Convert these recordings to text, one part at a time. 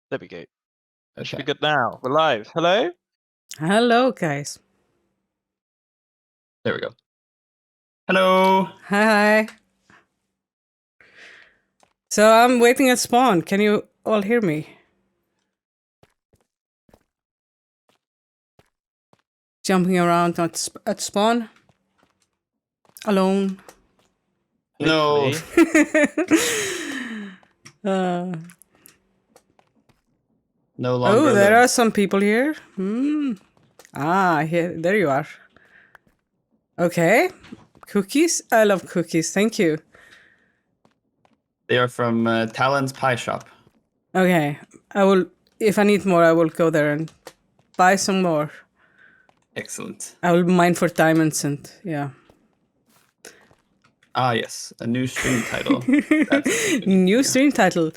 There we go. That should be Okay. good now. We're live. Hello? Hello, guys. There we go. Hello. Hi. So I'm waiting at spawn. Can you all hear me? Jumping around at spawn. Alone. No. uh, No longer. oh, there live. are some people here. Ah, here, there you are. Okay. Cookies? I love cookies. Thank you. They are from Talon's Pie Shop. Okay. I will, if I need more, I will go there and buy some more. Excellent. I will mine for diamonds and yeah. Ah, yes. A new stream title. New stream title.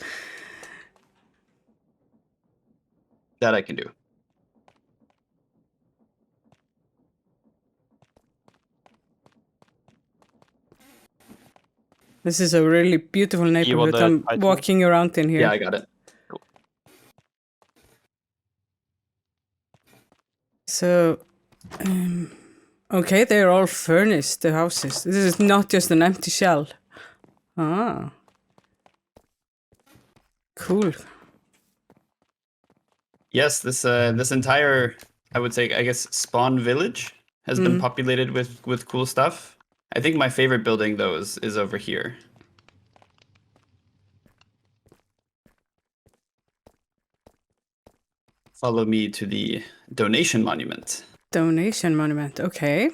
That I can do. This is a really beautiful neighborhood. I'm walking around in here. Yeah, I got it. Cool. So, okay, they're all furnished, the houses. This is not just an empty shell. Ah. Cool. Yes, this entire, I would say, I guess, spawn village has been populated with cool stuff. I think my favorite building, though, is over here. Follow me to the donation monument. Donation monument, okay.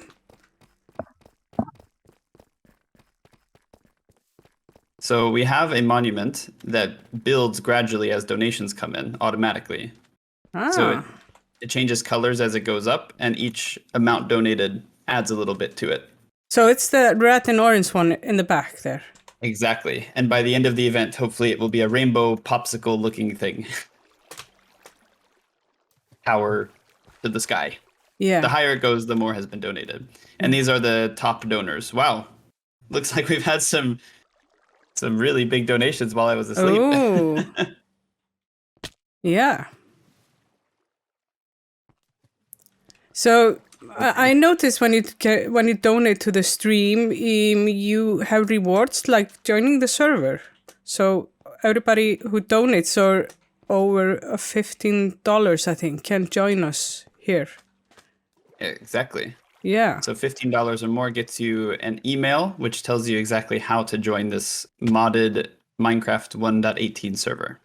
So we have a monument that builds gradually as donations come in automatically. Ah. So it changes colors as it goes up, and each amount donated adds a little bit to it. So it's the red and orange one in the back there. Exactly. And by the end of the event, hopefully it will be a rainbow popsicle looking thing. Power to the sky. Yeah. The higher it goes, the more has been donated. And these are the top donors. Wow. Looks like we've had some really big donations while I was asleep. Oh. Yeah. So I noticed when you donate to the stream, you have rewards like joining the server. So everybody who donates or over $15, I think, can join us here. Exactly. Yeah. So $15 or more gets you an email, which tells you exactly how to join this modded Minecraft 1.18 server.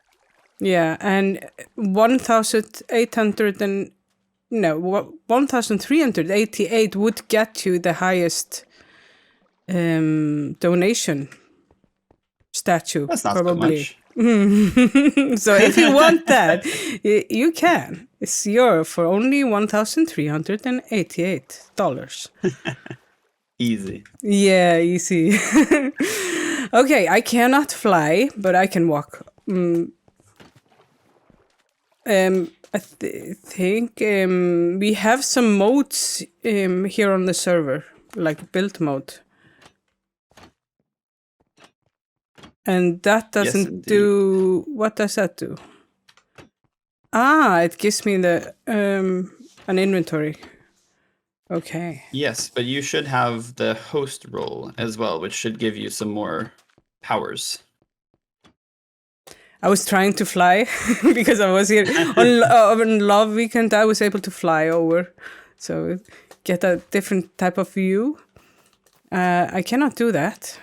Yeah, and 1,388 would get you the highest donation statue. That's not probably. So much. So if you want that, you can. It's yours for only $1,388. Easy. Yeah, easy. Okay, I cannot fly, but I can walk. I think we have some modes here on the server, like build mode. And that doesn't do... What does that do? Ah, it gives me the an inventory. Okay. Yes, but you should have the host role as well, which should give you some more powers. I was trying to fly because I was here on Love Weekend. I was able to fly over, so get a different type of view. I cannot do that.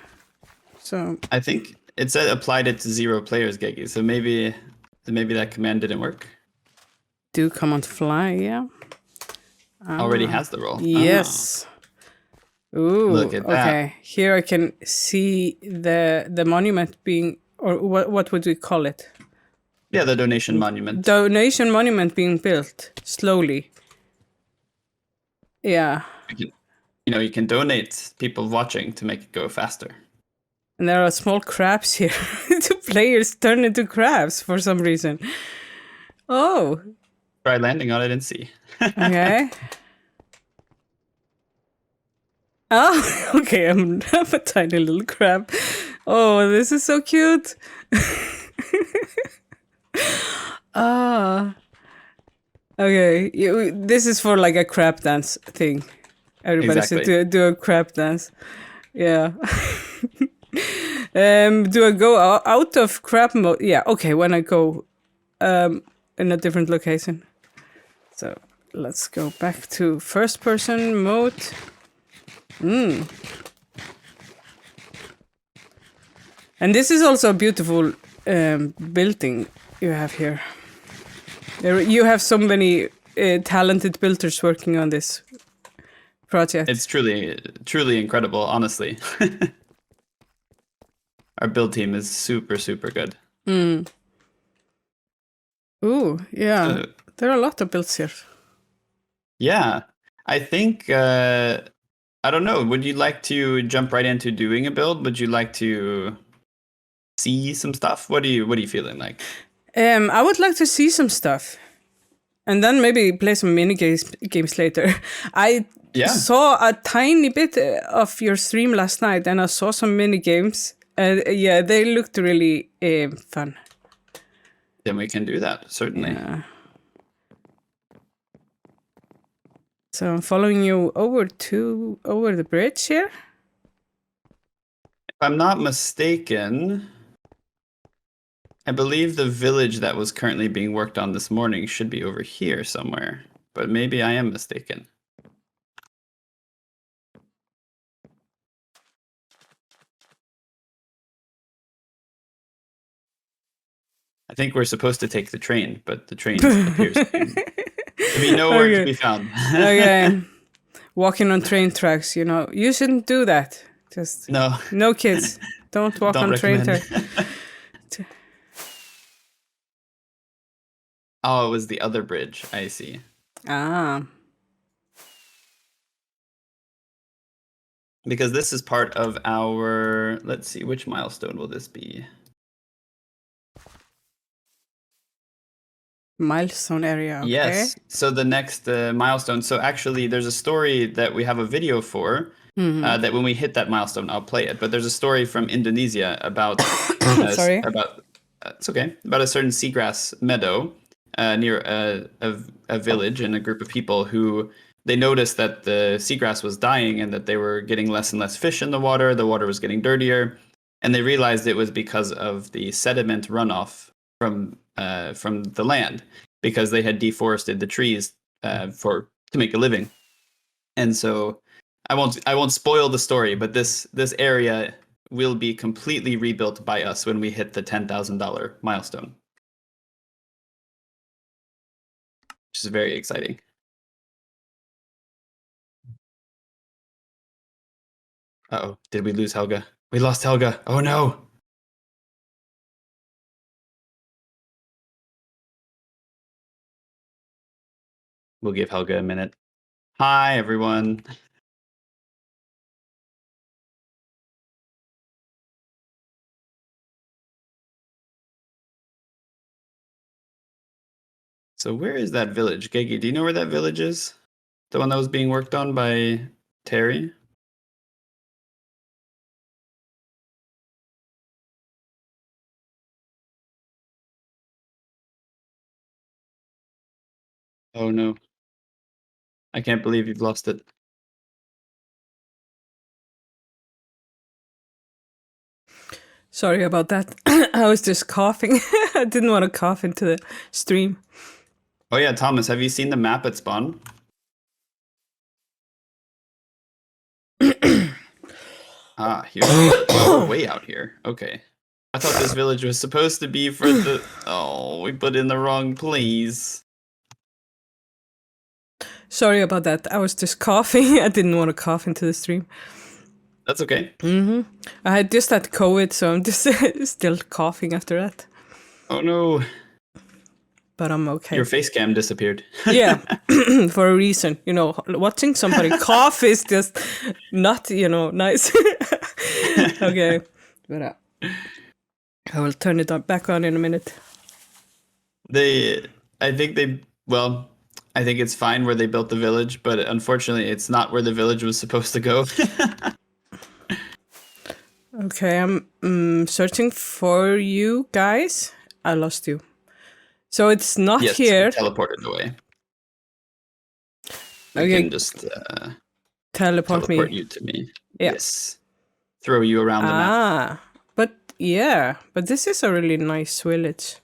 So I think it said applied it to 0 players, Gegi. So maybe that command didn't work. Do command fly, yeah. Already has the role. Yes. Ooh. Look at that. Okay. Here I can see the monument being, or what would we call it? Yeah, the donation monument. Donation monument being built slowly. Yeah. You can donate people watching to make it go faster. And there are small crabs here. The players turn into crabs for some reason. Oh. Try landing on it and see. Okay. Oh, okay. I'm a tiny little crab. Oh, this is so cute. Okay, this is for like a crab dance thing. Everybody should do a crab dance. Yeah. Do I go out of crab mode? Yeah, okay, when I go in a different location. So let's go back to first person mode. And this is also a beautiful building you have here. You have so many talented builders working on this project. It's truly incredible, honestly. Our build team is super good. Ooh, yeah. There are a lot of builds here. Yeah. I think I don't know, would you like to jump right into doing a build? Would you like to see some stuff? What are you feeling like? I would like to see some stuff. And then maybe play some mini games later. I saw a tiny bit of your stream last night and I saw some mini games. Yeah, they looked really fun. Then we can do that, certainly. Yeah. So I'm following you over the bridge here. If I'm not mistaken, I believe the village that was currently being worked on this morning should be over here somewhere, but maybe I am mistaken. I think we're supposed to take the train, but the train appears to be nowhere to be found. Okay. Walking on train tracks, you shouldn't do that. Just no kids. Don't walk on train tracks. Oh, it was the other bridge. I see. Ah. Because this is part of our, let's see, which milestone will this be? Milestone area, okay. Yes. So the next milestone. So actually, there's a story that we have a video for. That when we hit that milestone, I'll play it. But there's a story from Indonesia about it's okay, about a certain seagrass meadow near a village and a group of people who they noticed that the seagrass was dying and that they were getting less and less fish in the water. The water was getting dirtier, and they realized it was because of the sediment runoff from the land, because they had deforested the trees to make a living. And so I won't spoil the story, but this area will be completely rebuilt by us when we hit the $10,000 milestone, which is very exciting. Uh-oh, did we lose Helga? We lost Helga. Oh no. We'll give Helga a minute. Hi, everyone. So where is that village? Gegi, do you know where that village is? The one that was being worked on by Terry? Oh no. I can't believe you've lost it. Sorry about that. I was just coughing. I didn't want to cough into the stream. Oh yeah, Thomas, have you seen the map at spawn? Here. Oh, way out here. Okay. I thought this village was supposed to be for the... Oh, we put in the wrong place. Sorry about that. I was just coughing. I didn't want to cough into the stream. That's okay. I had just had COVID, so I'm just still coughing after that. Oh no. But I'm okay. Your face cam disappeared. Yeah, for a reason. Watching somebody cough is just not, nice. Okay. But I will turn it back on in a minute. I think it's fine where they built the village, but unfortunately it's not where the village was supposed to go. Okay, I'm searching for you guys. I lost you. So it's not here. Teleported away. You Okay. can just Teleport me. you to me. Yeah. Yes. Throw you around the map. But this is a really nice village.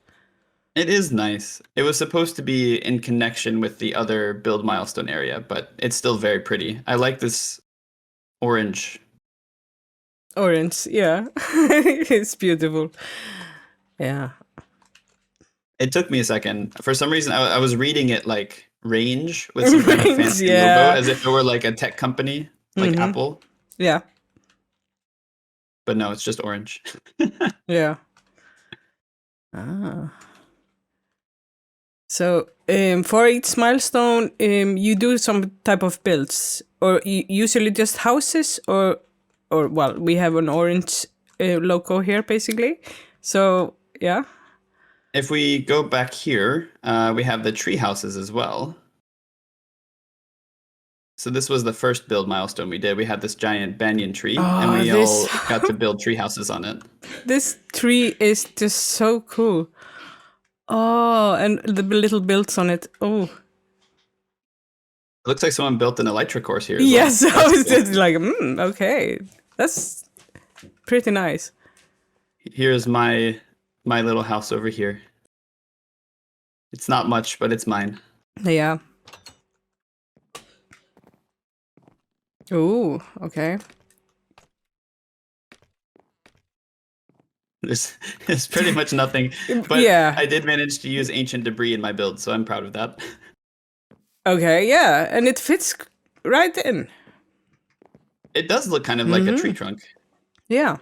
It is nice. It was supposed to be in connection with the other build milestone area, but it's still very pretty. I like this orange. Orange, yeah. It's beautiful. Yeah. It took me a second. For some reason, I was reading it like range with some kind of Range, fancy yeah. logo, as if it were like a tech company, like Mhm. Apple. Yeah. But no, it's just orange. Yeah. Ah. So, for each milestone, you do some type of builds, or usually just houses, or well, we have an orange logo here, basically. So, yeah. If we go back here, we have the tree houses as well. So this was the first build milestone we did. We had this giant banyan tree, and we all got to build tree houses on it. This tree is just so cool. Oh, and the little builds on it. Oh. It looks like someone built an electric horse here. Yes, well. I was just like, okay. That's pretty nice. Here's my little house over here. It's not much, but it's mine. Yeah. Ooh, okay. There's pretty much nothing, but Yeah. I did manage to use ancient debris in my build, so I'm proud of that. Okay, yeah, and it fits right in. It does look kind of like a tree trunk. Yeah.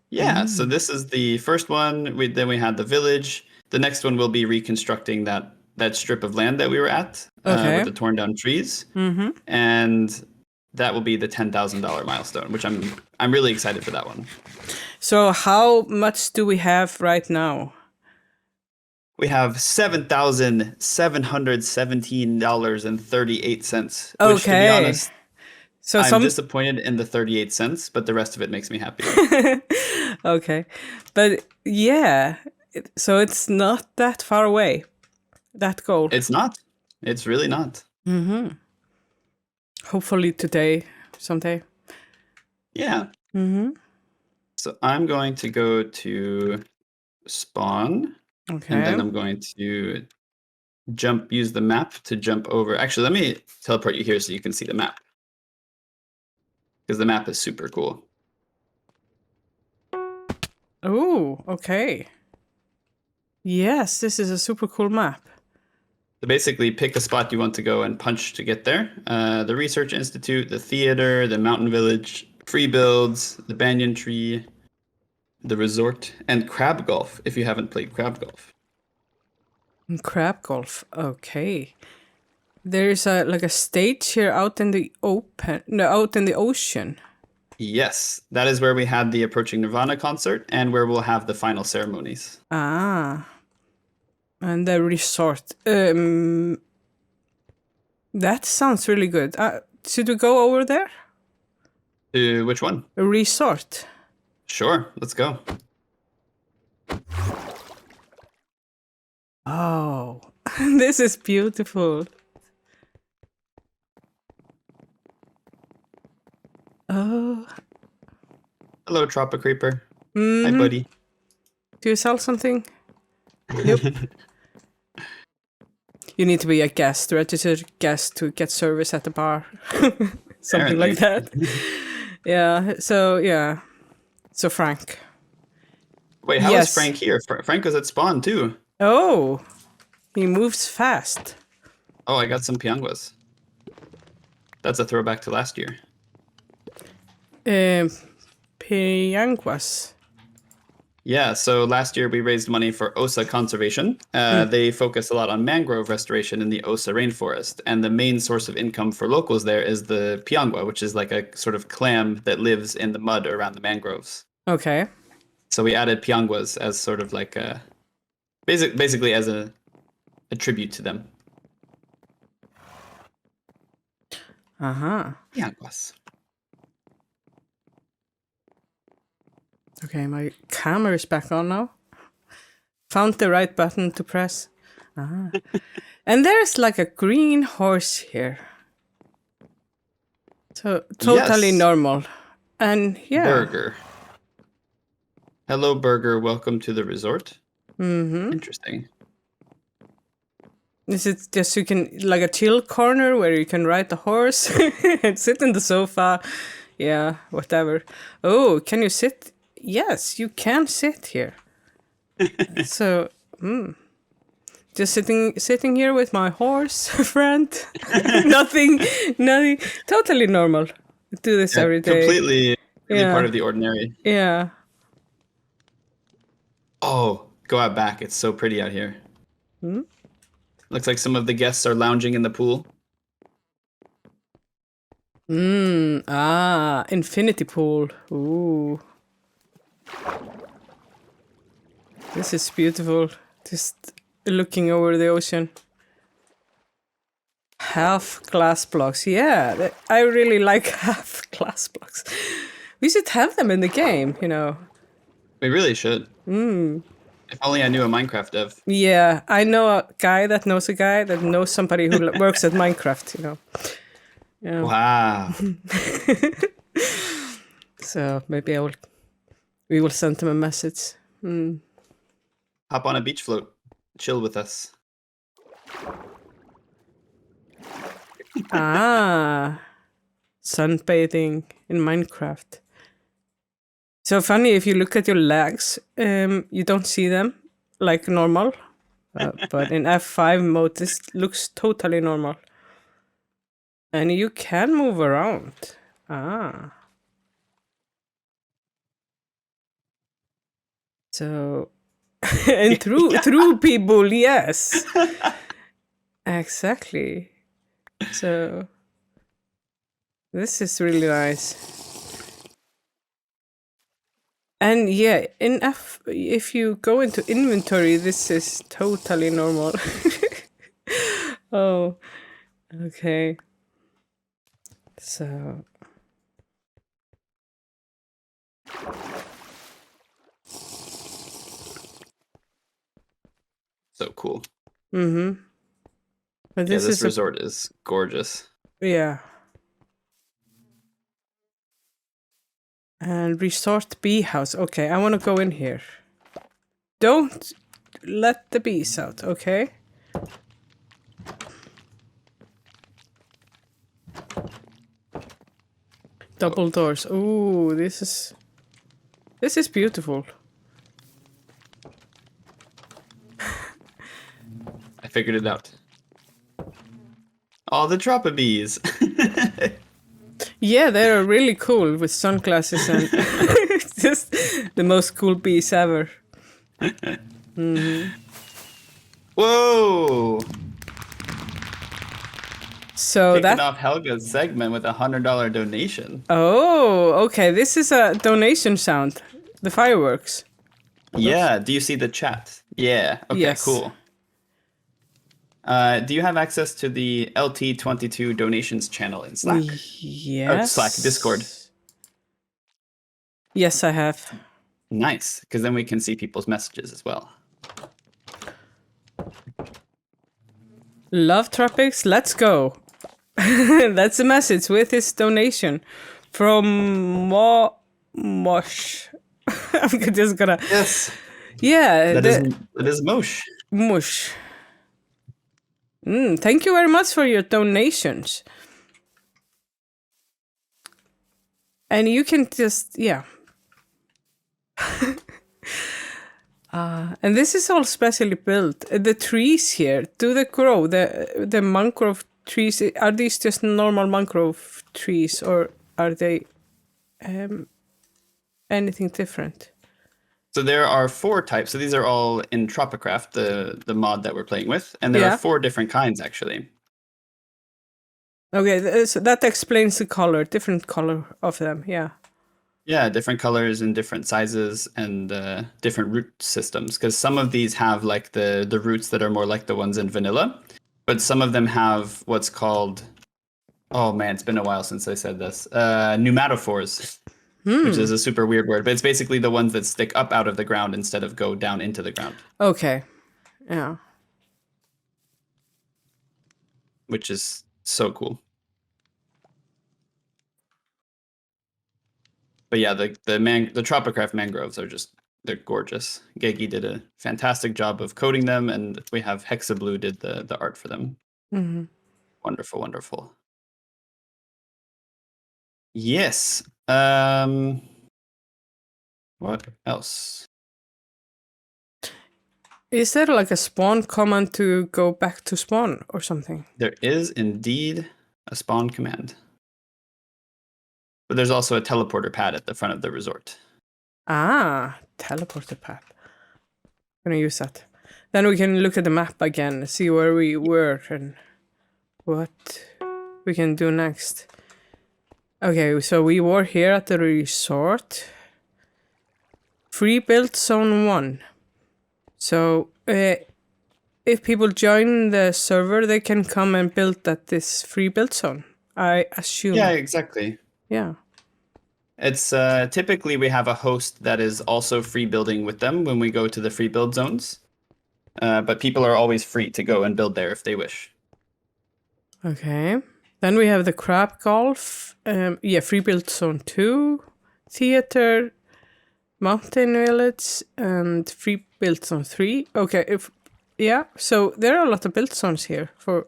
Yeah, so this is the first one. Then we had the village. The next one will be reconstructing that strip of land that we were at with the torn down trees, and that will be the $10,000 milestone, which I'm really excited for that one. So how much do we have right now? We have $7,717.38. Okay. Which, to be honest, so I'm disappointed in the 38 cents, but the rest of it makes me happy. Okay, but yeah, so it's not that far away. That goal. It's not. It's really not. Hopefully someday. Yeah. So I'm going to go to spawn. Okay. And then I'm going to use the map to jump over. Actually, let me teleport you here so you can see the map. Because the map is super cool. Oh, okay. Yes, this is a super cool map. So basically, pick a spot you want to go and punch to get there. The Research Institute, the theater, the mountain village, free builds, the banyan tree, the resort, and crab golf if you haven't played crab golf. Crab golf, okay. There's a stage here out in the ocean. Yes, that is where we had the Approaching Nirvana concert and where we'll have the final ceremonies. Ah. And the resort. That sounds really good. Should we go over there? Which one? A resort. Sure, let's go. Oh, this is beautiful. Oh. Hello, Tropic Creeper. Hi, buddy. Do you sell something? Yep. You need to be a guest, registered guest to get service at the bar. Something like that. Yeah, So Frank. Wait, how is Frank here? Frank was at spawn too. Oh, he moves fast. Oh, I got some pianguas. That's a throwback to last year. Pianguas. Yeah, so last year we raised money for Osa conservation. They focus a lot on mangrove restoration in the Osa rainforest. And the main source of income for locals there is the piangua, which is like a sort of clam that lives in the mud around the mangroves. Okay. So we added pianguas as sort of like a... basically as a tribute to them. Pianguas. Okay, my camera is back on now. Found the right button to press. And there's like a green horse here. So totally Yes. normal. And yeah. Burger. Hello, Burger. Welcome to the resort. Mm-hmm. Interesting. Is it just you can like a chill corner where you can ride the horse and sit in the sofa? Yeah, whatever. Oh, can you sit? Yes, you can sit here. So, just sitting here with my horse friend. nothing. Totally normal. Do this every day. Completely Yeah. part of the ordinary. Yeah. Oh, go out back. It's so pretty out here. Looks like some of the guests are lounging in the pool. Infinity pool. Ooh. This is beautiful. Just looking over the ocean. Half glass blocks. Yeah, I really like half glass blocks. We should have them in the game, you know. We really should. If only I knew a Minecraft dev. Yeah, I know a guy that knows somebody who works at Minecraft, you know. Yeah. Wow. So maybe we will send him a message. Hop on a beach float. Chill with us. Sunbathing in Minecraft. So funny, if you look at your legs, you don't see them like normal. But in F5 mode, this looks totally normal. And you can move around. So, and through people, yes. Exactly. So, this is really nice. And yeah, if you go into inventory, this is totally normal. Oh, okay. So. So cool. But Yeah, this resort is gorgeous. Yeah. And resort bee house. Okay, I want to go in here. Don't let the bees out, okay? Double doors. Ooh, this is beautiful. I figured it out. Oh, the Tropics. Yeah, they're really cool with sunglasses and just the most cool bees ever. Whoa! So Kicking that. off Helga's segment with a $100 donation. Oh, okay. This is a donation sound. The fireworks. Yeah. Do you see the chat? Yeah. Okay. Yes. Cool. Do you have access to the LT22 donations channel in Slack? Yes. Slack, Discord. Yes, I have. Nice, because then we can see people's messages as well. Love Tropics, let's go. That's a message with his donation from Mosh. I'm just gonna. Yes. Yeah. That is Mosh. Mush. Thank you very much for your donations. And you can just, yeah. And this is all specially built. The trees here, do they grow? The mangrove trees, are these just normal mangrove trees or are they anything different? So there are 4 types. So these are all in Tropicraft, the mod that we're playing with. And there are 4 different kinds, actually. Okay, so that explains the color, different color of them, yeah. Yeah, different colors and different sizes and different root systems. Because some of these have like the roots that are more like the ones in vanilla. But some of them have what's called, oh man, it's been a while since I said this, pneumatophores. Which is a super weird word, but it's basically the ones that stick up out of the ground instead of go down into the ground. Okay, yeah. which is so cool. But yeah, the Tropicraft mangroves are they're gorgeous. Gegi did a fantastic job of coating them, and we have Hexablue did the art for them. Mhm. Wonderful, wonderful. Yes. What else? Is there like a spawn command to go back to spawn or something? There is indeed a spawn command. But there's also a teleporter pad at the front of the resort. Ah, teleporter pad. Gonna use that. Then we can look at the map again, see where we were and what we can do next. Okay, so we were here at the resort. Free build zone 1. So if people join the server, they can come and build at this free build zone, I assume. Yeah, exactly. Yeah. It's typically we have a host that is also free building with them when we go to the free build zones. But people are always free to go and build there if they wish. Okay. Then we have the crab golf. Free build zone 2, theater, mountain village, and free build zone 3. Okay, so there are a lot of build zones here for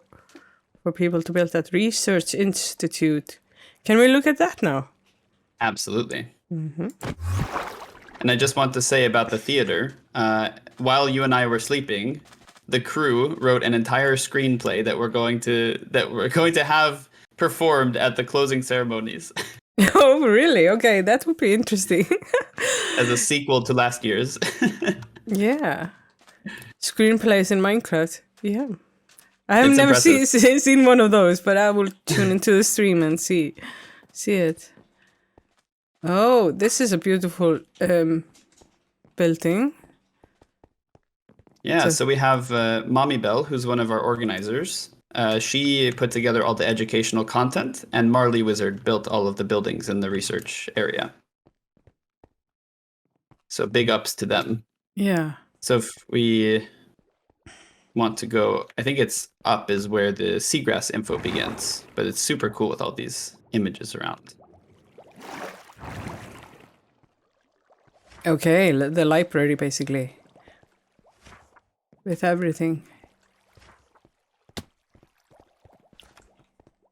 people to build at Research Institute. Can we look at that now? Absolutely. Mm-hmm. And I just want to say about the theater, while you and I were sleeping, the crew wrote an entire screenplay that we're going to have performed at the closing ceremonies. Oh, really? Okay, that would be interesting. As a sequel to last year's. Yeah. Screenplays in Minecraft. Yeah. I have It's never impressive. seen one of those, but I will tune into the stream and see it. Oh, this is a beautiful building. Yeah, so we have Mommy Bell, who's one of our organizers. She put together all the educational content, and Marley Wizard built all of the buildings in the research area. So big ups to them. Yeah. So if we want to go, I think it's up is where the Seagrass info begins, but it's super cool with all these images around. Okay, the library basically. With everything.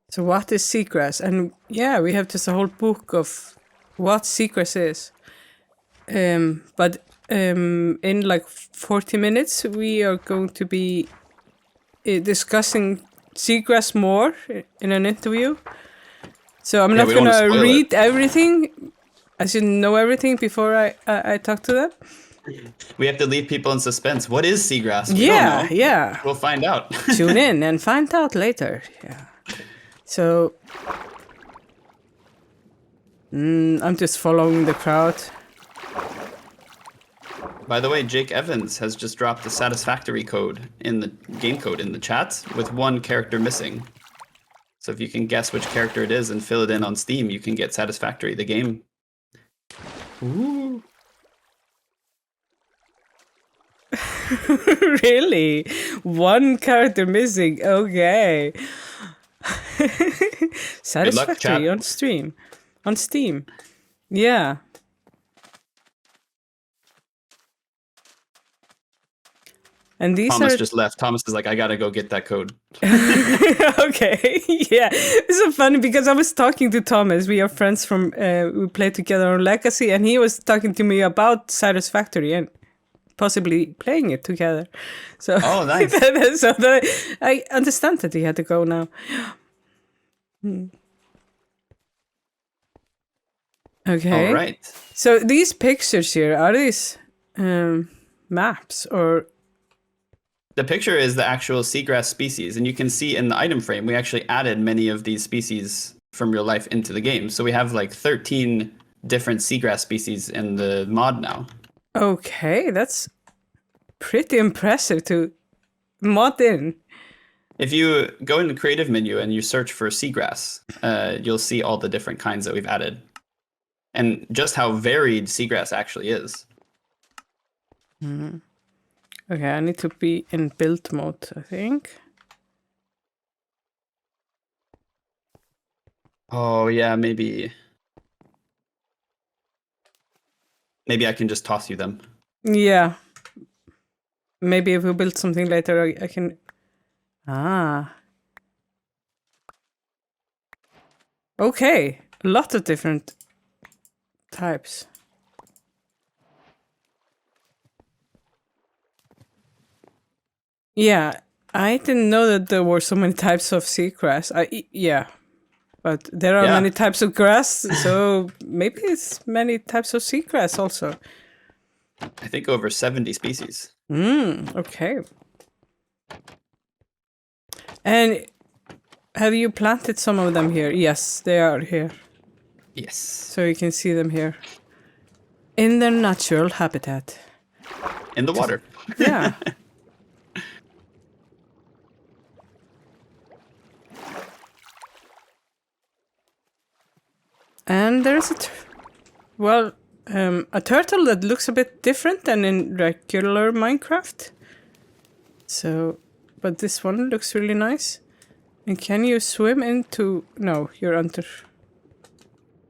So what is seagrass? And yeah, we have just a whole book of what seagrass is. But in like 40 minutes, we are going to be discussing seagrass more in an interview. So I'm not we don't wanna gonna spoil read everything. I should know everything before I talk to them. We have to leave people in suspense. What is Seagrass? We don't Yeah, know. yeah. We'll find out. Tune in and find out later. Yeah. So I'm just following the crowd. By the way, Jake Evans has just dropped the satisfactory code in the game code in the chat with one character missing. So if you can guess which character it is and fill it in on Steam, you can get satisfactory the game. Ooh. Really? One character missing. Okay. Satisfactory chat. on stream. On Steam. Yeah. And these Thomas are just left. Thomas is like, I gotta go get that code. okay. Yeah. It's so funny because I was talking to Thomas. We are friends from we play together on Legacy, and he was talking to me about Satisfactory and possibly playing it together. So Oh, nice. I understand that he had to go now. Okay. All right. So these pictures here, are these maps or? The picture is the actual seagrass species, and you can see in the item frame, we actually added many of these species from real life into the game. So we have like 13 different seagrass species in the mod now. Okay, that's pretty impressive to mod in. If you go in the creative menu and you search for seagrass, you'll see all the different kinds that we've added. And just how varied seagrass actually is. Mm-hmm. Okay, I need to be in build mode, I think. Oh yeah, maybe I can just toss you them. Yeah. Maybe if we build something later, I can... Ah. Okay. A lot of different types. Yeah. I didn't know that there were so many types of seagrass. Yeah. But there are many types of grass, so maybe it's many types of seagrass also. I think over 70 species. Okay. And have you planted some of them here? Yes, they are here. Yes. So you can see them here. In their natural habitat. In the water. Yeah. And there's a turtle that looks a bit different than in regular Minecraft. So, but this one looks really nice. And can you swim into... No, you're under...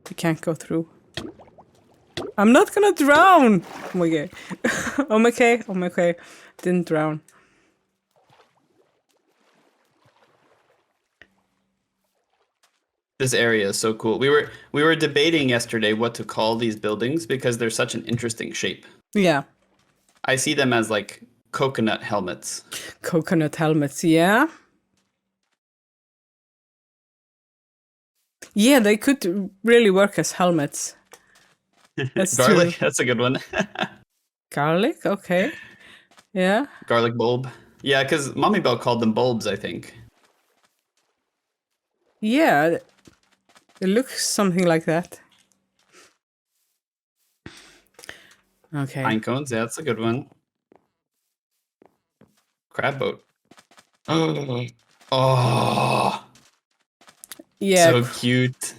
You can't go through. I'm not gonna drown! Oh my god. I'm okay, I'm okay. Didn't drown. This area is so cool. We were debating yesterday what to call these buildings because they're such an interesting shape. Yeah. I see them as like coconut helmets. Coconut helmets, yeah. Yeah, they could really work as helmets. That's Garlic, true. that's a good one. Garlic, okay. Yeah. Garlic bulb. Yeah, because Mommy Bell called them bulbs, I think. Yeah, it looks something like that. Okay. Pine cones, yeah, that's a good one. Crab boat. Oh, Yeah. so cute.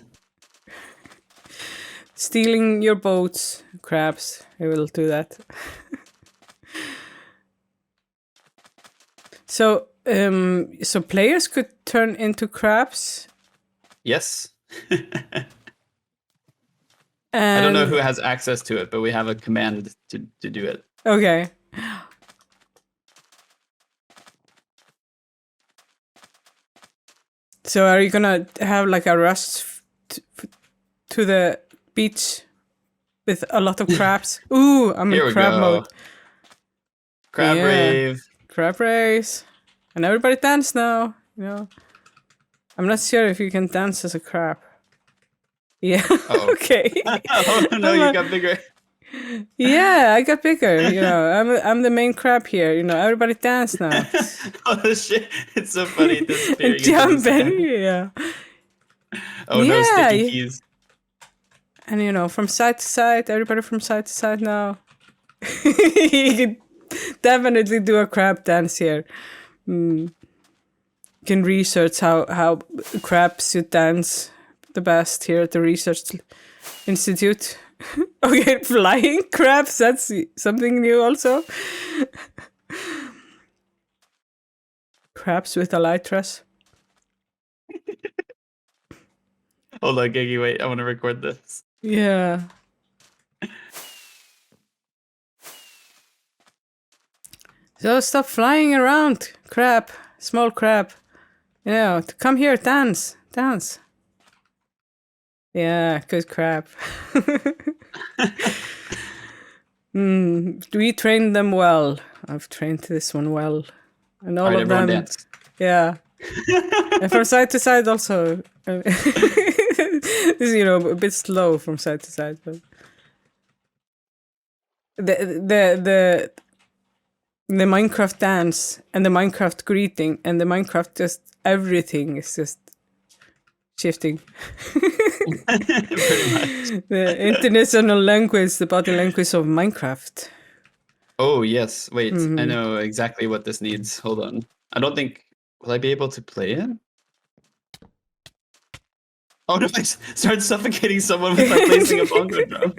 Stealing your boats, crabs. I will do that. So, so players could turn into crabs. Yes. And... I don't know who has access to it, but we have a command to do it. Okay. So are you gonna have like a rush to the beach with a lot of crabs? Ooh, I'm Here in we crab go. mode. Crab Yeah. rave. Crab race. And everybody dance now, you know. I'm not sure if you can dance as a crab. Yeah. Okay. Oh no, you got bigger. Yeah, I got bigger. You know, I'm the main crab here. You know, everybody dance now. Oh shit! It's so funny disappearing. And jumping, yeah. Oh no, Yeah, sticky keys. And you know, from side to side, everybody from side to side now. You can definitely do a crab dance here. You can research how crabs should dance the best here at the Research Institute. Okay, flying crabs, that's something new also. Crabs with elytras. Hold on, Gigi, wait, I want to record this. Yeah. So stop flying around, crab, small crab. You know, come here, dance, dance. Yeah, good crab. We trained them well. I've trained this one well. And all of them. Dance. Yeah. And from side to side also. This is, you know, a bit slow from side to side, but the Minecraft dance and the Minecraft greeting and the Minecraft just everything is just shifting. Pretty much. The international language, the body language of Minecraft. Oh yes, wait, I know exactly what this needs. Hold on. I don't think will I be able to play it? Oh no! I started suffocating someone without placing a bongo drum.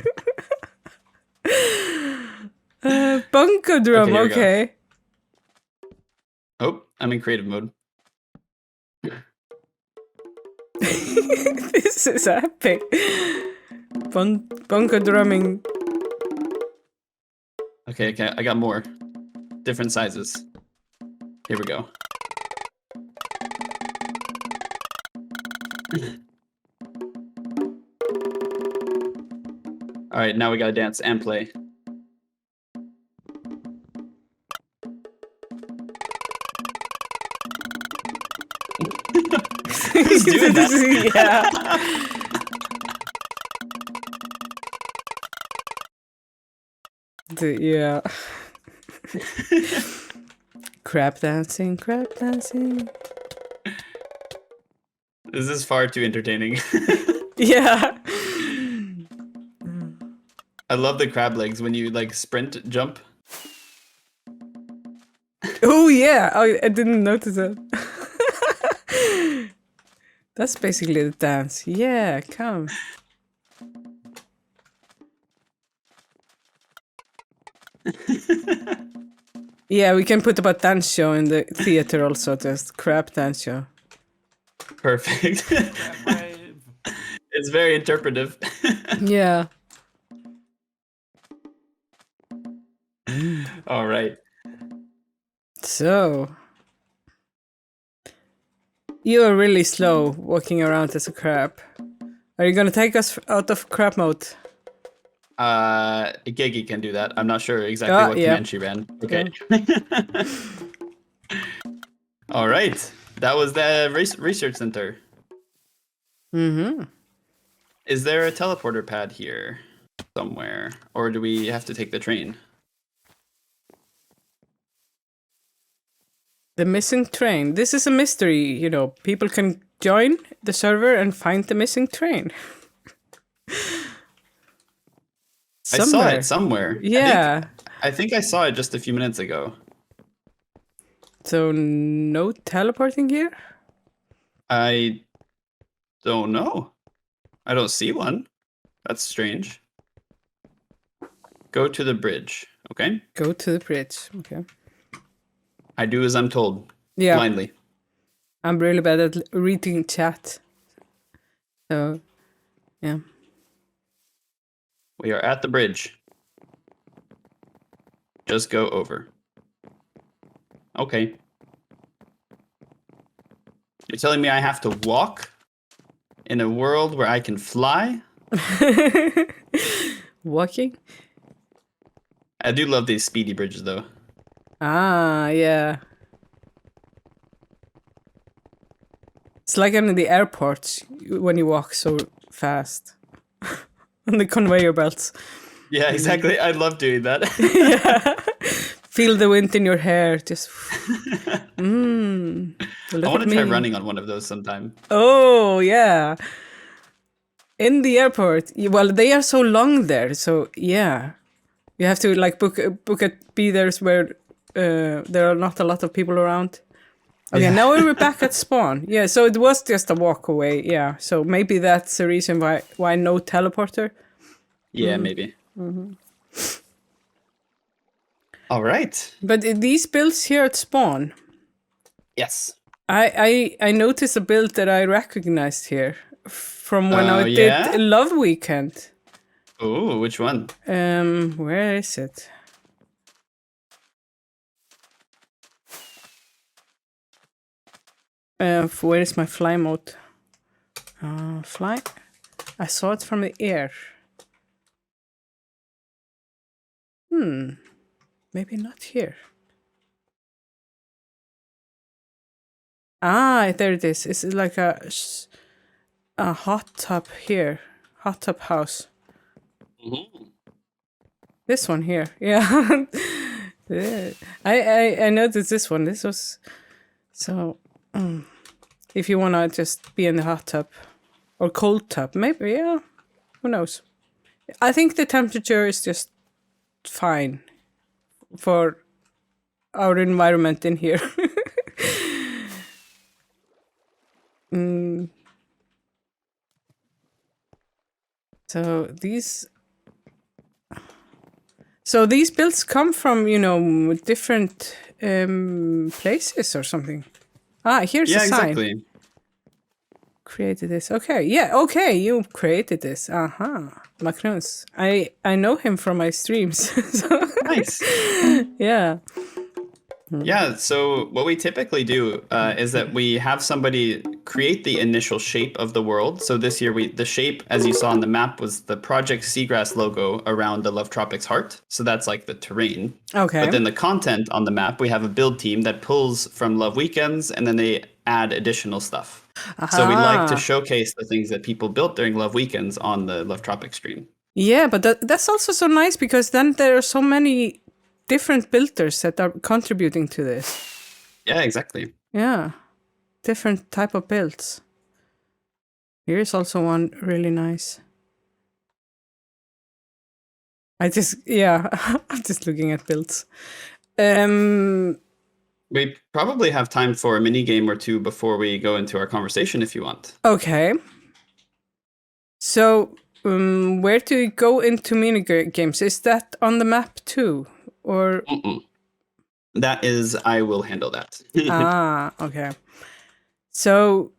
Bongo drum, okay. Oh, I'm in creative mode. This is epic. Bunker drumming. Okay, I got more. Different sizes. Here we go. All right, now we gotta dance and play. Who's doing that? Yeah. Yeah. Crab dancing, crab dancing. This is far too entertaining. Yeah. I love the crab legs when you like sprint jump. Oh yeah. Oh, I didn't notice that. That's basically the dance. Yeah, come. Yeah, we can put up a dance show in the theater also, just crab dance show. Perfect. It's very interpretive. Yeah. All right. So, you are really slow walking around as a crab. Are you gonna take us out of crab mode? Gigi can do that. I'm not sure exactly what command she ran. Okay. All right. That was the research center. Mm-hmm. Is there a teleporter pad here somewhere? Or do we have to take the train? The missing train. This is a mystery, you know. People can join the server and find the missing train. I saw it somewhere. Yeah. I think I saw it just a few minutes ago. So no teleporting here? I don't know. I don't see one. That's strange. Go to the bridge, okay? Go to the bridge. Okay. I do as I'm told. Yeah. Blindly. I'm really bad at reading chat. So, yeah. We are at the bridge. Just go over. Okay. You're telling me I have to walk in a world where I can fly? Walking? I do love these speedy bridges, though. Ah, yeah. It's like in the airports when you walk so fast. On the conveyor belts. Yeah, exactly. I love doing that. Yeah. Feel the wind in your hair. Just. I want to try running on one of those sometime. Oh, yeah. In the airport. Well, they are so long there. So, yeah. You have to like book at be-there's where there are not a lot of people around. Okay, now we're back at spawn. Yeah, so it was just a walk away. Yeah, so maybe that's the reason why no teleporter. Yeah, maybe. Mm-hmm. All right. But these builds here at spawn. Yes. I noticed a build that I recognized here from when I did Love Weekend. Oh, which one? Where is it? Where is my fly mode? Fly? I saw it from the air. Maybe not here. Ah, there it is. It's like a hot tub here. Hot tub house. Mm-hmm. This one here. Yeah. I noticed this one. This was... So... if you want to just be in the hot tub. Or cold tub. Maybe, yeah. Who knows? I think the temperature is just fine. For our environment in here. So these builds come from, you know, different places or something. Ah, here's a sign. Exactly. created this? Okay, yeah, okay, you created this. Magnus. I know him from my streams. So, Nice. yeah. Yeah, so what we typically do is that we have somebody create the initial shape of the world. So this year, the shape, as you saw on the map, was the Project Seagrass logo around the Love Tropics heart. So that's like the terrain. Okay. But then the content on the map, we have a build team that pulls from Love Weekends, and then they add additional stuff. So we like to showcase the things that people built during Love Weekends on the Love Tropics stream. Yeah, but that's also so nice because then there are so many different builders that are contributing to this. Yeah, exactly. Yeah, different type of builds. Here's also one really nice. I'm just looking at builds. We probably have time for a mini game or two before we go into our conversation if you want. Okay. So, where do you go into mini games? Is that on the map too? Or that is, I will handle that. Okay. So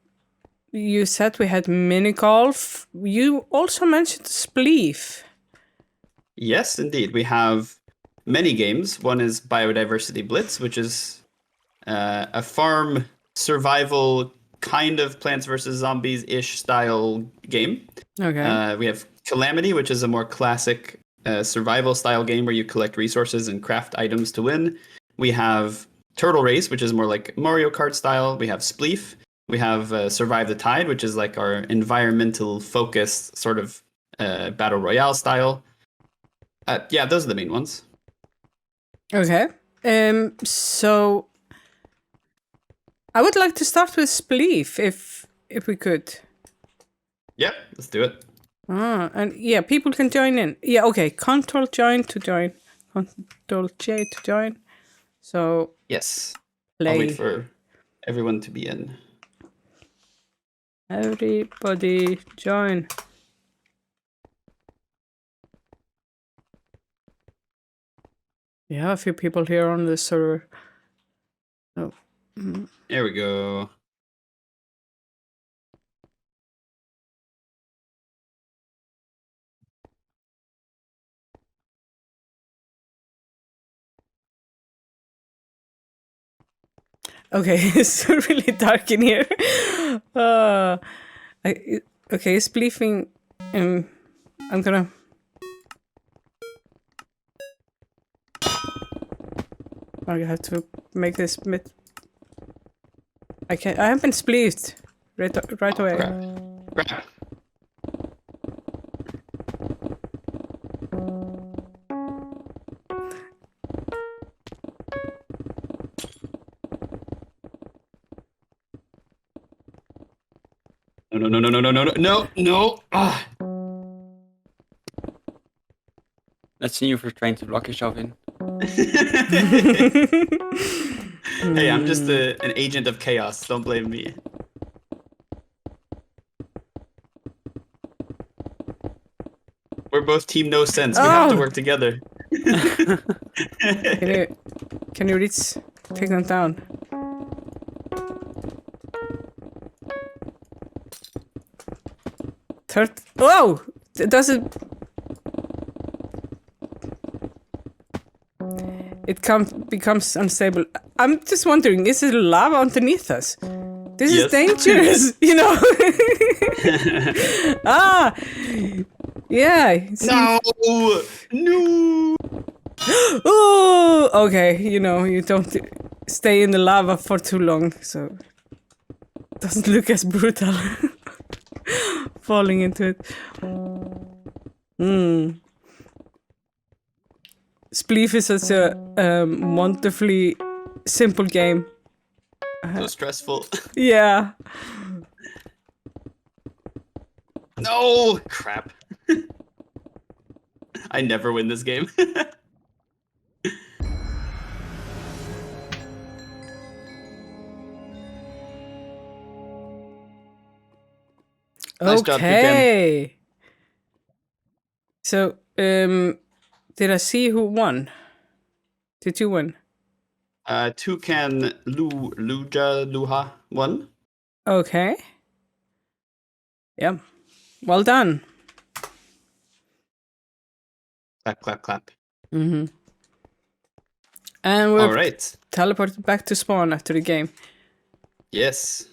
you said we had mini golf. You also mentioned Spleef. Yes, indeed. We have many games. One is Biodiversity Blitz, which is a farm survival kind of Plants vs. Zombies-ish style game. Okay. We have Calamity, which is a more classic survival style game where you collect resources and craft items to win. We have Turtle Race, which is more like Mario Kart style. We have Spleef. We have Survive the Tide, which is like our environmental focused sort of battle royale style. Yeah, those are the main ones. Okay. So I would like to start with Spleef, if we could. Yeah, let's do it. And yeah, people can join in. Yeah, okay. Control join to join. Control J to join. So yes, play. I'll wait for everyone to be in. Everybody join. We have a few people here on the server. Oh. There we go. Okay, it's really dark in here. Okay, Spleefing. I'm gonna. I have to make this bit. I haven't spleefed right away. Crap. No. Ah. That's you for trying to block yourself in. Hey, I'm just an agent of chaos. Don't blame me. We're both team no sense. We have to work together. Can you reach? Take them down. Oh! Does it... It becomes unstable. I'm just wondering, is it lava underneath us? This is dangerous, you know? Yeah. No! Oh! Okay, you know, you don't stay in the lava for too long, so... It doesn't look as brutal. Falling into it. Spleef is such a wonderfully simple game. So stressful. Yeah. No! Crap. I never win this game. Nice job, Okay. So, did I see who won? Did you win? Toucan Luja Luha won. Okay. Yeah. Well done. Clap, clap, clap. Mm-hmm. And we're All right. teleported back to spawn after the game. Yes.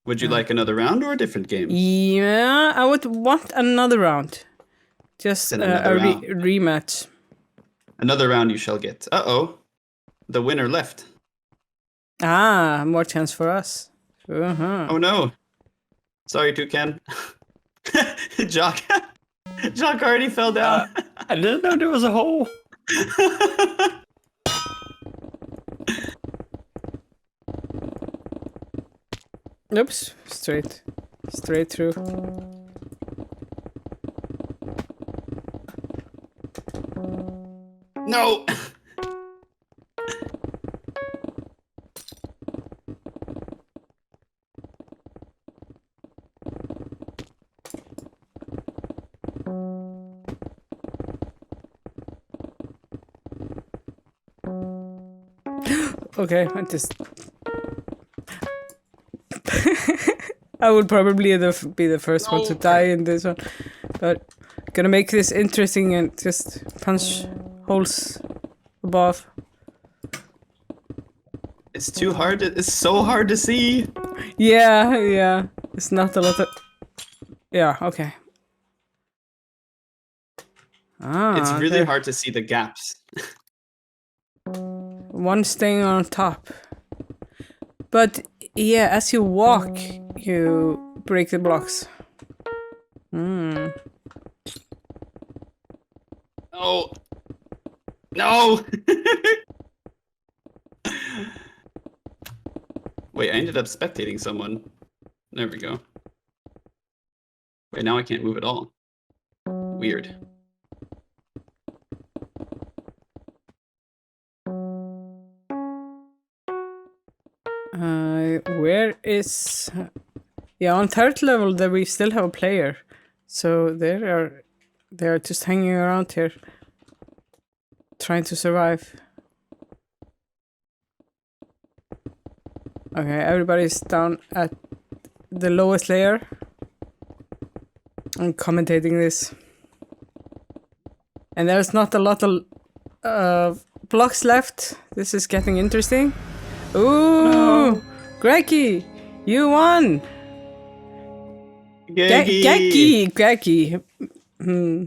Would you like another round or a different game? Yeah, I would want another round. Just Then a another round. rematch. Another round you shall get. Uh-oh. The winner left. Ah, more chance for us. Uh-huh. Oh no. Sorry, Toucan. Jock. Jock already fell down. I didn't know there was a hole. Oops, straight through. No. Okay, I just... I would probably be the first one to die in this one. But gonna make this interesting and just punch holes above. It's too hard. It's so hard to see. Yeah. It's not a lot of... Yeah, okay. Ah, It's really there- hard to see the gaps. One staying on top. But yeah, as you walk, you break the blocks. Hmm. No. No. Wait, I ended up spectating someone. There we go. Wait, now I can't move at all. Weird. Where is... Yeah, on third level there we still have a player. So they are just hanging around here. Trying to survive. Okay, everybody's down at the lowest layer. I'm commentating this. And there's not a lot of blocks left. This is getting interesting. Ooh! No. Greggy! You won! Greggy! Hmm.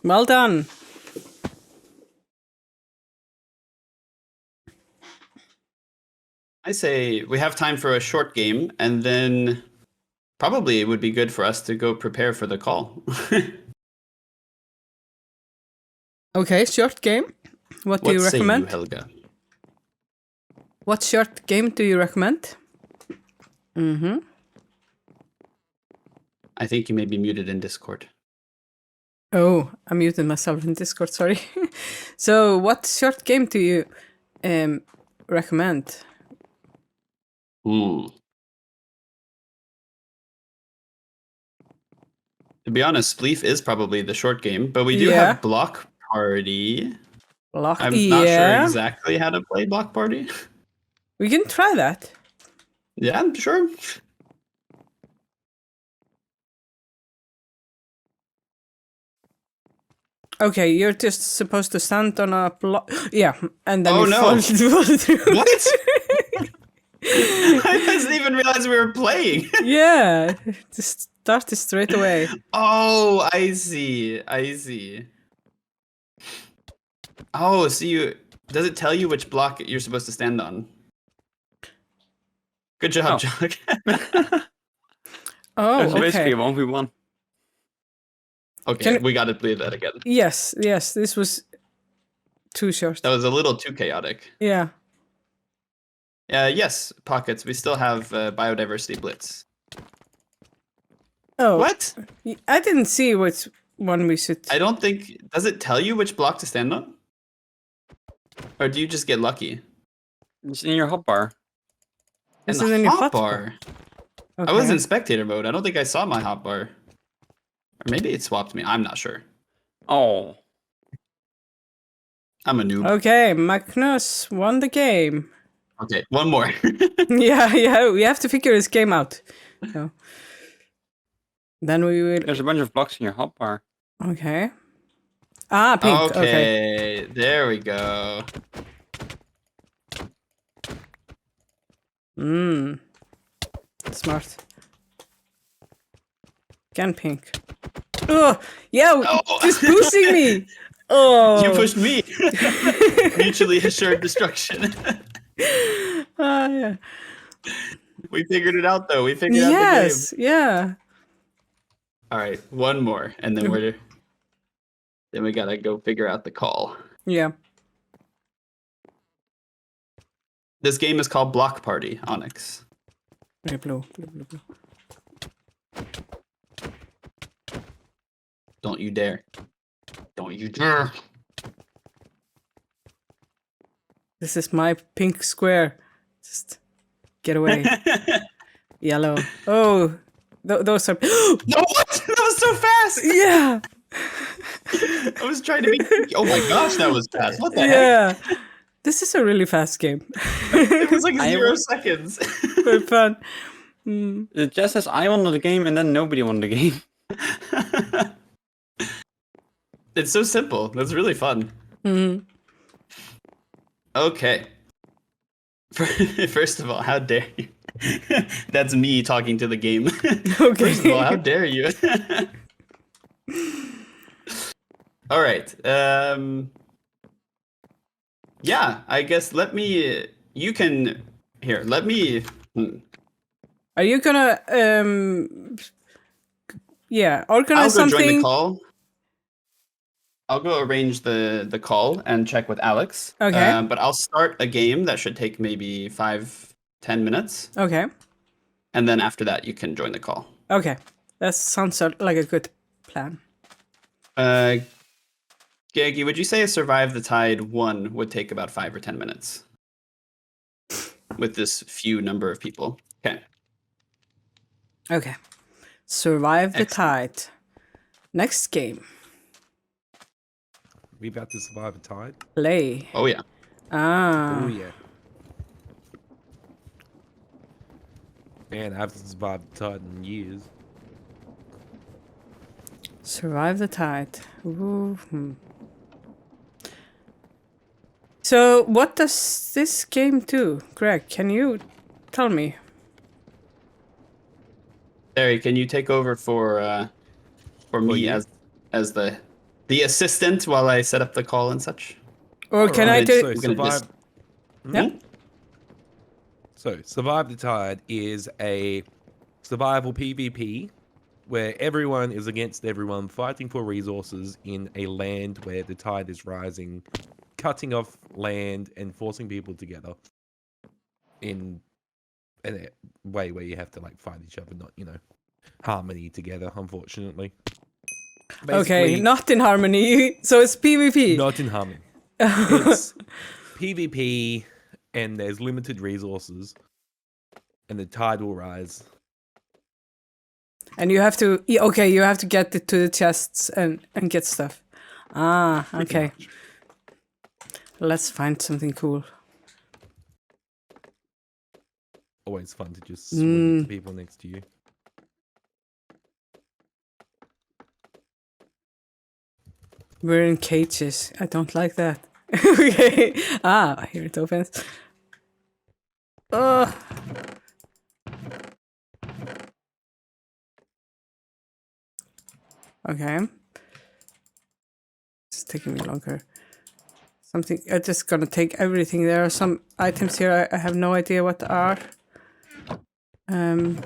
Well done. I say we have time for a short game, and then probably it would be good for us to go prepare for the call. Okay, short game. What do you What say you, recommend? Helga? What short game do you recommend? Mm-hmm. I think you may be muted in Discord. Oh, I muted myself in Discord, sorry. So, what short game do you recommend? Hmm. To be honest, Spleef is probably the short game, but we do Yeah. have Block Party. Block? I'm not sure Yeah. exactly how to play Block Party. We can try that. Yeah, I'm sure. Okay, you're just supposed to stand on a block. Yeah, and then Oh, you no. fall through. What? I didn't even realize we were playing. Yeah, just start it straight away. Oh, I see. I see. Oh, so you... Does it tell you which block you're supposed to stand on? Good job, Oh. Jock. Oh, It's basically okay. a 1v1. Okay, Can- we gotta play that again. Yes, this was too short. That was a little too chaotic. Yeah. Yes, Pockets, we still have Biodiversity Blitz. Oh, What? I didn't see which one we should. I don't think... Does it tell you which block to stand on? Or do you just get lucky? It's in your hotbar. In Is the it in your hotbar? Okay. I was in spectator mode. I don't think I saw my hotbar. Or maybe it swapped me. I'm not sure. Oh. I'm a noob. Okay, Magnus won the game. Okay, one more. Yeah, we have to figure this game out. So. Then we will. There's a bunch of blocks in your hotbar. Okay. Ah, pink. Okay. Okay, there we go. Smart. Again, pink. Oh, yeah, just pushing me. Oh. You pushed me. Mutually assured destruction. Yeah. We figured it out, though. We figured out the game. Yes, yeah. All right, one more, and then we gotta go figure out the call. Yeah. This game is called Block Party, Onyx. Okay, blue, blue, blue, blue. Don't you dare. Don't you dare. This is my pink square. Just get away. Yellow. Oh, those are. No, what? That was so fast. Yeah. I was trying to be. Oh my gosh, that was fast. What the heck? Yeah. This is a really fast game. It was like 0 seconds. Very fun. It just says I won the game and then nobody won the game. It's so simple. That's really fun. Okay. First of all, how dare you? That's me talking to the game. Okay. First of all, how dare you? All right. Yeah, I guess you can, here, let me, Are you gonna yeah, I'll organize go join something? the call. I'll go arrange the call and check with Alex. Okay. But I'll start a game that should take maybe 5-10 minutes. Okay. And then after that, you can join the call. Okay. That sounds like a good plan. Gaggy, would you say a Survive the Tide 1 would take about 5 or 10 minutes? With this few number of people. Okay. Okay. Survive the Excellent. tide. Next game. We about to survive a tide? Play. Oh, yeah. Ah. Oh yeah. Man, I haven't survived a tide in years. Survive the tide. Ooh. So, what does this game do? Greg, can you tell me? Barry, can you take over for me you? as the assistant while I set up the call and such? Or can I Alright, do... So We're gonna survive. just- Yeah. So survive the tide is a survival PvP where everyone is against everyone, fighting for resources in a land where the tide is rising, cutting off land and forcing people together in a way where you have to like fight each other, not harmony together. Unfortunately. Okay, Basically, not in harmony. So it's PvP. not in harmony. It's PvP, and there's limited resources, and the tide will rise. And you have to... Okay, you have to get it to the chests and get stuff. Ah, Pretty okay. much. Let's find something cool. Always fun to just swing into people next to you. We're in cages. I don't like that. Okay. Ah, here it opens. Oh. Okay. It's taking me longer. Something. I'm just gonna take everything. There are some items here. I have no idea what they are. And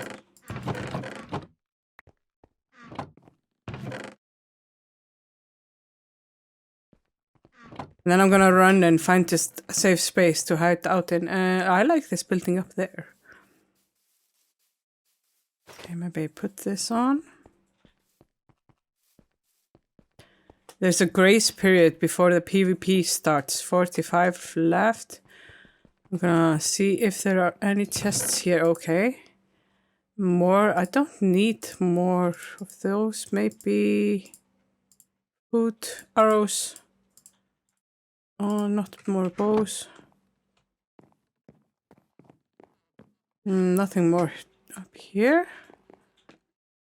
then I'm gonna run and find just a safe space to hide out in. I like this building up there. Okay, maybe put this on. There's a grace period before the PvP starts. 45 left. I'm gonna see if there are any chests here. Okay. More. I don't need more of those. Maybe food, arrows. Oh, not more bows. Nothing more up here.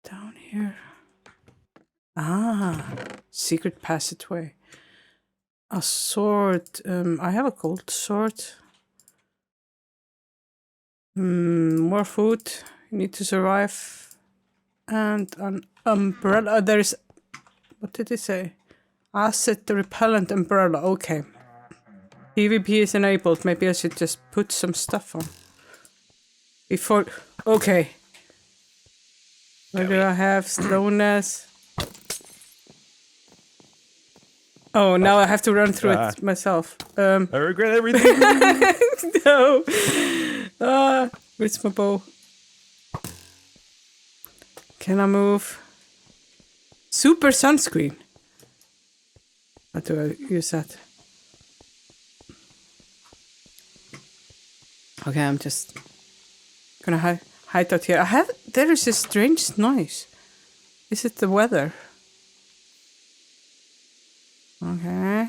down here? Ah, secret passageway. A sword. I have a gold sword. More food. You need to survive. And an umbrella. There's... What did it say? Acid repellent umbrella. Okay. PvP is enabled. Maybe I should just put some stuff on. Before... Okay. What do I have? Slowness. Oh, now I have to run through it myself. I regret everything. No. Where's my bow? Can I move? Super sunscreen. How do I use that? Okay, I'm just gonna hide out here. There is a strange noise. Is it the weather? Okay.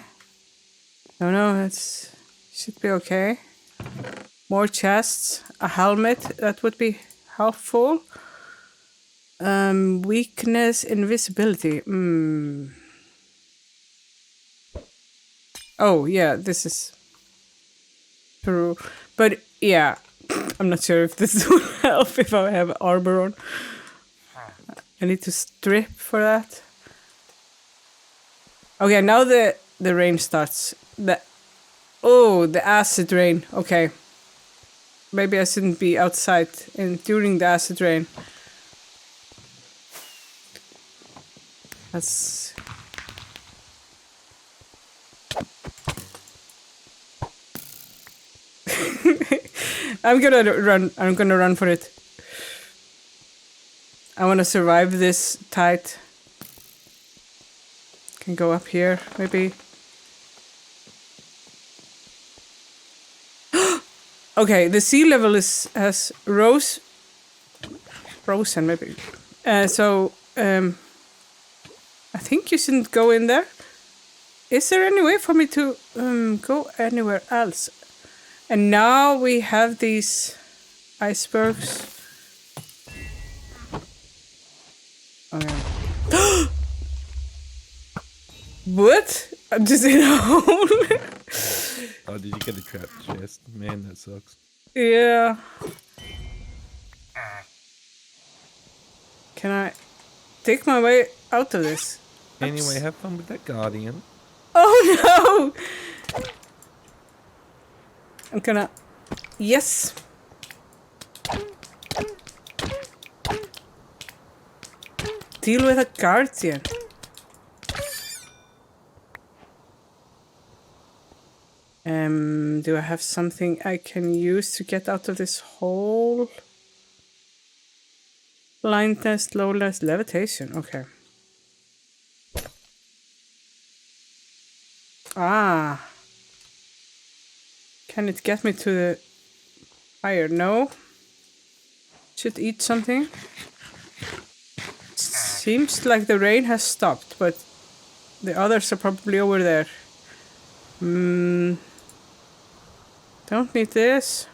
No, it's should be okay. More chests, a helmet, that would be helpful. Weakness, invisibility. Oh yeah, this is true. But yeah, I'm not sure if this will help if I have armor on. I need to strip for that. Okay, now the rain starts. The acid rain. Okay. Maybe I shouldn't be outside during the acid rain. That's... I'm gonna run for it. I wanna survive this tide. Can go up here, maybe. Okay, the sea level has frozen maybe. So I think you shouldn't go in there. Is there any way for me to go anywhere else? And now we have these icebergs. Okay. What? I'm just in a hole. Oh, did you get a trapped chest? Man, that sucks. Yeah. Can I take my way out of this? Anyway, have fun with that guardian. Oh no! I'm gonna... Yes! Deal with a guardian. Do I have something I can use to get out of this hole? Blindness, slowness, levitation. Okay. Ah. Can it get me to the fire? No. Should eat something. Seems like the rain has stopped, but the others are probably over there. Don't need this.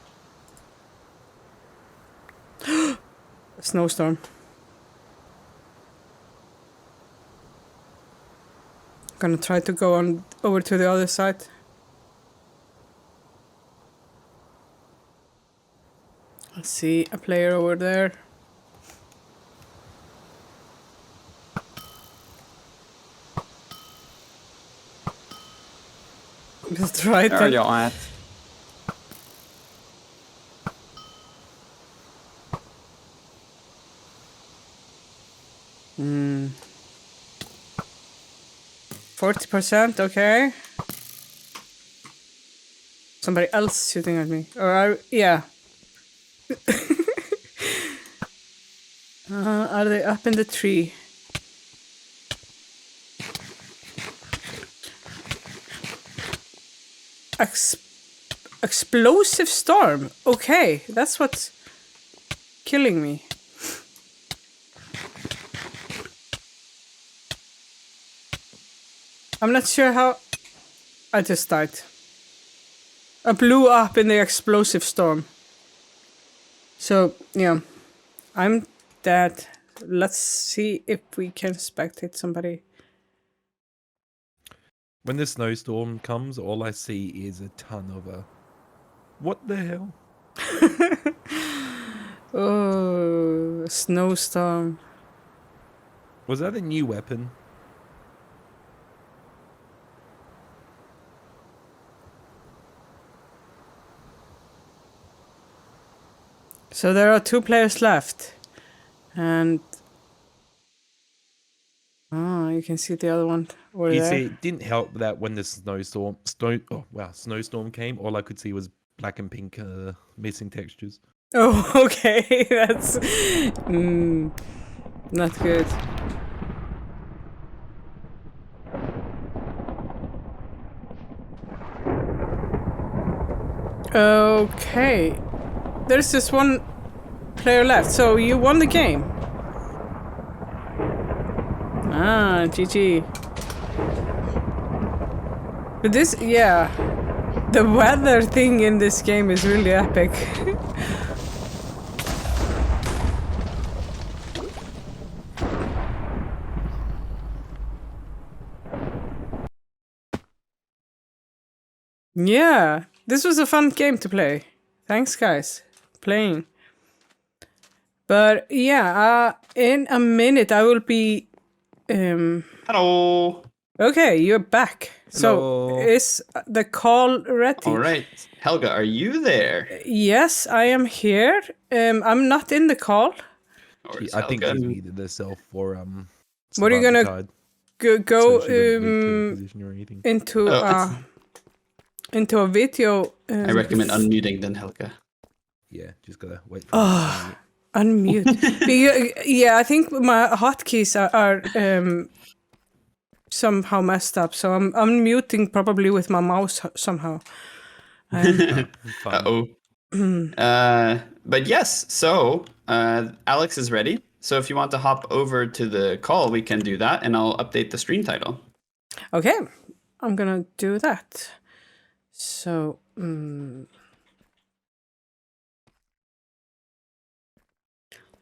A snowstorm. Gonna try to go on over to the other side. I see a player over there. Just try There to... you're at. Hmm. 40%, okay. Somebody else shooting at me. Or yeah. Are they up in the tree? Explosive storm. Okay, that's what's killing me. I'm not sure how... I just died. I blew up in the explosive storm. So, yeah. I'm dead. let's see if we can spectate somebody. When the snowstorm comes, all I see is a ton of what the hell? Oh, snowstorm. Was that a new weapon? So there are 2 players left. And you can see the other one over You there. see, it didn't help that when the snowstorm snowstorm came, all I could see was black and pink missing textures. Oh, okay. That's not good. Okay. There's just 1 player left, so you won the game. Ah, GG. But this, yeah. The weather thing in this game is really epic. Yeah, this was a fun game to play. Thanks, guys, playing. But yeah, in a minute I will be. Hello. Okay, you're back. So Hello. is the call ready? All right, Helga, are you there? Yes, I am here. I'm not in the call. Or is I think Helga? she's muted herself for What are you gonna Survivor Tide, Go so she wouldn't leave the position or anything. into into a video. I recommend unmuting then, Helga. Yeah, just gotta wait for her to Unmute. Yeah, I think my hotkeys are somehow messed up, so I'm unmuting probably with my mouse somehow. Fun. Uh-oh. But yes, so Alex is ready. So if you want to hop over to the call, we can do that, and I'll update the stream title. Okay, I'm gonna do that. So,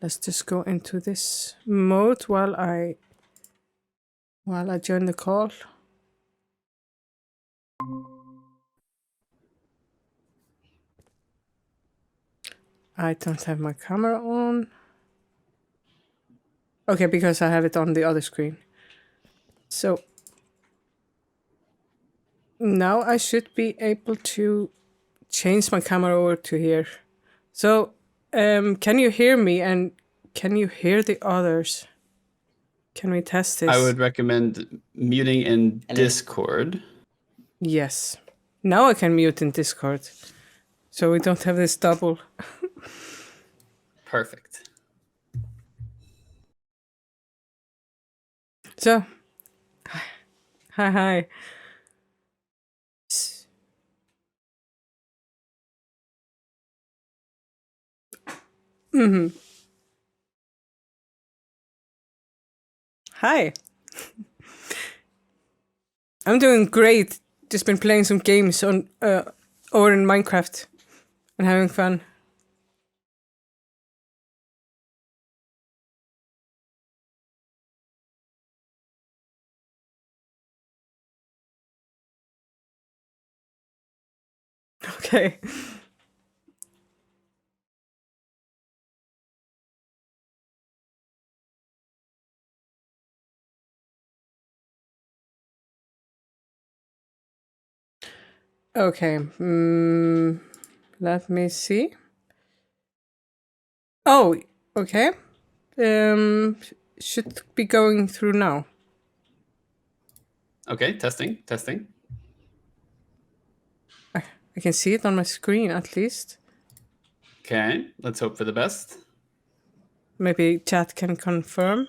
let's just go into this mode while I join the call. I don't have my camera on. Okay, because I have it on the other screen. So now I should be able to change my camera over to here. So, can you hear me and can you hear the others? Can we test this? I would recommend muting in Discord. Yes. Now I can mute in Discord. So we don't have this double. Perfect. So, hi. Hi. I'm doing great. Just been playing some games on over in Minecraft and having fun. Okay. Okay. Let me see. Oh, okay. Should be going through now. Okay, testing. I can see it on my screen at least. Okay, let's hope for the best. Maybe chat can confirm.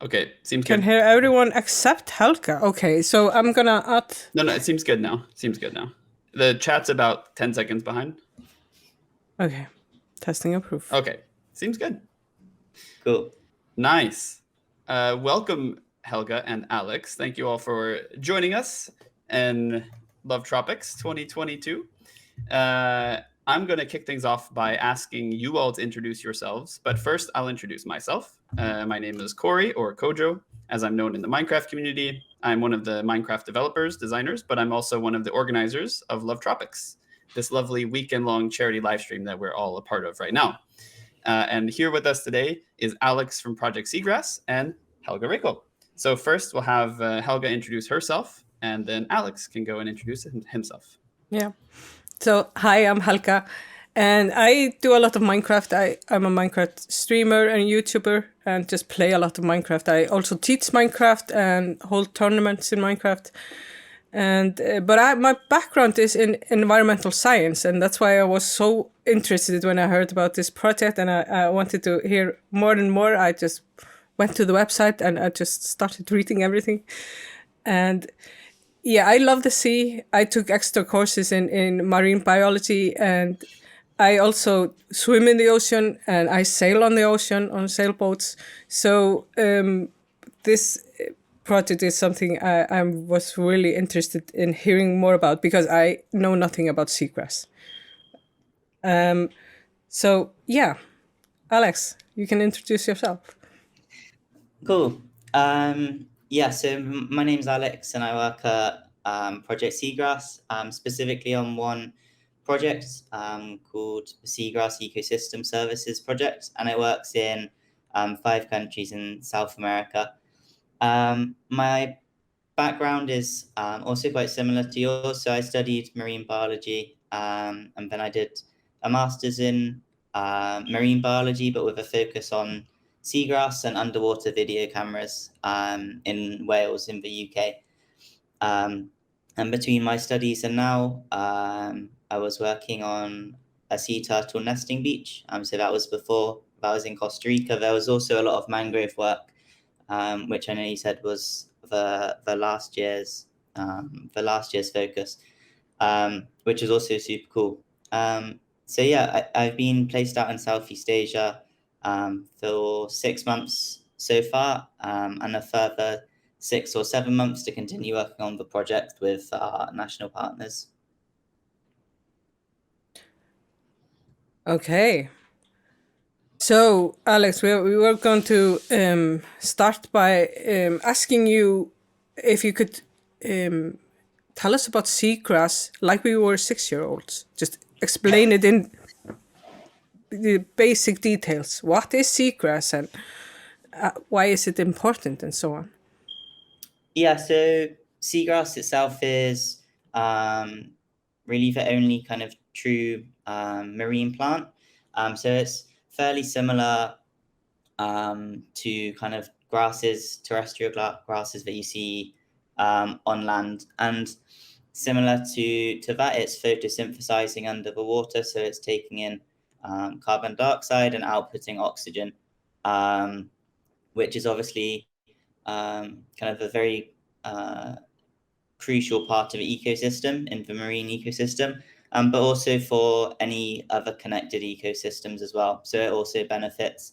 Okay, seems Can good. hear everyone except Helga. Okay, so I'm gonna add. No, it seems good now. The chat's about 10 seconds behind. Okay, testing approved. Okay, seems good. Cool. Nice. Welcome, Helga and Alex. Thank you all for joining us in Love Tropics 2022. I'm going to kick things off by asking you all to introduce yourselves. But first, I'll introduce myself. My name is Cory, or Kojo, as I'm known in the Minecraft community. I'm one of the Minecraft developers, designers, but I'm also one of the organizers of Love Tropics, this lovely weekend-long charity live stream that we're all a part of right now. And here with us today is Alex from Project Seagrass and HelgaRakel. So first, we'll have Helga introduce herself, and then Alex can go and introduce himself. Yeah. So, hi, I'm Helga, and I do a lot of Minecraft. I'm a Minecraft streamer and YouTuber, and just play a lot of Minecraft. I also teach Minecraft and hold tournaments in Minecraft. And but my background is in environmental science, and that's why I was so interested when I heard about this project, and I wanted to hear more and more. I just went to the website and I just started reading everything. And yeah, I love the sea. I took extra courses in marine biology, and I also swim in the ocean, and I sail on the ocean on sailboats. So this project is something I was really interested in hearing more about, because I know nothing about seagrass. So yeah, Alex, you can introduce yourself. Cool. Yeah, so my name's Alex, and I work at Project Seagrass, specifically on one project called Seagrass Ecosystem Services Project, and it works in 5 countries in South America. My background is also quite similar to yours. So I studied marine biology, and then I did a master's in marine biology, but with a focus on seagrass and underwater video cameras in Wales, in the UK. And between my studies and now, I was working on a sea turtle nesting beach. So that was before that was in Costa Rica. There was also a lot of mangrove work, which I know you said was the last year's focus, which is also super cool. So yeah, I've been placed out in Southeast Asia for 6 months so far, and a further 6 or 7 months to continue working on the project with our national partners. Okay. So, Alex, we were going to start by asking you if you could tell us about seagrass like we were 6-year-olds. Just explain it in the basic details. What is seagrass, and why is it important, and so on? Yeah, so seagrass itself is really the only kind of true marine plant. So it's fairly similar to kind of grasses, terrestrial grasses that you see on land. And similar to that, it's photosynthesizing under the water. So it's taking in carbon dioxide and outputting oxygen, which is obviously kind of a very crucial part of the ecosystem, in the marine ecosystem, but also for any other connected ecosystems as well. So it also benefits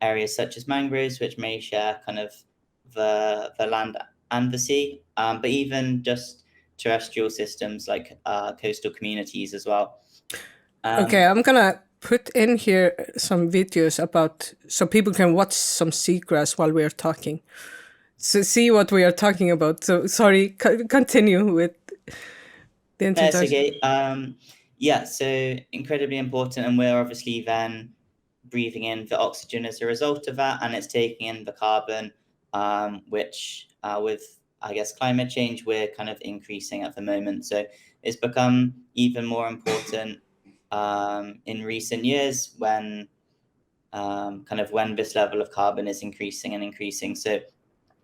areas such as mangroves, which may share kind of the land and the sea, but even just terrestrial systems like coastal communities as well. Okay, I'm gonna put in here some videos so people can watch some seagrass while we are talking. So see what we are talking about. So sorry, continue with the introduction. That's okay. Yeah, so incredibly important, and we're obviously then breathing in the oxygen as a result of that, and it's taking in the carbon, which with, I guess, climate change, we're kind of increasing at the moment. So it's become even more important in recent years when when this level of carbon is increasing. So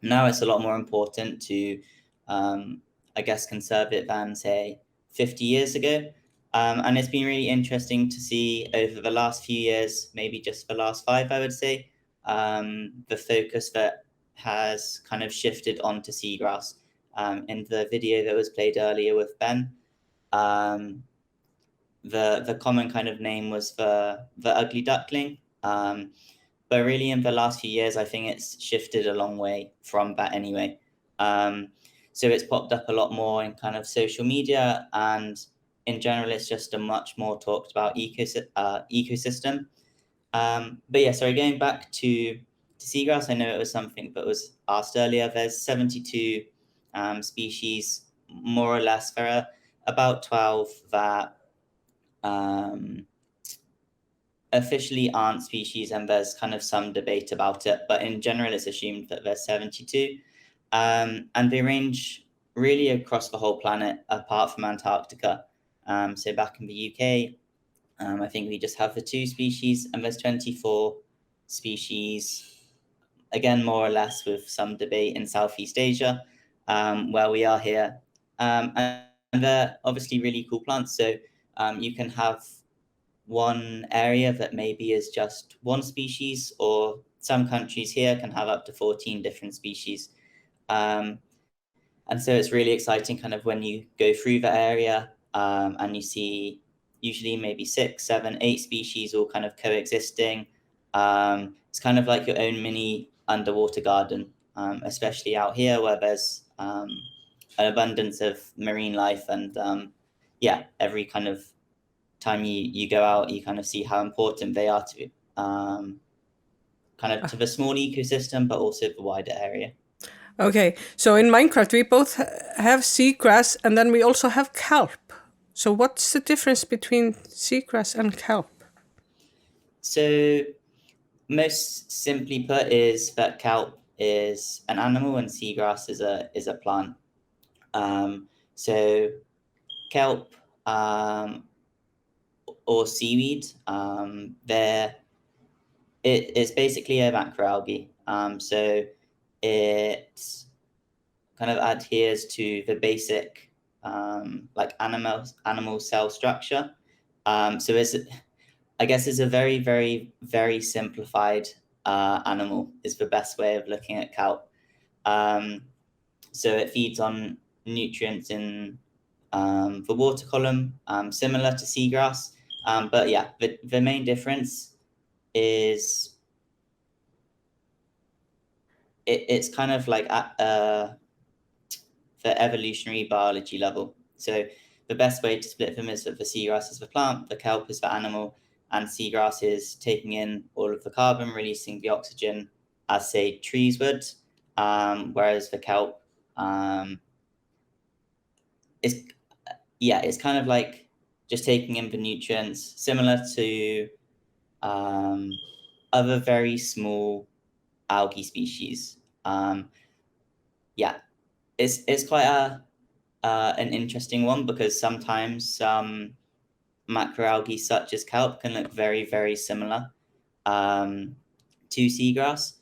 now it's a lot more important to, I guess, conserve it than, say, 50 years ago. And it's been really interesting to see over the last few years, maybe just the last 5, I would say, the focus that has kind of shifted onto seagrass. In the video that was played earlier with Ben, the common kind of name was the ugly duckling. But really, in the last few years, I think it's shifted a long way from that anyway. So it's popped up a lot more in kind of social media, and in general, it's just a much more talked about ecosystem. But yeah, sorry, going back to seagrass, I know it was something that was asked earlier. There's 72 species, more or less. There are about 12 that officially aren't species, and there's kind of some debate about it. But in general, it's assumed that there's 72. And they range really across the whole planet, apart from Antarctica. So back in the UK, I think we just have the 2 species, and there's 24 species, again, more or less with some debate in Southeast Asia, where we are here. And they're obviously really cool plants. So you can have one area that maybe is just one species, or some countries here can have up to 14 different species. And so it's really exciting kind of when you go through the area and you see usually maybe 6, 7, 8 species all kind of coexisting. It's kind of like your own mini underwater garden, especially out here where there's an abundance of marine life. And yeah, every kind of time you go out, you kind of see how important they are to kind of to the small ecosystem, but also the wider area. Okay, so in Minecraft we both have seagrass, and then we also have kelp. So what's the difference between seagrass and kelp? So most simply put is that kelp is an animal and seagrass is a plant. So kelp or seaweed, it's basically a macroalgae. So it kind of adheres to the basic like animal cell structure. So I guess it's a very, very, very simplified animal is the best way of looking at kelp. So it feeds on nutrients in the water column, similar to seagrass. But yeah, the main difference is it's kind of like at the evolutionary biology level. So the best way to split them is that the seagrass is the plant, the kelp is the animal, and seagrass is taking in all of the carbon, releasing the oxygen as, say, trees would, whereas the kelp it's kind of like just taking in the nutrients, similar to other very small algae species. It's quite an interesting one, because sometimes some macroalgae such as kelp can look very, very similar to seagrass.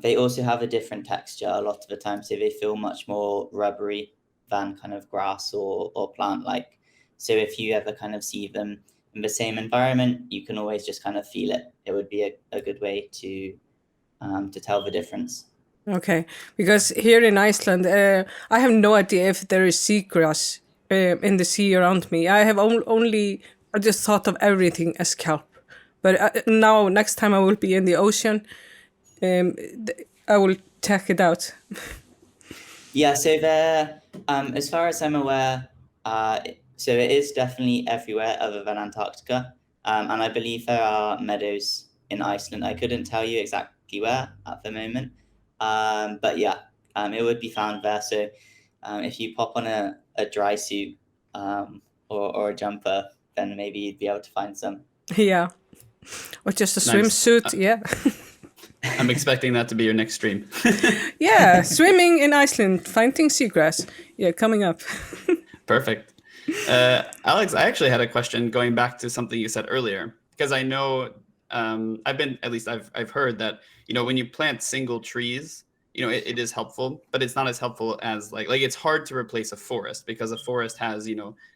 They also have a different texture a lot of the time, so they feel much more rubbery than kind of grass or plant-like. So if you ever kind of see them in the same environment, you can always just kind of feel it. It would be a good way to tell the difference. Okay, because here in Iceland, I have no idea if there is seagrass in the sea around me. I have I just thought of everything as kelp. But now, next time I will be in the ocean, I will check it out. Yeah, so there, as far as I'm aware, so it is definitely everywhere other than Antarctica. And I believe there are meadows in Iceland. I couldn't tell you exactly where at the moment. But yeah, it would be found there. So if you pop on a dry suit or a jumper, then maybe you'd be able to find some. Yeah, or just a Nice. swimsuit. Yeah, I'm expecting that to be your next stream. yeah, swimming in Iceland, finding seagrass. Yeah, coming up. Perfect. Alex, I actually had a question going back to something you said earlier, because I know I've heard that, when you plant single trees, it is helpful, but it's not as helpful as like it's hard to replace a forest, because a forest has,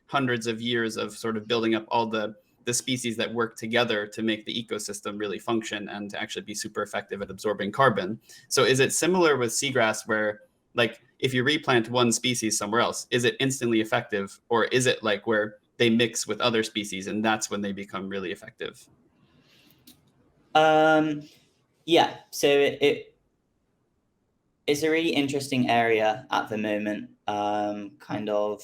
hundreds of years of sort of building up all the species that work together to make the ecosystem really function and to actually be super effective at absorbing carbon. So is it similar with seagrass, where like if you replant one species somewhere else, is it instantly effective, or is it like where they mix with other species and that's when they become really effective? Yeah, so it's a really interesting area at the moment. Kind of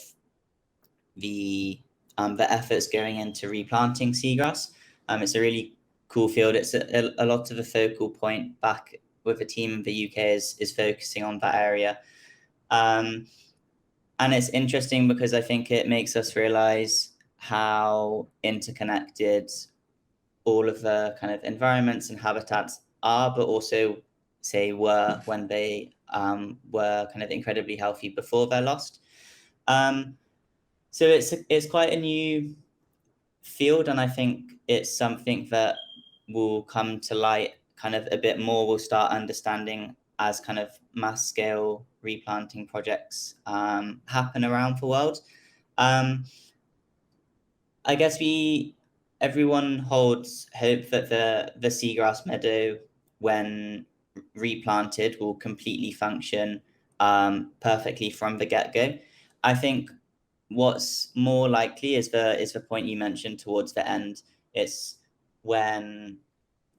the the efforts going into replanting seagrass. It's a really cool field. It's a lot of the focal point back with the team in the UK is focusing on that area. And it's interesting because I think it makes us realize how interconnected all of the kind of environments and habitats are, but also were when they were kind of incredibly healthy before they're lost. So it's quite a new field, and I think it's something that will come to light kind of a bit more. We'll start understanding as kind of mass scale replanting projects happen around the world. I guess everyone holds hope that the seagrass meadow, when replanted, will completely function perfectly from the get-go. I think what's more likely is the point you mentioned towards the end. It's when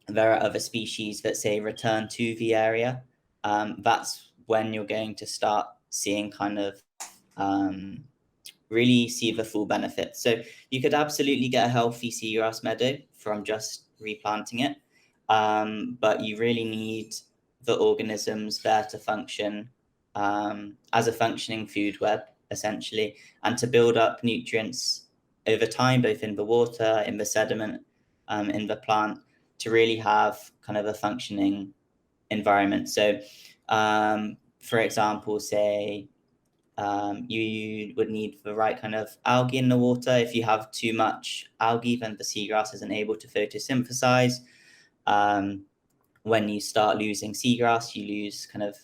there are other species that say return to the area. That's when you're going to start seeing kind of really see the full benefit. So you could absolutely get a healthy seagrass meadow from just replanting it, but you really need the organisms there to function as a functioning food web, essentially, and to build up nutrients over time, both in the water, in the sediment, in the plant, to really have kind of a functioning environment. So, for example, say you would need the right kind of algae in the water. If you have too much algae, then the seagrass isn't able to photosynthesize. When you start losing seagrass, you lose kind of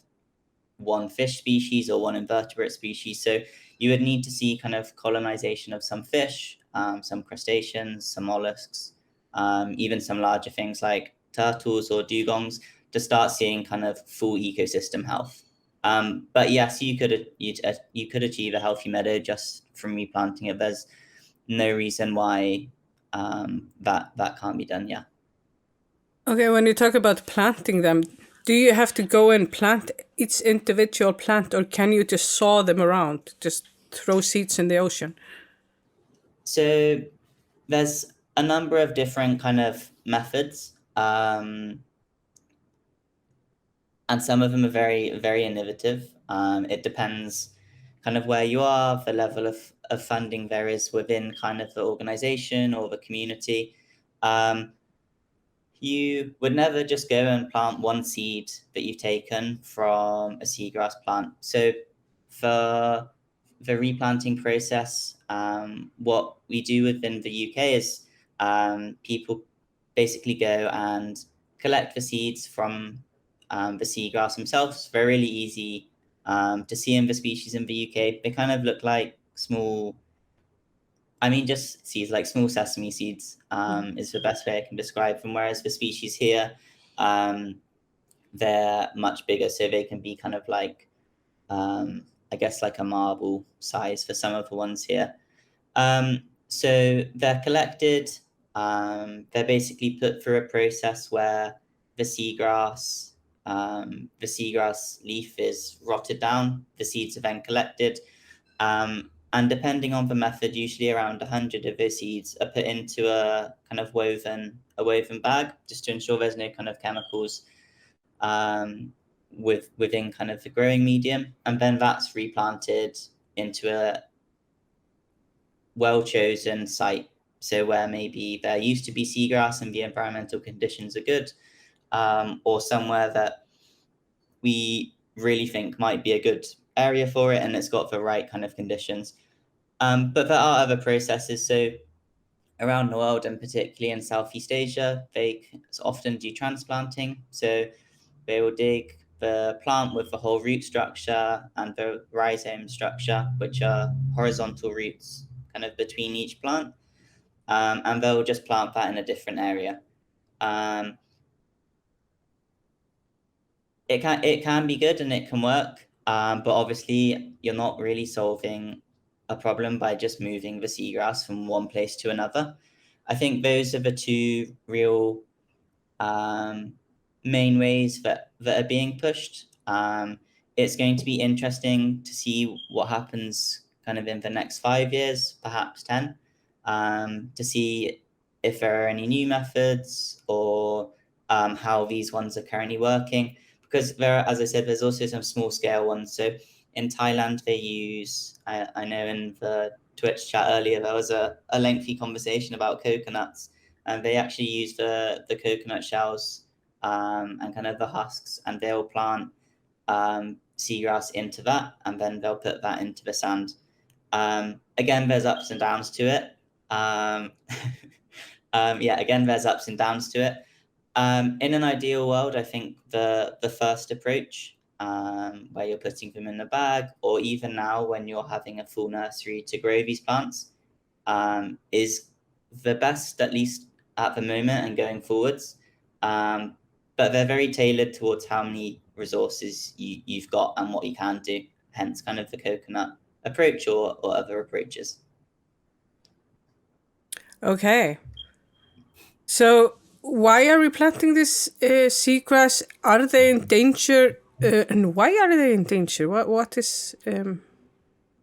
one fish species or one invertebrate species. So you would need to see kind of colonization of some fish, some crustaceans, some mollusks, even some larger things like turtles or dugongs, to start seeing kind of full ecosystem health. But yes, you could achieve a healthy meadow just from replanting it. There's no reason why that can't be done. Yeah. Okay, when you talk about planting them, do you have to go and plant each individual plant, or can you just saw them around, just throw seeds in the ocean? So there's a number of different kind of methods, and some of them are very, very innovative. It depends kind of where you are, the level of funding there is within kind of the organization or the community. You would never just go and plant one seed that you've taken from a seagrass plant. So for the replanting process, what we do within the UK is people basically go and collect the seeds from the seagrass themselves. It's very really easy to see in the species in the UK. They kind of look like small, just seeds, like small sesame seeds, is the best way I can describe them. Whereas the species here, they're much bigger, so they can be kind of like, I guess, like a marble size for some of the ones here. So they're collected. They're basically put through a process where the seagrass leaf is rotted down. The seeds are then collected. And depending on the method, usually around 100 of those seeds are put into a kind of woven bag, just to ensure there's no kind of chemicals within kind of the growing medium. And then that's replanted into a well-chosen site. So where maybe there used to be seagrass and the environmental conditions are good, or somewhere that we really think might be a good area for it and it's got the right kind of conditions. But there are other processes. So around the world, and particularly in Southeast Asia, they often do transplanting. So they will dig the plant with the whole root structure and the rhizome structure, which are horizontal roots kind of between each plant. And they'll just plant that in a different area. It can be good and it can work, but obviously you're not really solving a problem by just moving the seagrass from one place to another. I think those are the two real main ways that are being pushed. It's going to be interesting to see what happens kind of in the next 5 years, perhaps 10, to see if there are any new methods or how these ones are currently working. Because there are, as I said, there's also some small scale ones. So in Thailand, they use, I know in the Twitch chat earlier, there was a lengthy conversation about coconuts, and they actually use the coconut shells and kind of the husks, and they'll plant seagrass into that, and then they'll put that into the sand. Again, there's ups and downs to it. Again, there's ups and downs to it. In an ideal world, I think the first approach, where you're putting them in a bag, or even now when you're having a full nursery to grow these plants, is the best, at least at the moment and going forwards. But they're very tailored towards how many resources you've got and what you can do, hence kind of the coconut approach or other approaches. Okay. So why are we planting this seagrass? Are they in danger? And why are they in danger? What is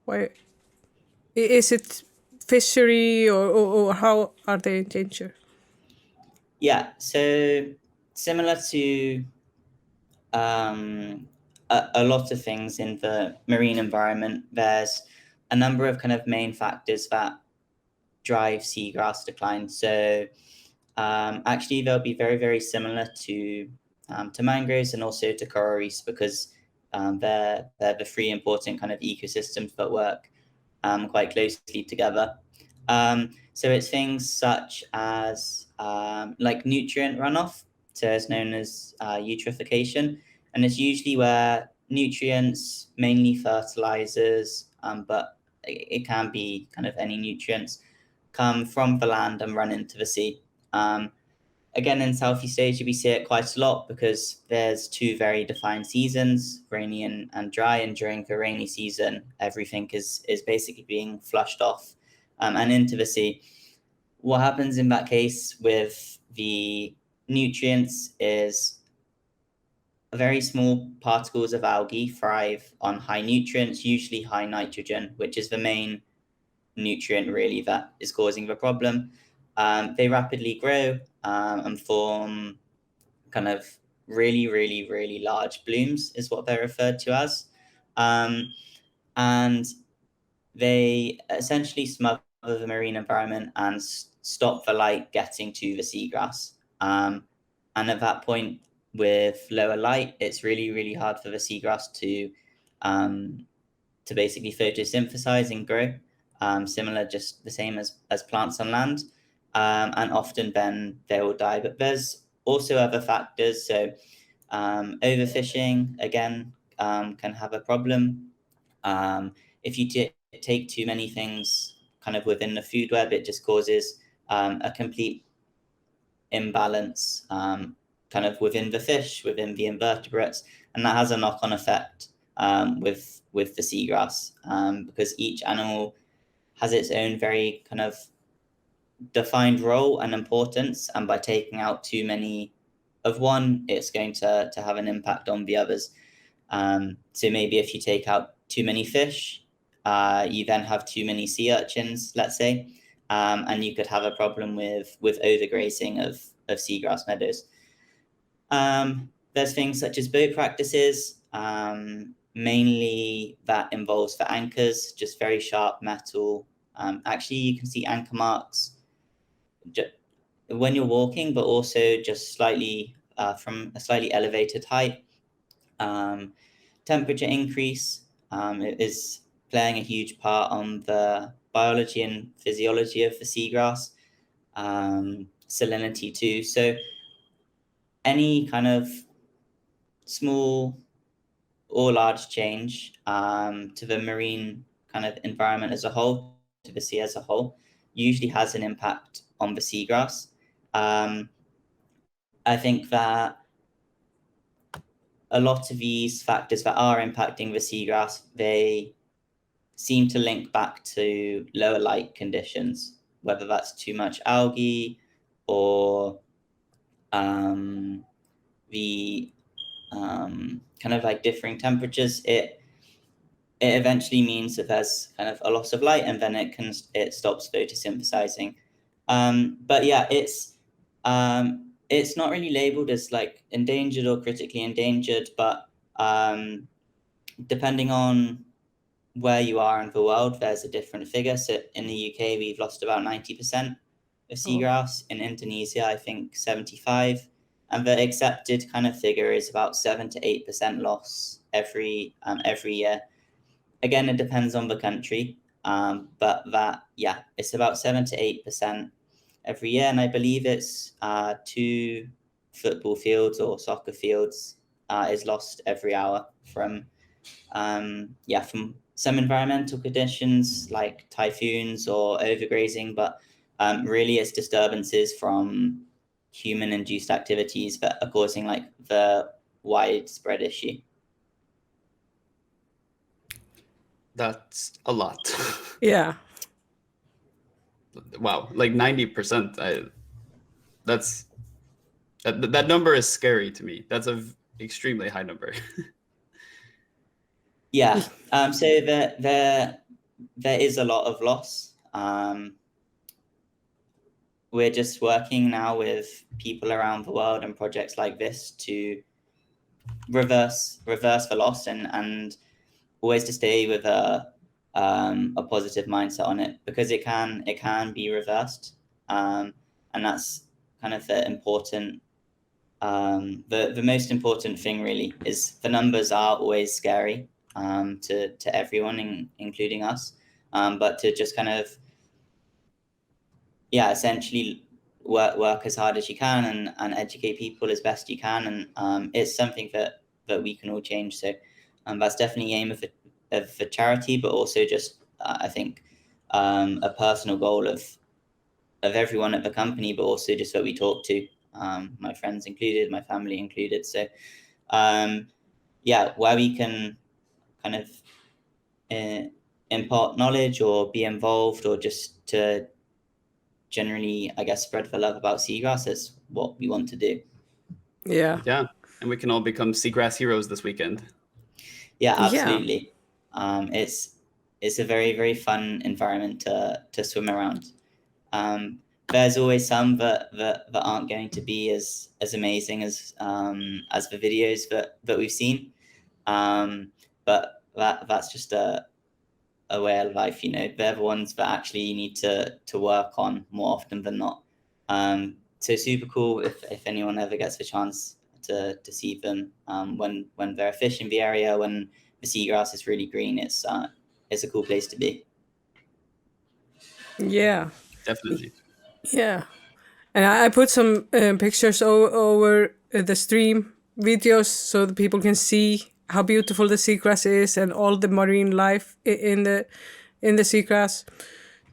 why is it fishery or how are they in danger? Yeah, so similar to a lot of things in the marine environment, there's a number of kind of main factors that drive seagrass decline. So actually, they'll be very, very similar to mangroves and also to coral reefs, because they're the three important kind of ecosystems that work quite closely together. So it's things such as like nutrient runoff, so it's known as eutrophication, and it's usually where nutrients, mainly fertilizers, but it can be kind of any nutrients, come from the land and run into the sea. Again, in Southeast Asia, we see it quite a lot because there's two very defined seasons, rainy and dry. And during the rainy season, everything is basically being flushed off and into the sea. What happens in that case with the nutrients is very small particles of algae thrive on high nutrients, usually high nitrogen, which is the main nutrient really that is causing the problem. They rapidly grow and form kind of really, really, really large blooms is what they're referred to as. And they essentially smother the marine environment and stop the light getting to the seagrass. And at that point, with lower light, it's really, really hard for the seagrass to basically photosynthesize and grow. Similar, just the same as plants on land. And often then they will die. But there's also other factors. So overfishing, again, can have a problem. If you take too many things kind of within the food web, it just causes a complete imbalance kind of within the fish, within the invertebrates. And that has a knock-on effect with the seagrass, because each animal has its own very kind of defined role and importance, and by taking out too many of one, it's going to have an impact on the others. So maybe if you take out too many fish, you then have too many sea urchins, let's say, and you could have a problem with overgrazing of seagrass meadows. There's things such as boat practices, mainly that involves the anchors, just very sharp metal. Actually, you can see anchor marks when you're walking, but also just slightly from a slightly elevated height. Temperature increase is playing a huge part on the biology and physiology of the seagrass. Salinity too. So any kind of small or large change to the marine kind of environment as a whole, to the sea as a whole, usually has an impact on the seagrass. I think that a lot of these factors that are impacting the seagrass, they seem to link back to lower light conditions, whether that's too much algae or the kind of like differing temperatures. it eventually means that there's kind of a loss of light, and then it stops photosynthesizing. But yeah, it's not really labeled as like endangered or critically endangered, but depending on where you are in the world, there's a different figure. So in the UK, we've lost about 90% of seagrass. In Indonesia, I think 75%. And the accepted kind of figure is about 7 to 8% loss every year. Again, it depends on the country, but it's about 7 to 8% every year. And I believe it's 2 football fields or soccer fields is lost every hour from some environmental conditions like typhoons or overgrazing, but really it's disturbances from human-induced activities that are causing like the widespread issue. That's a lot. Yeah. Wow, like 90%. That number is scary to me. That's a extremely high number. Yeah. So there is a lot of loss. We're just working now with people around the world and projects like this to reverse the loss and always to stay with a positive mindset on it, because it can be reversed, and that's kind of the important the most important thing really is the numbers are always scary to everyone, including us, but to just kind of essentially work as hard as you can and educate people as best you can, and it's something that we can all change. So that's definitely the aim of the charity, but also just I think a personal goal of everyone at the company, but also just what we talk to, my friends included, my family included. So where we can kind of impart knowledge or be involved, or just to generally, I guess, spread the love about seagrass is what we want to do. Yeah. Yeah, and we can all become seagrass heroes this weekend. Yeah, absolutely. It's a very, very fun environment to swim around. There's always some that aren't going to be as amazing as the videos that we've seen, but that's just a way of life, you know. They're the ones that actually you need to work on more often than not. So super cool if anyone ever gets the chance to see them when there are fish in the area, when the seagrass is really green. It's a cool place to be. Yeah. Definitely. Yeah. And I put some pictures over the stream videos so that people can see how beautiful the seagrass is and all the marine life in the seagrass.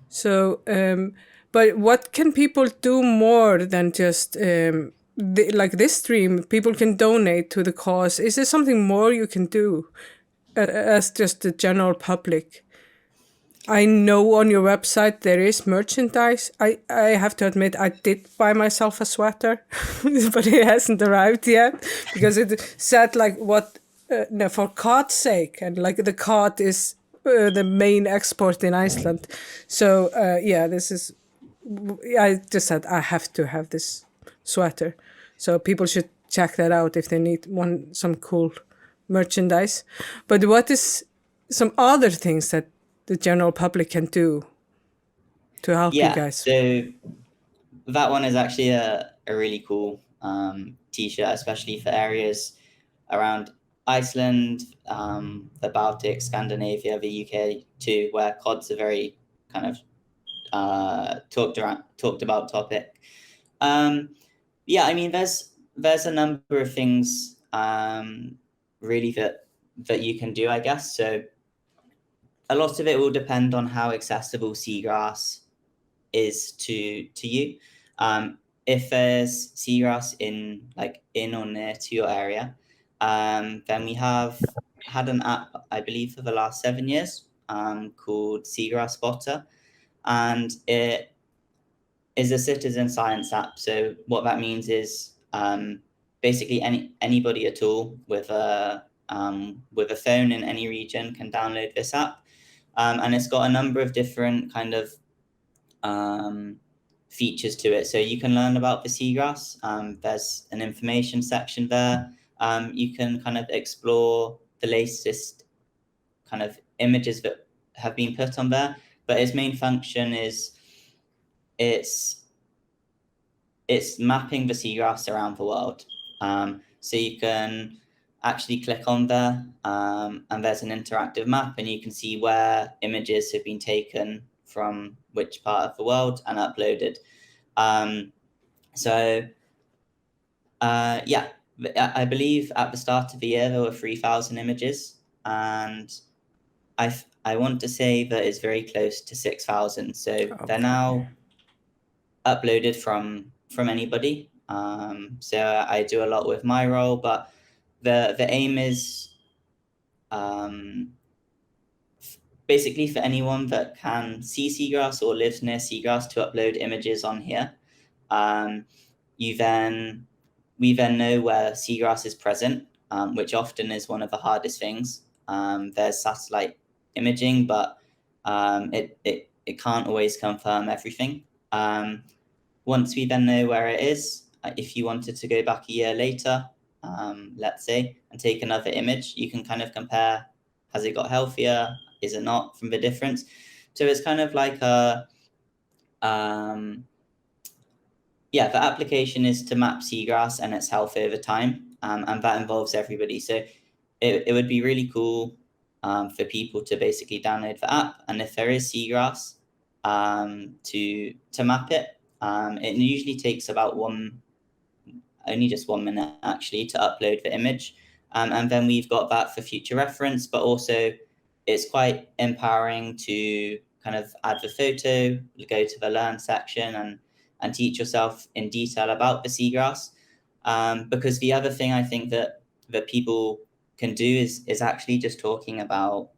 So, but what can people do more than just like this stream? People can donate to the cause. Is there something more you can do as just the general public? I know on your website there is merchandise. I have to admit I did buy myself a sweater, but it hasn't arrived yet because it said like what for cod's sake, and like the cod is the main export in Iceland. So this is. I just said I have to have this sweater, so people should check that out if they need some cool merchandise. But what is some other things that the general public can do to help you guys? So that one is actually a really cool t-shirt, especially for areas around Iceland, the Baltic, Scandinavia, the UK too, where cods are very kind of talked about topic. I mean, there's a number of things really that you can do, I guess. So a lot of it will depend on how accessible seagrass is to you. If there's seagrass in or near to your area, then we have had an app, I believe, for the last 7 years called Seagrass Spotter, and it is a citizen science app. So what that means is basically anybody at all with a with a phone in any region can download this app. And it's got a number of different kind of features to it. So you can learn about the seagrass. There's an information section there. You can kind of explore the latest kind of images that have been put on there. But its main function is it's mapping the seagrass around the world. So you can actually click on there, and there's an interactive map, and you can see where images have been taken from which part of the world and uploaded. Yeah, I believe at the start of the year there were 3,000 images, and I want to say that it's very close to 6,000. So they're now uploaded from anybody. So I do a lot with my role, but the aim is basically for anyone that can see seagrass or lives near seagrass to upload images on here. We then know where seagrass is present, which often is one of the hardest things. There's satellite imaging, but it can't always confirm everything. Once we then know where it is, if you wanted to go back a year later, let's say, and take another image, you can kind of compare, has it got healthier? Is it not, from the difference? So it's kind of like the application is to map seagrass and its health over time, and that involves everybody. So it would be really cool for people to basically download the app, and if there is seagrass, to map it. It usually takes about only just 1 minute actually to upload the image, and then we've got that for future reference, but also it's quite empowering to kind of add the photo, go to the learn section and teach yourself in detail about the seagrass. Because the other thing I think that people can do is actually just talking about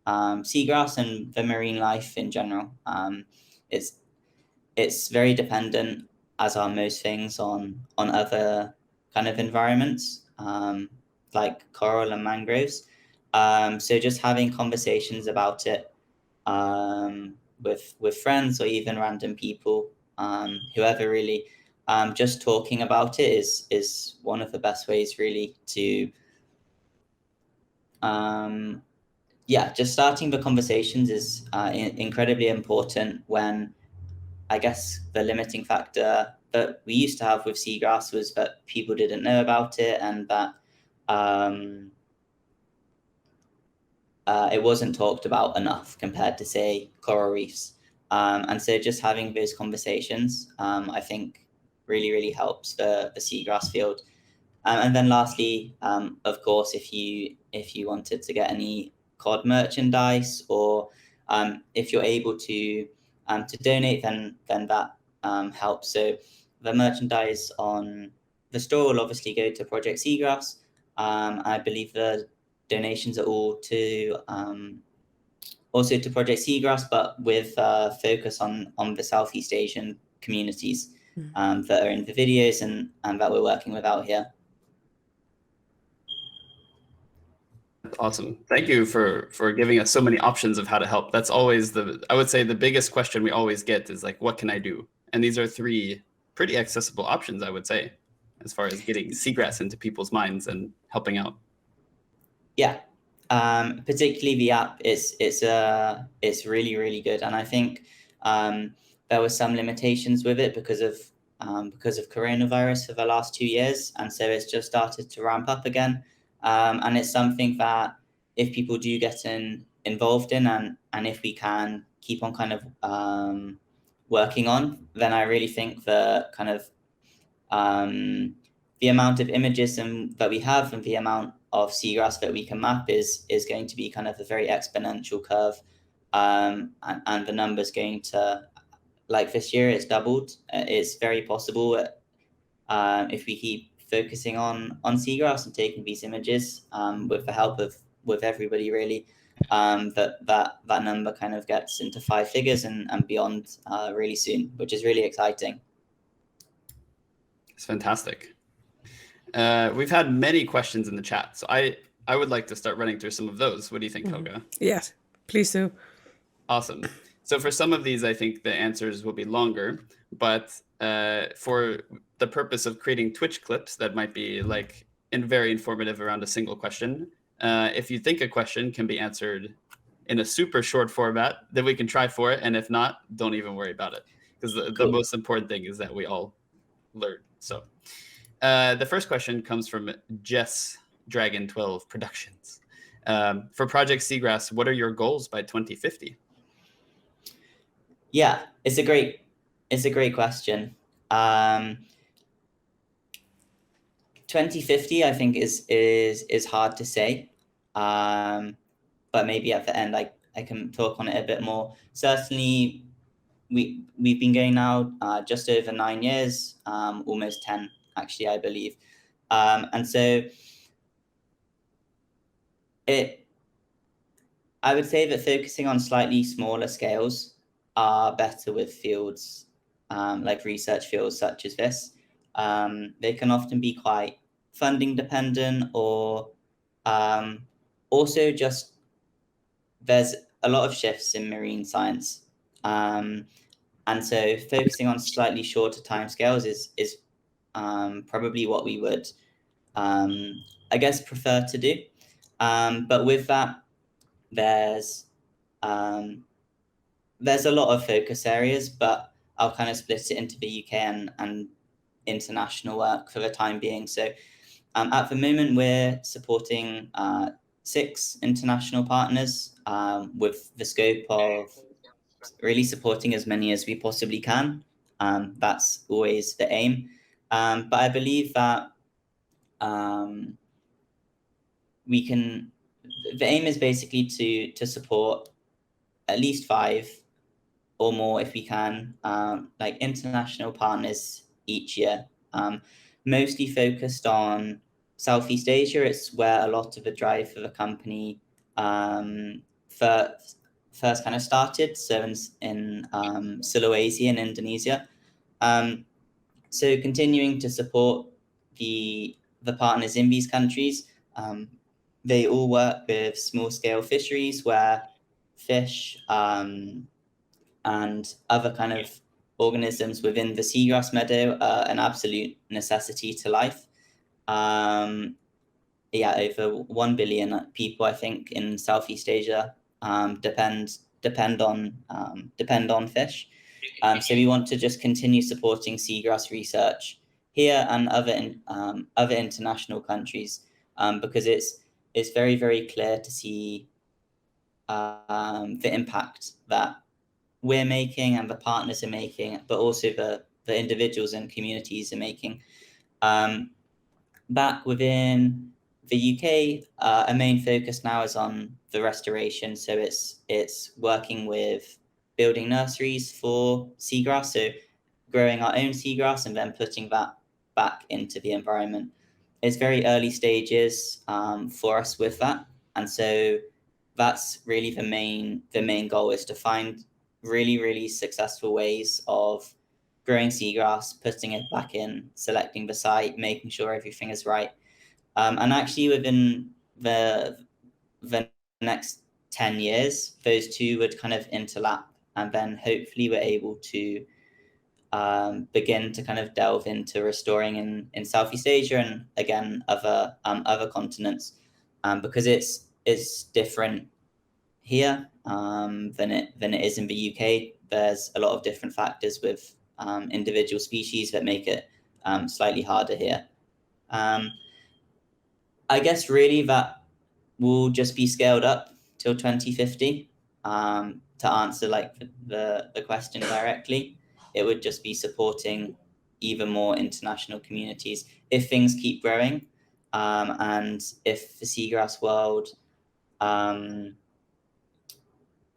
seagrass and the marine life in general. It's very dependent, as are most things, on other kind of environments, like coral and mangroves. So just having conversations about it with friends or even random people, whoever really, just talking about it is one of the best ways really to just starting the conversations is incredibly important when, I guess, the limiting factor that we used to have with seagrass was that people didn't know about it, and that it wasn't talked about enough compared to, say, coral reefs. And so just having those conversations, I think, really, really helps the seagrass field. And then lastly, of course, if you wanted to get any cod merchandise, or if you're able to donate, then that helps. So the merchandise on the store will obviously go to Project Seagrass. I believe the donations are all to also to Project Seagrass, but with focus on the Southeast Asian communities that are in the videos and that we're working with out here. Awesome. Thank you for giving us so many options of how to help. That's always I would say the biggest question we always get is like, what can I do? And these are 3 pretty accessible options, I would say, as far as getting seagrass into people's minds and helping out. Yeah, particularly the app it's really, really good. And I think there were some limitations with it because of coronavirus for the last 2 years. And so it's just started to ramp up again. And it's something that if people do get involved in, and if we can keep on kind of working on, then I really think the kind of the amount of images that we have and the amount of seagrass that we can map is going to be kind of a very exponential curve, and the number's going to, like this year, it's doubled. It's very possible if we keep focusing on seagrass and taking these images with the help of everybody really, that number kind of gets into 5 figures and beyond really soon, which is really exciting. It's fantastic. We've had many questions in the chat, so I I would like to start running through some of those. What do you think, Helga? Yes, please do. Awesome. So for some of these, I think the answers will be longer, but for the purpose of creating Twitch clips that might be like very informative around a single question, if you think a question can be answered in a super short format, then we can try for it. And if not, don't even worry about it. Because the most important thing is that we all learn. So the first question comes from Jess Dragon 12 Productions. For Project Seagrass, what are your goals by 2050? Yeah, it's a great question. 2050, I think is hard to say, but maybe at the end I can talk on it a bit more. Certainly, we've been going now just over 9 years, almost 10 actually, I believe, and so I would say that focusing on slightly smaller scales are better with fields like research fields such as this. They can often be quite funding dependent, or also just there's a lot of shifts in marine science. And so focusing on slightly shorter timescales is probably what we would, I guess, prefer to do. But with that, there's a lot of focus areas, but I'll kind of split it into the UK and international work for the time being. So at the moment, we're supporting 6 international partners with the scope of really supporting as many as we possibly can. That's always the aim. But I believe that the aim is basically to support at least 5 or more if we can, like international partners each year, mostly focused on Southeast Asia. It's where a lot of the drive for the company first kind of started. So in Sulawesi in Indonesia. So continuing to support the partners in these countries. They all work with small scale fisheries where fish and other kind of organisms within the seagrass meadow are an absolute necessity to life. Over 1 billion people, I think, in Southeast Asia depend on fish. So we want to just continue supporting seagrass research here and other international countries, because it's very, very clear to see the impact that we're making and the partners are making, but also the individuals and communities are making. Back within the UK, a main focus now is on the restoration. So it's working with building nurseries for seagrass, so growing our own seagrass and then putting that back into the environment. It's very early stages for us with that, and so that's really the main goal, is to find really, really successful ways of growing seagrass, putting it back in, selecting the site, making sure everything is right. And actually within the next 10 years, those two would kind of interlap, and then hopefully we're able to begin to kind of delve into restoring in Southeast Asia and again other continents, because it's different here than it is in the UK. There's a lot of different factors with individual species that make it slightly harder here. I guess really that will just be scaled up till 2050. To answer like the question directly, it would just be supporting even more international communities if things keep growing, and if the seagrass world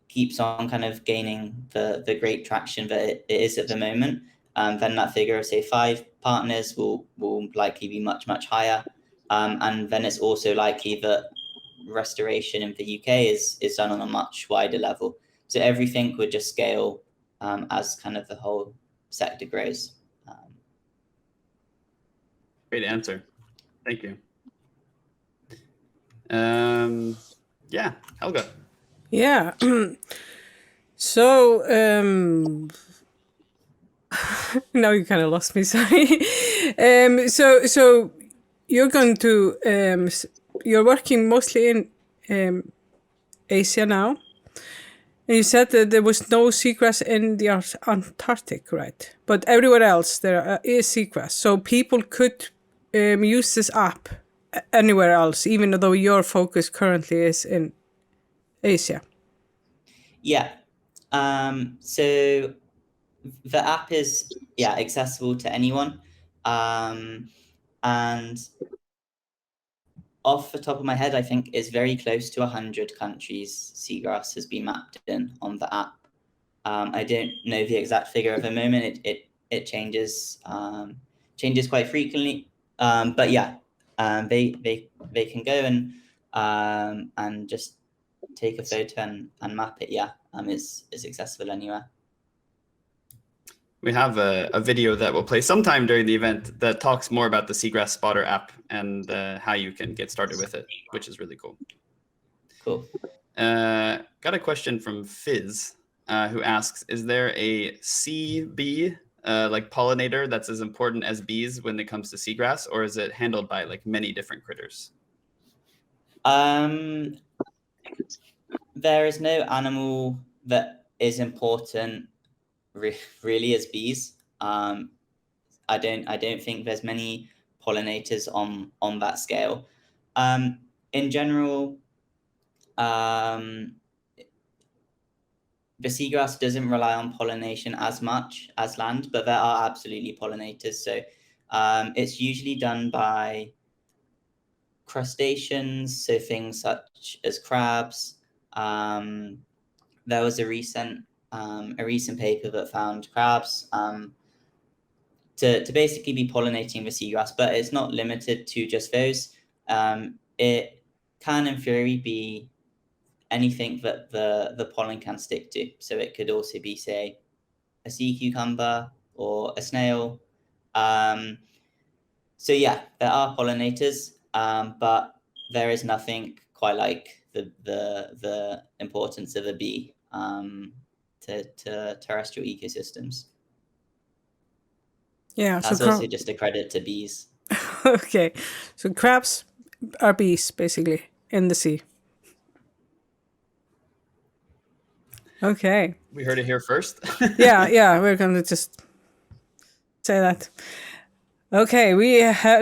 keeps on kind of gaining the great traction that it is at the moment, then that figure of say 5 partners will likely be much, much higher. And then it's also likely that restoration in the UK is done on a much wider level. So everything would just scale as kind of the whole sector grows. Great answer. Thank you. Yeah, Helga. Yeah. So, now you kind of lost me. Sorry. So you're going to you're working mostly in Asia now. And you said that there was no seagrass in the Antarctic, right? But everywhere else there is seagrass. So people could use this app anywhere else, even though your focus currently is in Asia. Yeah. So the app is accessible to anyone. And off the top of my head, I think it's very close to 100 countries seagrass has been mapped in on the app. I don't know the exact figure at the moment. It changes quite frequently. But yeah, they can go and just take a photo and map it. Yeah, is accessible anywhere. We have a video that will play sometime during the event that talks more about the Seagrass Spotter app and how you can get started with it, which is really cool. Cool. Got a question from Fizz, who asks, is there a sea bee, like pollinator, that's as important as bees when it comes to seagrass, or is it handled by like many different critters? There is no animal that is important really as bees. I don't think there's many pollinators on that scale. In general, the seagrass doesn't rely on pollination as much as land, but there are absolutely pollinators. So it's usually done by crustaceans, so things such as crabs. There was a recent paper that found crabs to basically be pollinating the seagrass, but it's not limited to just those. It can, in theory, be anything that the pollen can stick to. So it could also be, say, a sea cucumber or a snail. So yeah, there are pollinators, but there is nothing quite like the importance of a bee to terrestrial ecosystems. Yeah, That's also just a credit to bees. Okay, so crabs are bees basically in the sea. Okay. We heard it here first. Yeah, we're gonna just say that. Okay,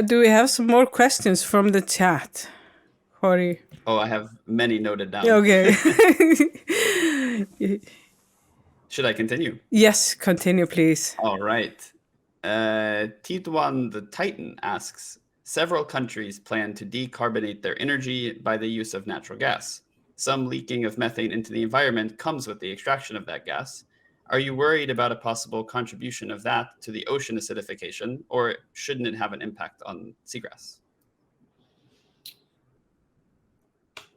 do we have some more questions from the chat, Cory? Oh, I have many noted down. Okay. Should I continue? Yes, continue, please. All right. Tituan the Titan asks, several countries plan to decarbonate their energy by the use of natural gas. Some leaking of methane into the environment comes with the extraction of that gas. Are you worried about a possible contribution of that to the ocean acidification, or shouldn't it have an impact on seagrass?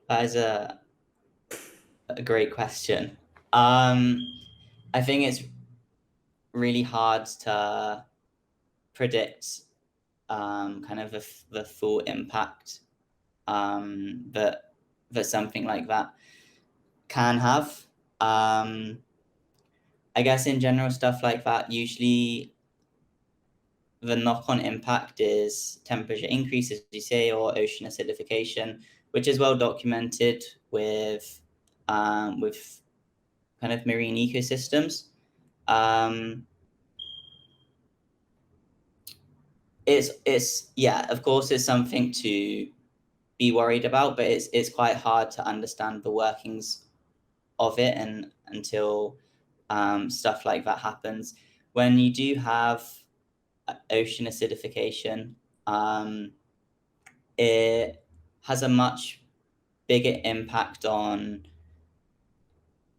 That is a great question. I think it's really hard to predict kind of the full impact that something like that can have. I guess in general, stuff like that, usually the knock-on impact is temperature increase, as you say, or ocean acidification, which is well documented with kind of marine ecosystems. It's of course, it's something to be worried about, but it's quite hard to understand the workings of it and until stuff like that happens. When you do have ocean acidification, it has a much bigger impact on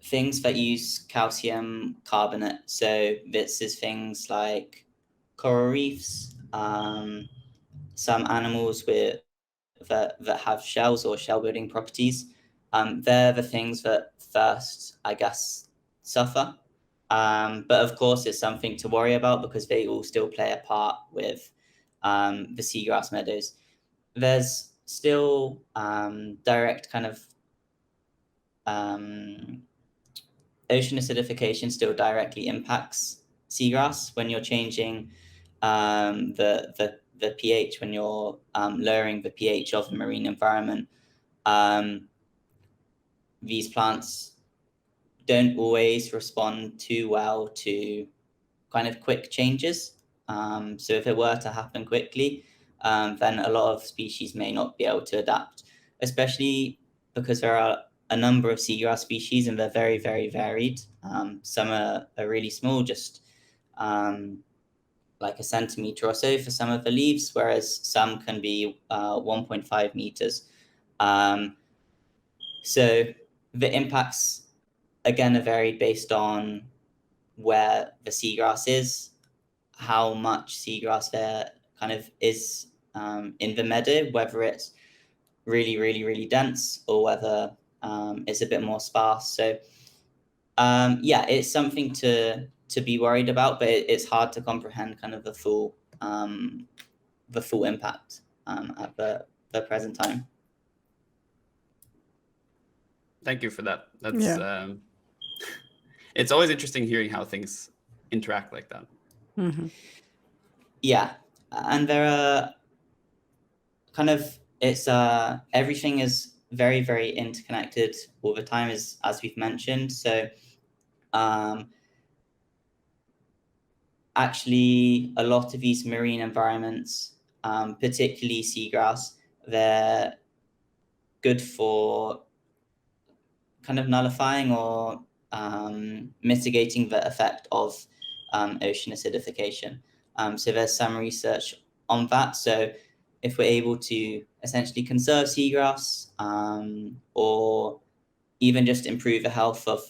things that use calcium carbonate. So this is things like coral reefs, some animals that have shells or shell building properties. They're the things that first, I guess, suffer. But of course, it's something to worry about because they all still play a part with the seagrass meadows. There's still direct kind of ocean acidification still directly impacts seagrass when you're changing the pH, when you're lowering the pH of the marine environment. These plants don't always respond too well to kind of quick changes. So if it were to happen quickly, then a lot of species may not be able to adapt, especially because there are a number of seagrass species and they're very, very varied. Some are really small, just like a centimeter or so for some of the leaves, whereas some can be 1.5 meters. So the impacts, again, are varied based on where the seagrass is, how much seagrass there kind of is in the meadow, whether it's really, really, really dense or whether it's a bit more sparse. So yeah, it's something to be worried about, but it's hard to comprehend kind of the full impact at the present time. Thank you for that. That's it's always interesting hearing how things interact like that. Mm-hmm. Yeah, and there are kind of, it's everything is very, very interconnected all the time, as we've mentioned. So actually, a lot of these marine environments, particularly seagrass, they're good for kind of nullifying or mitigating the effect of ocean acidification. So there's some research on that. So if we're able to essentially conserve seagrass or even just improve the health of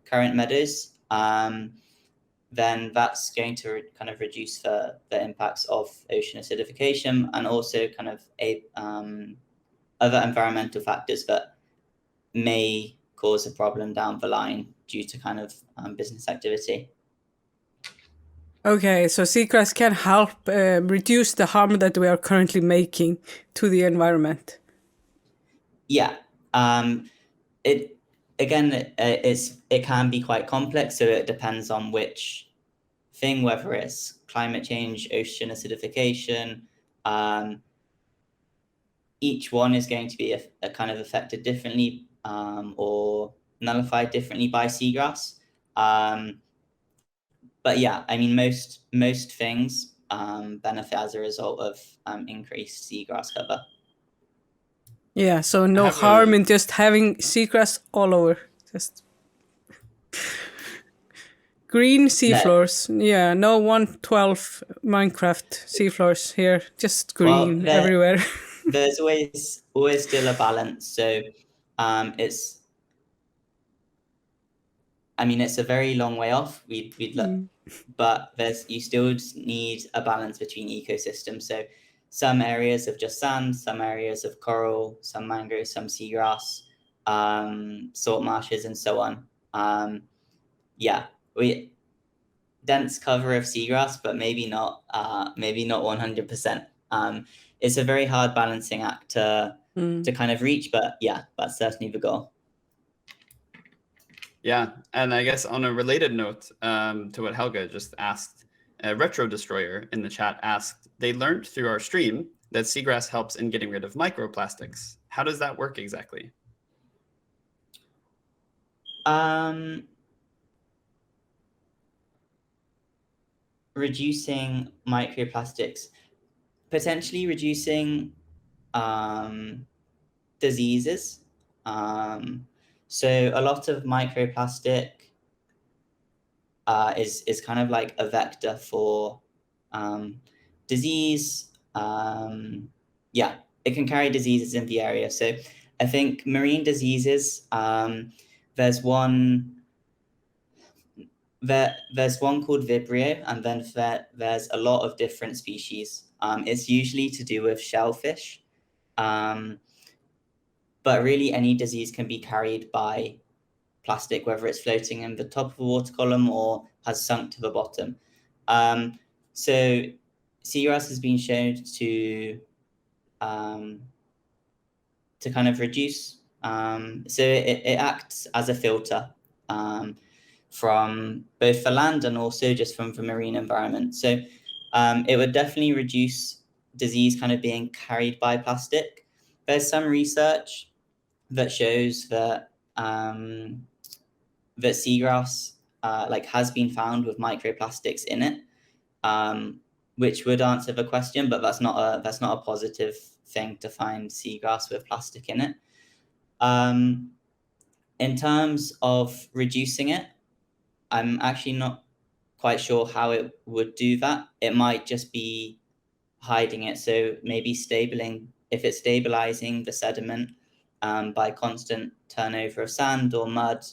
current meadows, then that's going to kind of reduce the impacts of ocean acidification and also kind of other environmental factors that may cause a problem down the line due to kind of business activity. Okay, so seagrass can help reduce the harm that we are currently making to the environment. Yeah, it can be quite complex, so it depends on which thing, whether it's climate change, ocean acidification. Each one is going to be a kind of affected differently or nullified differently by seagrass. But yeah, I mean, most things benefit as a result of increased seagrass cover. Yeah, so no harm in just having seagrass all over. Just green seafloors. No. Yeah, no 112 Minecraft seafloors here. Just green everywhere. There's always still a balance. So it's a very long way off. We'd look, but you still need a balance between ecosystems. So some areas of just sand, some areas of coral, some mangroves, some seagrass, salt marshes, and so on. Dense cover of seagrass, but maybe not 100%. It's a very hard balancing act to kind of reach, but yeah, that's certainly the goal. Yeah, and I guess on a related note to what Helga just asked, Retro Destroyer in the chat asked, they learned through our stream that seagrass helps in getting rid of microplastics. How does that work exactly? Reducing microplastics, potentially reducing diseases. So a lot of microplastic is kind of like a vector for disease. Yeah, it can carry diseases in the area. So I think marine diseases, there's one called Vibrio, and then there's a lot of different species. It's usually to do with shellfish. But really any disease can be carried by plastic, whether it's floating in the top of a water column or has sunk to the bottom. So seagrass has been shown to kind of reduce. So it acts as a filter from both the land and also just from the marine environment. So it would definitely reduce disease kind of being carried by plastic. There's some research that shows that that seagrass like has been found with microplastics in it, which would answer the question, but that's not a positive thing to find seagrass with plastic in it. In terms of reducing it, I'm actually not quite sure how it would do that. It might just be hiding it. So maybe if it's stabilizing the sediment by constant turnover of sand or mud,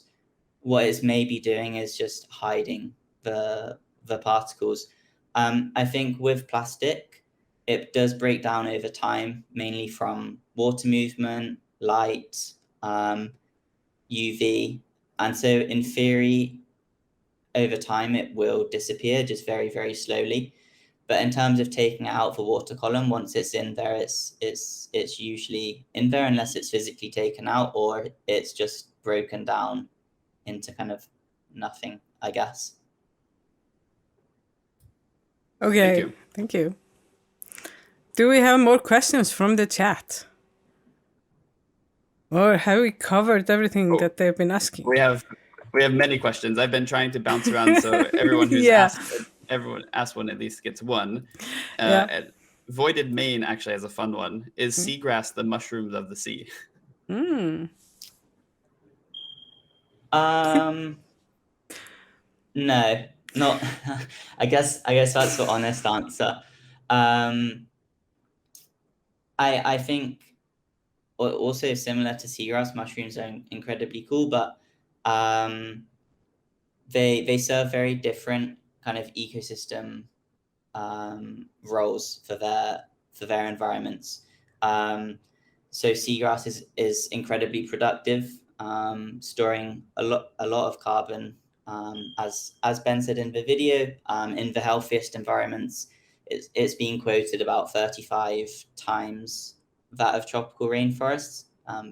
what it's maybe doing is just hiding the particles. I think with plastic, it does break down over time, mainly from water movement, light, UV. And so in theory, over time, it will disappear just very, very slowly. But in terms of taking it out the water column, once it's in there, it's usually in there unless it's physically taken out or it's just broken down into kind of nothing, I guess. Okay, thank you. Do we have more questions from the chat? Or have we covered everything that they've been asking? We have many questions. I've been trying to bounce around, so everyone who's asked one at least gets one. Voided Main actually has a fun one. Is seagrass the mushrooms of the sea? No, not. I guess that's the honest answer. I think also similar to seagrass, mushrooms are incredibly cool, but they serve very different kind of ecosystem roles for their environments. So seagrass is incredibly productive, storing a lot of carbon. As Ben said in the video, in the healthiest environments, it's being quoted about 35 times that of tropical rainforests.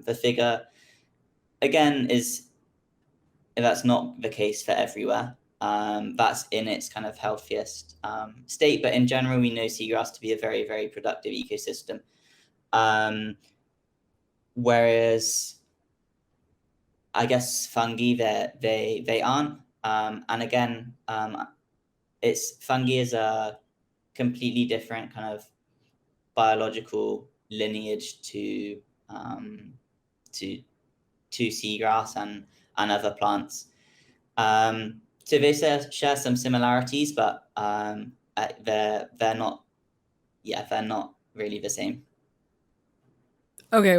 The figure, again, that's not the case for everywhere. That's in its kind of healthiest state, but in general, we know seagrass to be a very, very productive ecosystem. Whereas I guess fungi, they aren't. And again, fungi is a completely different kind of biological lineage to seagrass and other plants. So they share some similarities, but they're not really the same. Okay,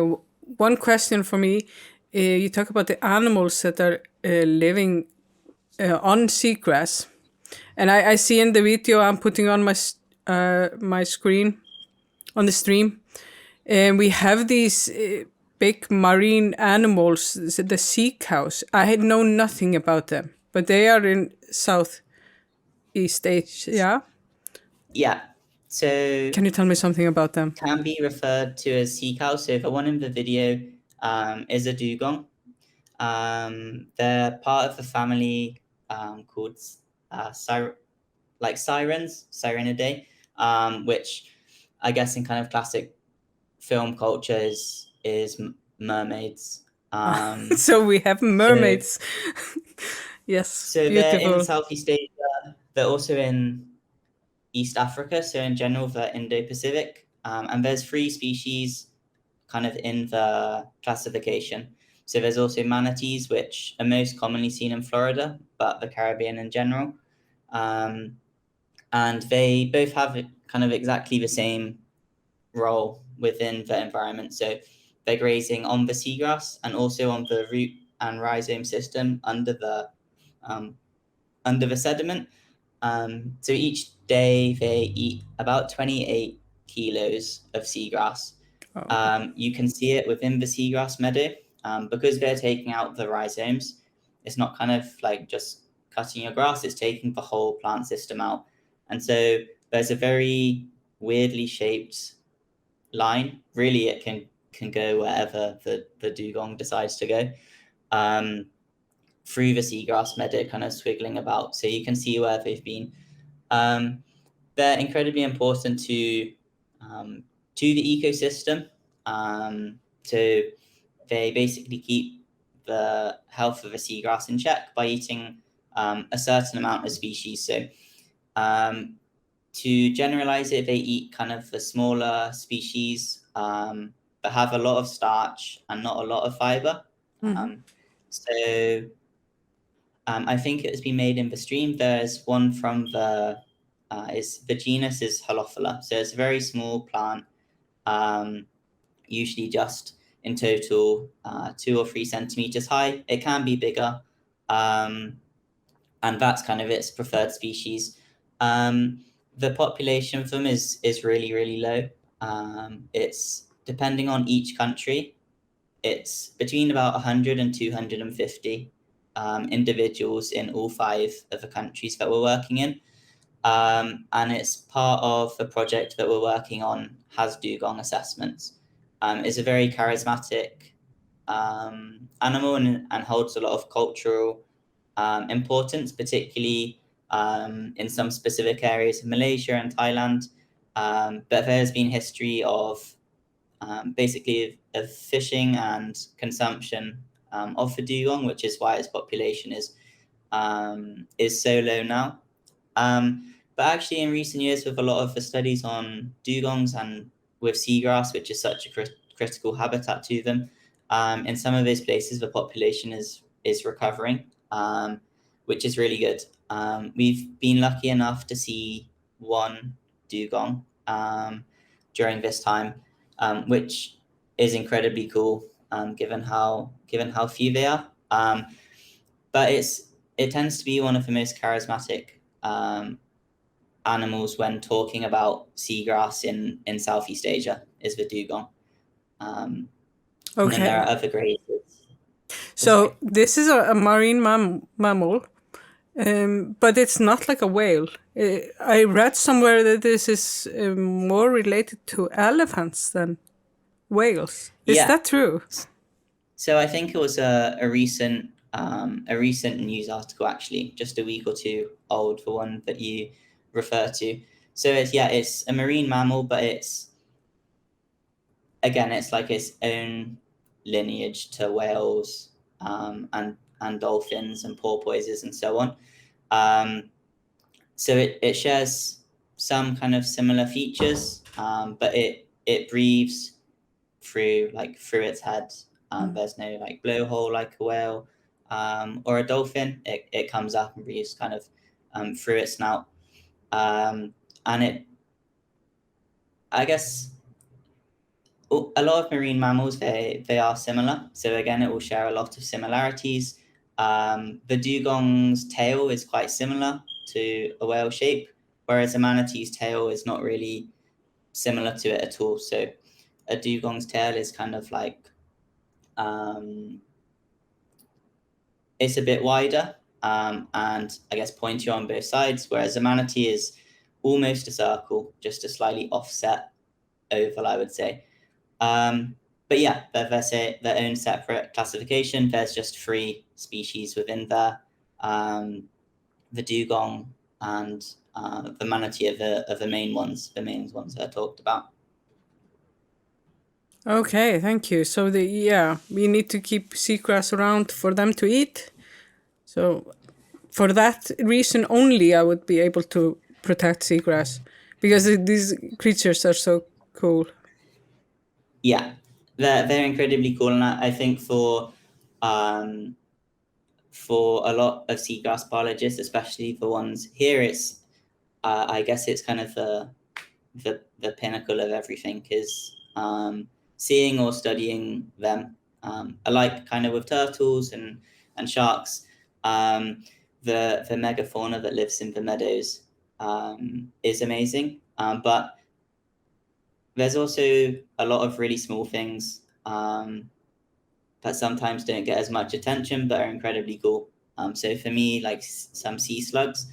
one question for me. You talk about the animals that are living on seagrass, and I see in the video I'm putting on my screen on the stream, and we have these big marine animals, the sea cows. I had known nothing about them, but they are in Southeast Asia. Yeah. So can you tell me something about them? Can be referred to as sea cows. So the one in the video is a dugong. They're part of the family called Sirenidae, which I guess in kind of classic film culture is mermaids. So we have mermaids. Yes. So beautiful. They're in Southeast Asia. They're also in East Africa. So in general, they're Indo-Pacific. And there's 3 species kind of in the classification. So there's also manatees, which are most commonly seen in Florida, but the Caribbean in general. And they both have kind of exactly the same role within the environment. So they're grazing on the seagrass and also on the root and rhizome system under the sediment. So each day they eat about 28 kilos of seagrass. You can see it within the seagrass meadow because they're taking out the rhizomes. It's not kind of like just cutting your grass, it's taking the whole plant system out. And so there's a very weirdly shaped line. Really, it can can go wherever the dugong decides to go, through the seagrass meadow, kind of swiggling about. So you can see where they've been. They're incredibly important to the ecosystem. So they basically keep the health of the seagrass in check by eating a certain amount of species. So to generalize it, they eat kind of the smaller species that have a lot of starch and not a lot of fiber. So I think it has been made in the stream. There's one from the genus is Halophila. So it's a very small plant, usually just in total 2 or 3 centimeters high. It can be bigger, and that's kind of its preferred species. The population of them is really, really low. It's depending on each country, it's between about 100 and 250 individuals in all 5 of the countries that we're working in. And it's part of the project that we're working on, has dugong assessments. It's a very charismatic animal and holds a lot of cultural importance, particularly in some specific areas of Malaysia and Thailand. But there has been history of basically of fishing and consumption of the dugong, which is why its population is so low now. But actually, in recent years, with a lot of the studies on dugongs and with seagrass, which is such a critical habitat to them, in some of those places, the population is recovering, which is really good. We've been lucky enough to see 1 dugong during this time, which is incredibly cool, given how few they are. But it tends to be one of the most charismatic animals when talking about seagrass in Southeast Asia, is the dugong. And then there are other grades. So this is a marine mammal, but it's not like a whale. I read somewhere that this is more related to elephants than whales. Is that true? So I think it was a recent news article, actually, just a week or 2 old, the one that you refer to. So it's a marine mammal, but it's like its own lineage to whales and dolphins and porpoises and so on. So it shares some kind of similar features, but it breathes through its head. There's no blowhole like a whale or a dolphin. It comes up and breathes kind of through its snout. And I guess a lot of marine mammals, they are similar. So again, it will share a lot of similarities. The dugong's tail is quite similar to a whale shape, whereas a manatee's tail is not really similar to it at all. So a dugong's tail is kind of it's a bit wider and I guess pointier on both sides, whereas a manatee is almost a circle, just a slightly offset oval, I would say. But yeah, they're their own separate classification. There's just 3 species within there. The dugong and the manatee are the main ones that I talked about. Okay, thank you. So we need to keep seagrass around for them to eat. So for that reason only, I would be able to protect seagrass, because these creatures are so cool. Yeah, they're incredibly cool, and I think for a lot of seagrass biologists, especially the ones here, it's I guess it's kind of the pinnacle of everything, is seeing or studying them. Alike kind of with turtles and sharks, the megafauna that lives in the meadows is amazing, but there's also a lot of really small things that sometimes don't get as much attention but are incredibly cool. So for me, some sea slugs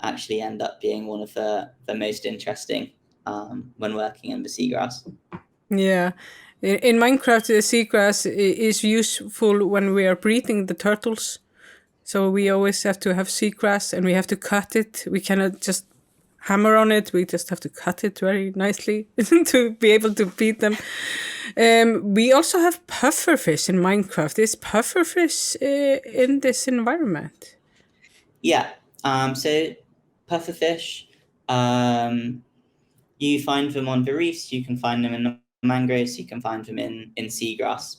actually end up being one of the most interesting when working in the seagrass. Yeah. In Minecraft, the seagrass is useful when we are breeding the turtles. So we always have to have seagrass and we have to cut it. We cannot just hammer on it. We just have to cut it very nicely to be able to feed them. We also have pufferfish in Minecraft. Is pufferfish in this environment? Yeah. So pufferfish, you find them on the reefs. You can find them in the mangroves. You can find them in seagrass.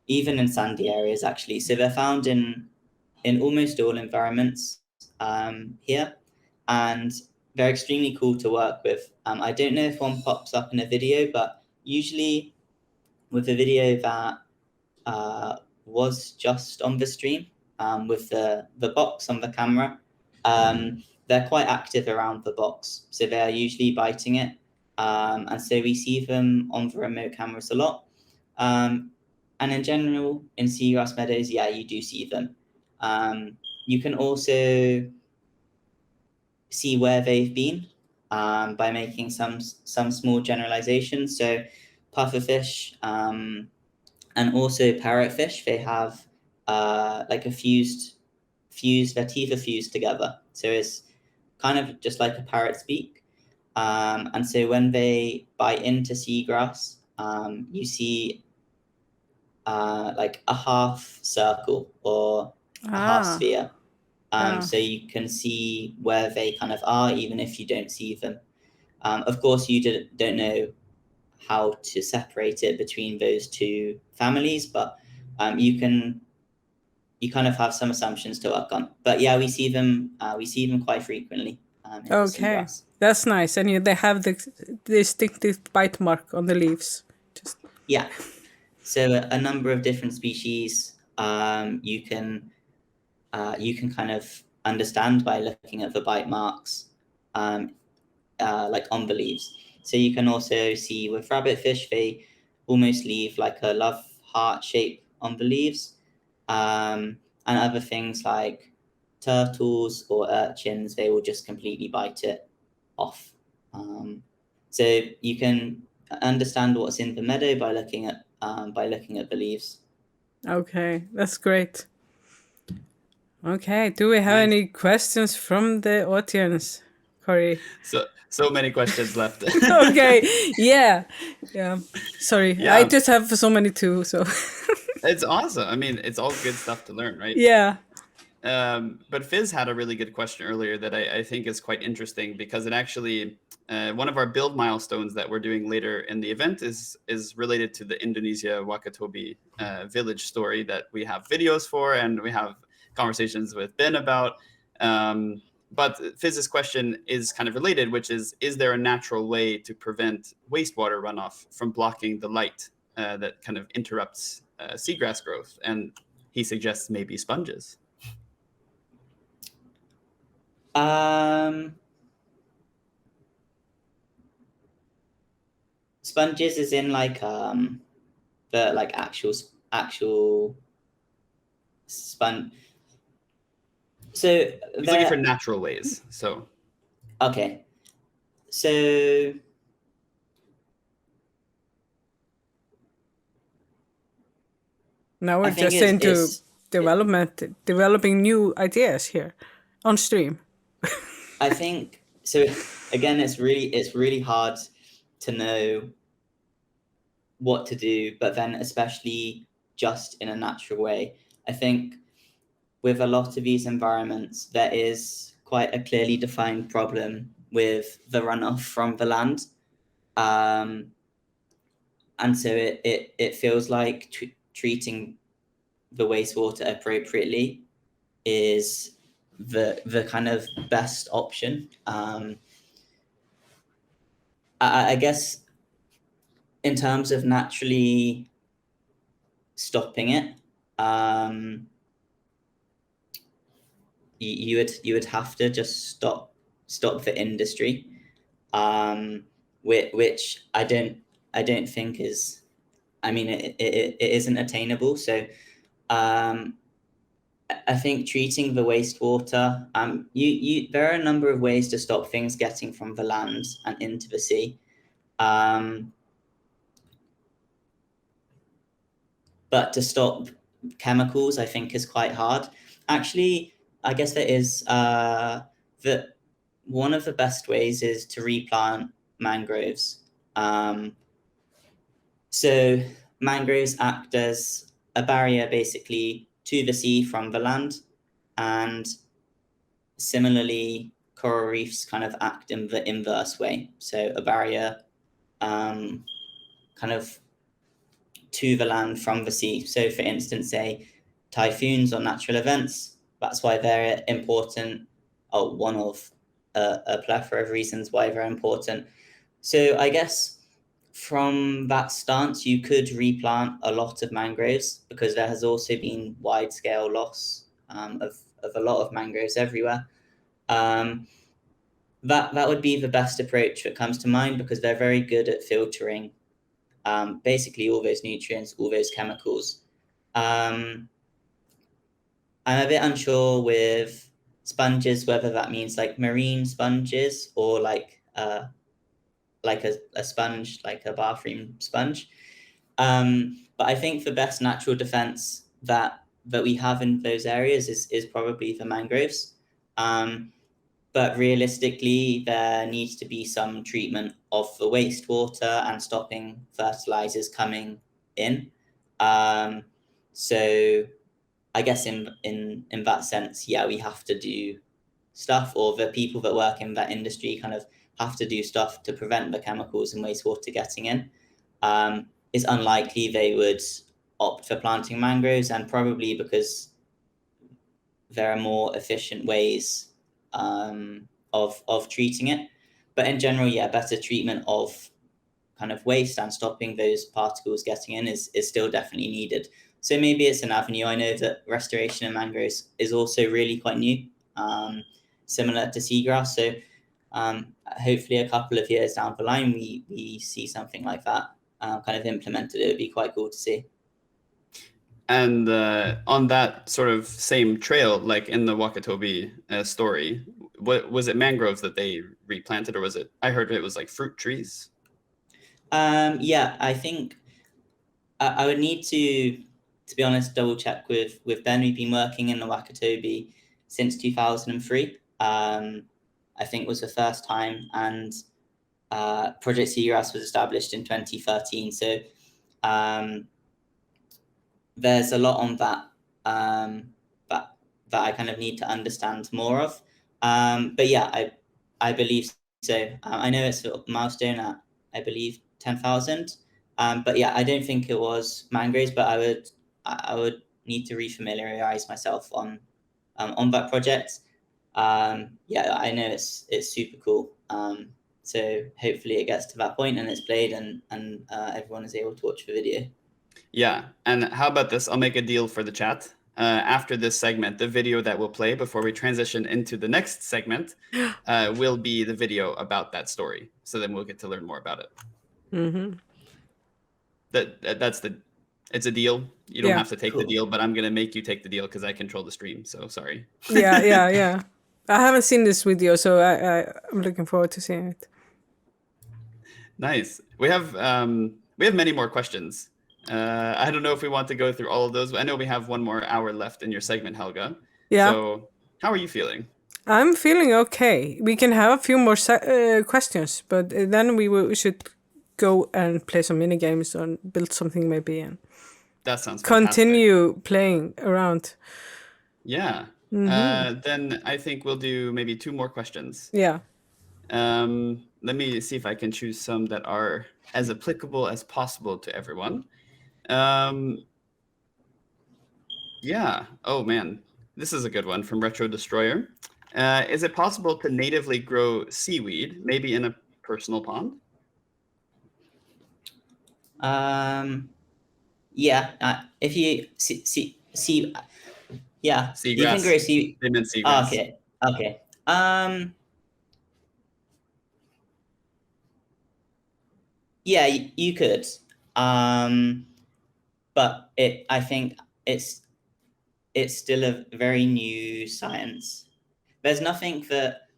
Even in sandy areas, actually. So they're found in almost all environments here, and they're extremely cool to work with. I don't know if one pops up in a video, but usually with a video that was just on the stream with the box on the camera, they're quite active around the box, so they're usually biting it, and so we see them on the remote cameras a lot. And in general, in seagrass meadows, yeah, you do see them. You can also see where they've been by making some small generalizations. So pufferfish and also parrotfish, they have like a their teeth are fused together. So it's kind of just like a parrot's beak. And so when they bite into seagrass, you see like a half circle or a half sphere. So you can see where they kind of are, even if you don't see them. Of course, you don't know how to separate it between those two families, but you kind of have some assumptions to work on. But yeah, we see them quite frequently. In the Okay, seagrass. that's nice. And they have the distinctive bite mark on the leaves. Yeah. So a number of different species you can kind of understand by looking at the bite marks like on the leaves. So you can also see with rabbitfish, they almost leave like a love heart shape on the leaves. And other things like turtles or urchins, they will just completely bite it off. So you can understand what's in the meadow by looking at the leaves. Okay, that's great. Okay, do we have any questions from the audience, Cory? So many questions left. Okay, yeah. Sorry, Yeah. I just have so many too. So It's awesome. I mean, it's all good stuff to learn, right? yeah. But Fizz had a really good question earlier that I think is quite interesting because it actually one of our build milestones that we're doing later in the event is related to the Indonesia Wakatobi village story that we have videos for and we have conversations with Ben about. But Fizz's question is kind of related, which is there a natural way to prevent wastewater runoff from blocking the light that kind of interrupts seagrass growth? And he suggests maybe sponges. Sponges is in like the like actual sponge. So he's looking for natural ways. So okay, so now we're just into developing new ideas here on stream. I think so. Again, it's really hard to know what to do, but then especially just in a natural way. I think with a lot of these environments, there is quite a clearly defined problem with the runoff from the land. And so it feels like treating the wastewater appropriately is the kind of best option. I guess in terms of naturally stopping it, you would have to just stop the industry, which I don't think is. I mean, it isn't attainable. So, I think treating the wastewater. There are a number of ways to stop things getting from the land and into the sea. but to stop chemicals, I think, is quite hard. Actually, I guess there is that one of the best ways is to replant mangroves. So mangroves act as a barrier basically to the sea from the land, and similarly, coral reefs kind of act in the inverse way. So a barrier kind of to the land from the sea. So for instance, say typhoons or natural events, that's why they're important, or one of a plethora of reasons why they're important. So I guess from that stance, you could replant a lot of mangroves, because there has also been wide scale loss of a lot of mangroves everywhere. That would be the best approach that comes to mind, because they're very good at filtering basically all those nutrients, all those chemicals. I'm a bit unsure with sponges whether that means like marine sponges or like a sponge, like a bathroom sponge. But I think the best natural defense that we have in those areas is probably the mangroves. But realistically, there needs to be some treatment of the wastewater and stopping fertilizers coming in. So I guess in that sense, yeah, we have to do stuff, or the people that work in that industry kind of have to do stuff to prevent the chemicals and wastewater getting in. It's unlikely they would opt for planting mangroves, and probably because there are more efficient ways of treating it. But in general, yeah, better treatment of kind of waste and stopping those particles getting in is still definitely needed. So maybe it's an avenue. I know that restoration of mangroves is also really quite new, similar to seagrass. So hopefully a couple of years down the line, we see something like that kind of implemented. It would be quite cool to see. And on that sort of same trail, like in the Wakatobi story, what was it, mangroves that they replanted, or was it? I heard it was like fruit trees. Yeah, I think I would need to be honest, double check with Ben. We've been working in the Wakatobi since 2003. I think was the first time, and Project Seagrass was established in 2013. So there's a lot on that that I kind of need to understand more of. But yeah, I believe so. I know it's a milestone at, I believe, 10,000. But yeah, I don't think it was mangroves, but I would need to refamiliarize myself on that project. Yeah, I know it's super cool. So hopefully it gets to that point and it's played and everyone is able to watch the video. Yeah, and how about this? I'll make a deal for the chat. After this segment, the video that will play before we transition into the next segment will be the video about that story. So then we'll get to learn more about it. Mm-hmm. It's a deal. You don't Yeah. have to take the deal, but I'm gonna make you take the deal because I control the stream. So sorry. Yeah. I haven't seen this video, so I'm looking forward to seeing it. Nice. We have many more questions. I don't know if we want to go through all of those. I know we have 1 more hour left in your segment, Helga. Yeah. So how are you feeling? I'm feeling okay. We can have a few more questions, but then we should go and play some mini games or build something maybe, and that sounds fantastic. Continue playing around. Yeah. Mm-hmm. Then I think we'll do maybe 2 more questions. Yeah. Let me see if I can choose some that are as applicable as possible to everyone. Yeah. Oh man, this is a good one from Retro Destroyer. Is it possible to natively grow seaweed, maybe in a personal pond? Yeah. If you see, yeah, Seagrass. you can grow seaweed. They meant seagrass. Okay. Yeah, you could. But I think it's still a very new science. There's nothing that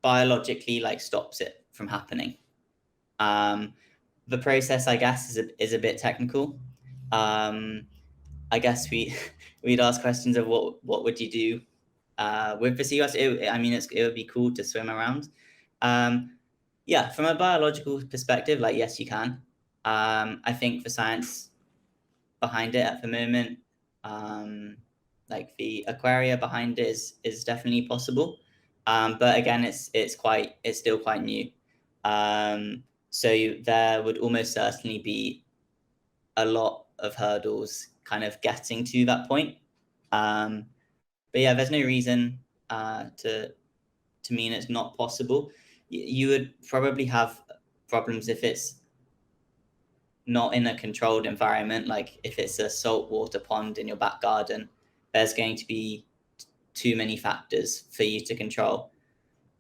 biologically like stops it from happening. the process, I guess, is a bit technical. I guess we'd ask questions of what would you do with the seagrass. It would be cool to swim around. Yeah, from a biological perspective, like, yes, you can. I think the science behind it at the moment, like the aquaria behind it is definitely possible. But again, it's still quite new. So there would almost certainly be a lot of hurdles kind of getting to that point. But yeah, there's no reason to mean it's not possible. You would probably have problems if it's not in a controlled environment. Like if it's a saltwater pond in your back garden, there's going to be too many factors for you to control.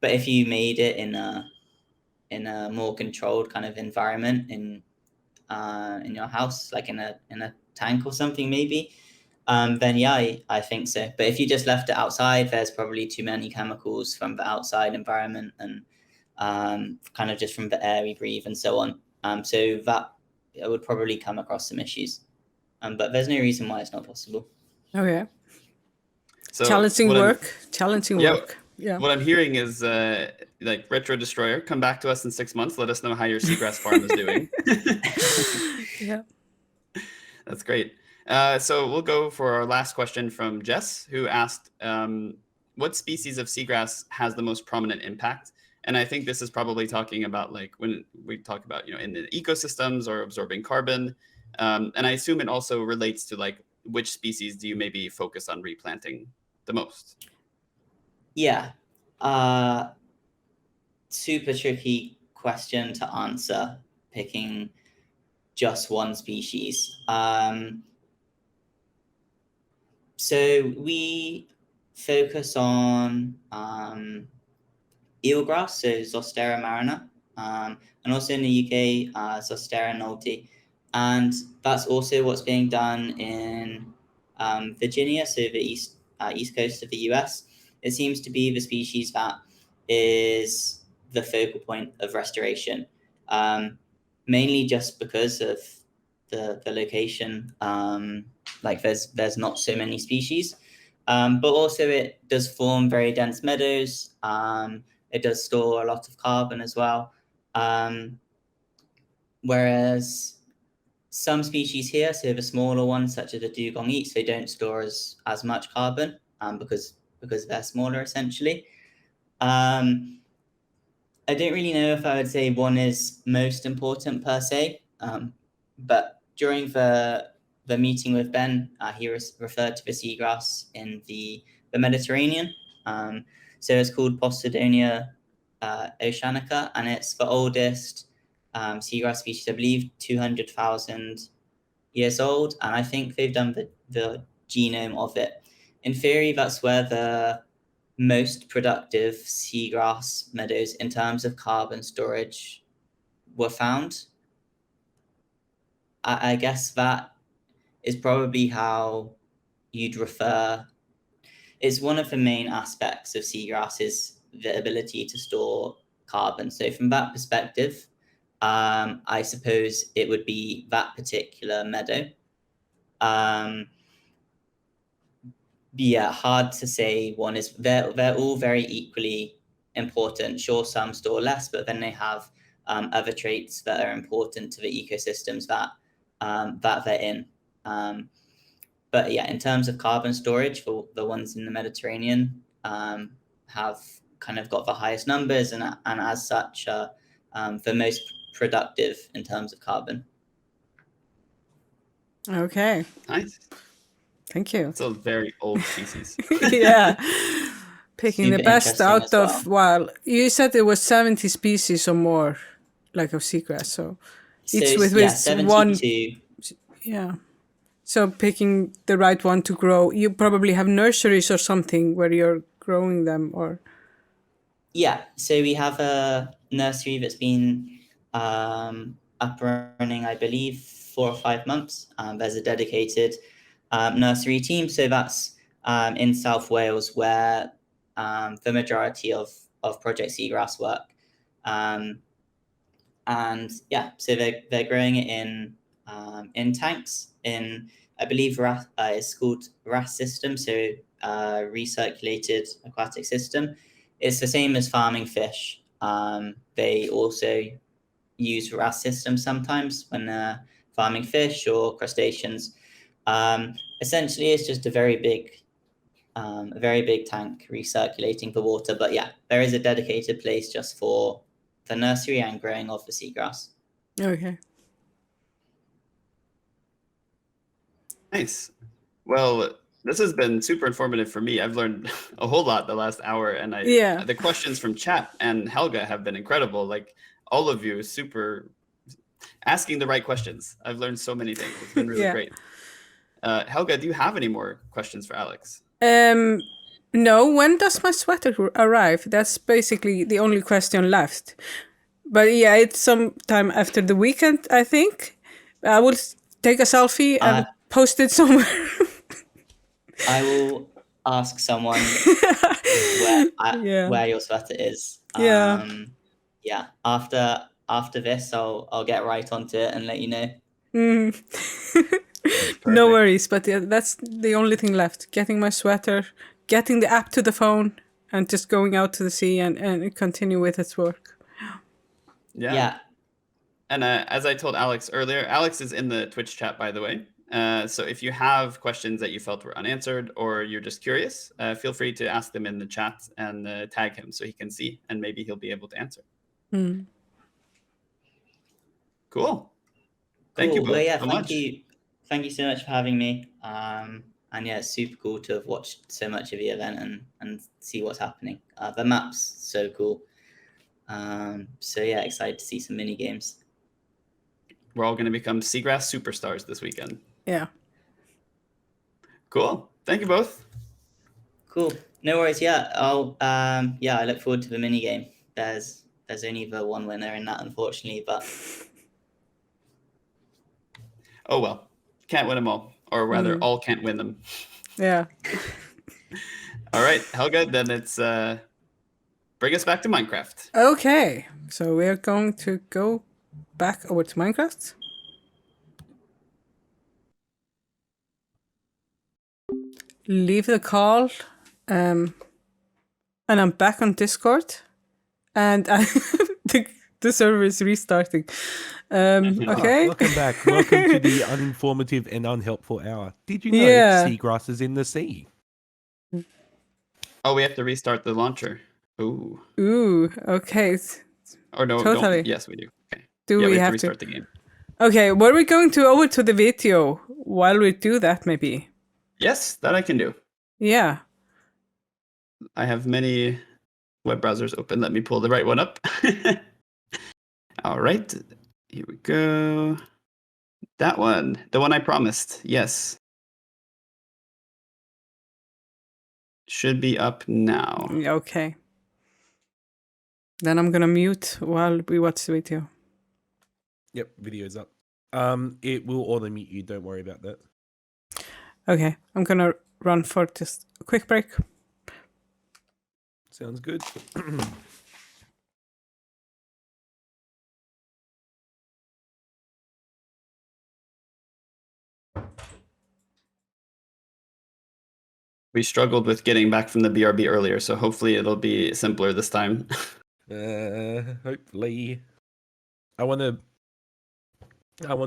But if you made it in a more controlled kind of environment in your house, like in a tank or something, maybe, then yeah, I think so. But if you just left it outside, there's probably too many chemicals from the outside environment and kind of just from the air we breathe and so on. So that it would probably come across some issues. But there's no reason why it's not possible. Oh yeah. So Challenging work. Yeah. What I'm hearing is like Retro Destroyer, come back to us in 6 months. Let us know how your seagrass farm is doing. Yeah. That's great. So we'll go for our last question from Jess, who asked, what species of seagrass has the most prominent impact? And I think this is probably talking about like when we talk about, in the ecosystems or absorbing carbon. And I assume it also relates to like which species do you maybe focus on replanting the most? Yeah. Super tricky question to answer, picking just one species. So we focus on eelgrass, so Zostera marina, and also in the UK, Zostera nolti. And that's also what's being done in Virginia, so the east coast of the US. It seems to be the species that is the focal point of restoration, mainly just because of the location. Like there's not so many species, but also it does form very dense meadows. It does store a lot of carbon as well. Whereas some species here, so the smaller ones, such as the dugong eats, they don't store as much carbon because they're smaller, essentially. I don't really know if I would say one is most important per se, but during the meeting with Ben, he referred to the seagrass in the Mediterranean. So it's called Posidonia oceanica, and it's the oldest seagrass species, I believe, 200,000 years old. And I think they've done the genome of it. In theory, that's where the most productive seagrass meadows in terms of carbon storage were found. I guess that is probably how you'd refer. It's one of the main aspects of seagrass is the ability to store carbon. So from that perspective, I suppose it would be that particular meadow. Yeah, hard to say one is. They're all very equally important. Sure, some store less, but then they have other traits that are important to the ecosystems that they're in. But yeah, in terms of carbon storage, for the ones in the Mediterranean have kind of got the highest numbers, and as such, the most productive in terms of carbon. Okay. Nice. Thank you. It's a very old species. Yeah. Picking Super the best out interesting as of, well, you said it was 70 species or more, like of seagrass. So each with 72. one. Yeah. So picking the right one to grow, you probably have nurseries or something where you're growing them, or? Yeah, so we have a nursery that's been up and running, I believe, 4 or 5 months. There's a dedicated nursery team, so that's in South Wales, where the majority of Project Seagrass work. And And yeah, so they're growing it in tanks in, I believe, it's called RAS system, so recirculated aquatic system. It's the same as farming fish. They also use RAS systems sometimes when they're farming fish or crustaceans. Essentially, it's just a very big tank recirculating the water. But yeah, there is a dedicated place just for the nursery and growing of the seagrass. Okay. Nice. Well, this has been super informative for me. I've learned a whole lot the last hour, and Yeah. the questions from chat and Helga have been incredible. Like all of you, super asking the right questions. I've learned so many things. It's been really Yeah. great. Helga, do you have any more questions for Alex? No, when does my sweater arrive? That's basically the only question left. But yeah, it's sometime after the weekend, I think. I will take a selfie and post it somewhere. I will ask someone where your sweater is. Yeah. Yeah. After this, I'll get right onto it and let you know. No worries, but yeah, that's the only thing left. Getting my sweater, getting the app to the phone, and just going out to the sea and continue with its work. Yeah. And as I told Alex earlier, Alex is in the Twitch chat, by the way. So if you have questions that you felt were unanswered or you're just curious, feel free to ask them in the chat and tag him so he can see, and maybe he'll be able to answer. Cool. Thank you both well, yeah, so much. Thank you so much for having me. And yeah, it's super cool to have watched so much of the event and see what's happening. The map's so cool. So yeah, excited to see some mini games. We're all going to become Seagrass superstars this weekend. Yeah. Cool. Thank you both. Cool. No worries. Yeah, I look forward to the mini game. There's only the one winner in that, unfortunately, but oh well, can't win them all, or rather, all can't win them. Yeah. All right, Helga. Then it's bring us back to Minecraft. Okay, so we're going to go back over to Minecraft. Leave the call, and I'm back on Discord, and the server is restarting. Okay. Welcome back. Welcome to the uninformative and unhelpful hour. Did you know seagrass is in the sea? Oh, we have to restart the launcher. Ooh. Okay. Or no, totally. Yes, we do. Okay. We have to restart the game. Okay, were we going to over to the video while we do that, maybe? Yes, that I can do. Yeah. I have many web browsers open. Let me pull the right one up. All right. Here we go. That one. The one I promised. Yes. Should be up now. Okay. Then I'm gonna mute while we watch the video. Yep, video's up. It will auto mute you. Don't worry about that. Okay, I'm gonna run for just a quick break. Sounds good. We struggled with getting back from the BRB earlier, so hopefully it'll be simpler this time. Hopefully. I want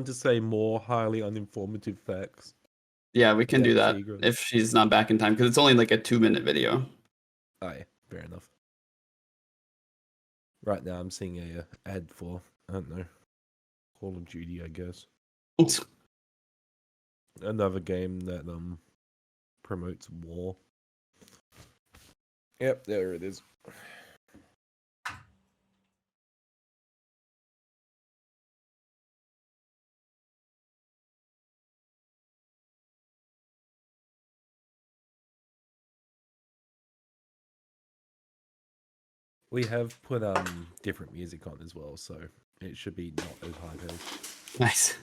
to say more highly uninformative facts. Yeah, we can do that if she's not back in time, because it's only like a 2-minute video. Oh, yeah, fair enough. Right now I'm seeing a ad for, I don't know, Call of Duty, I guess. Another game that promotes war. Yep, there it is. We have put different music on as well, so it should be not as high paced. Nice.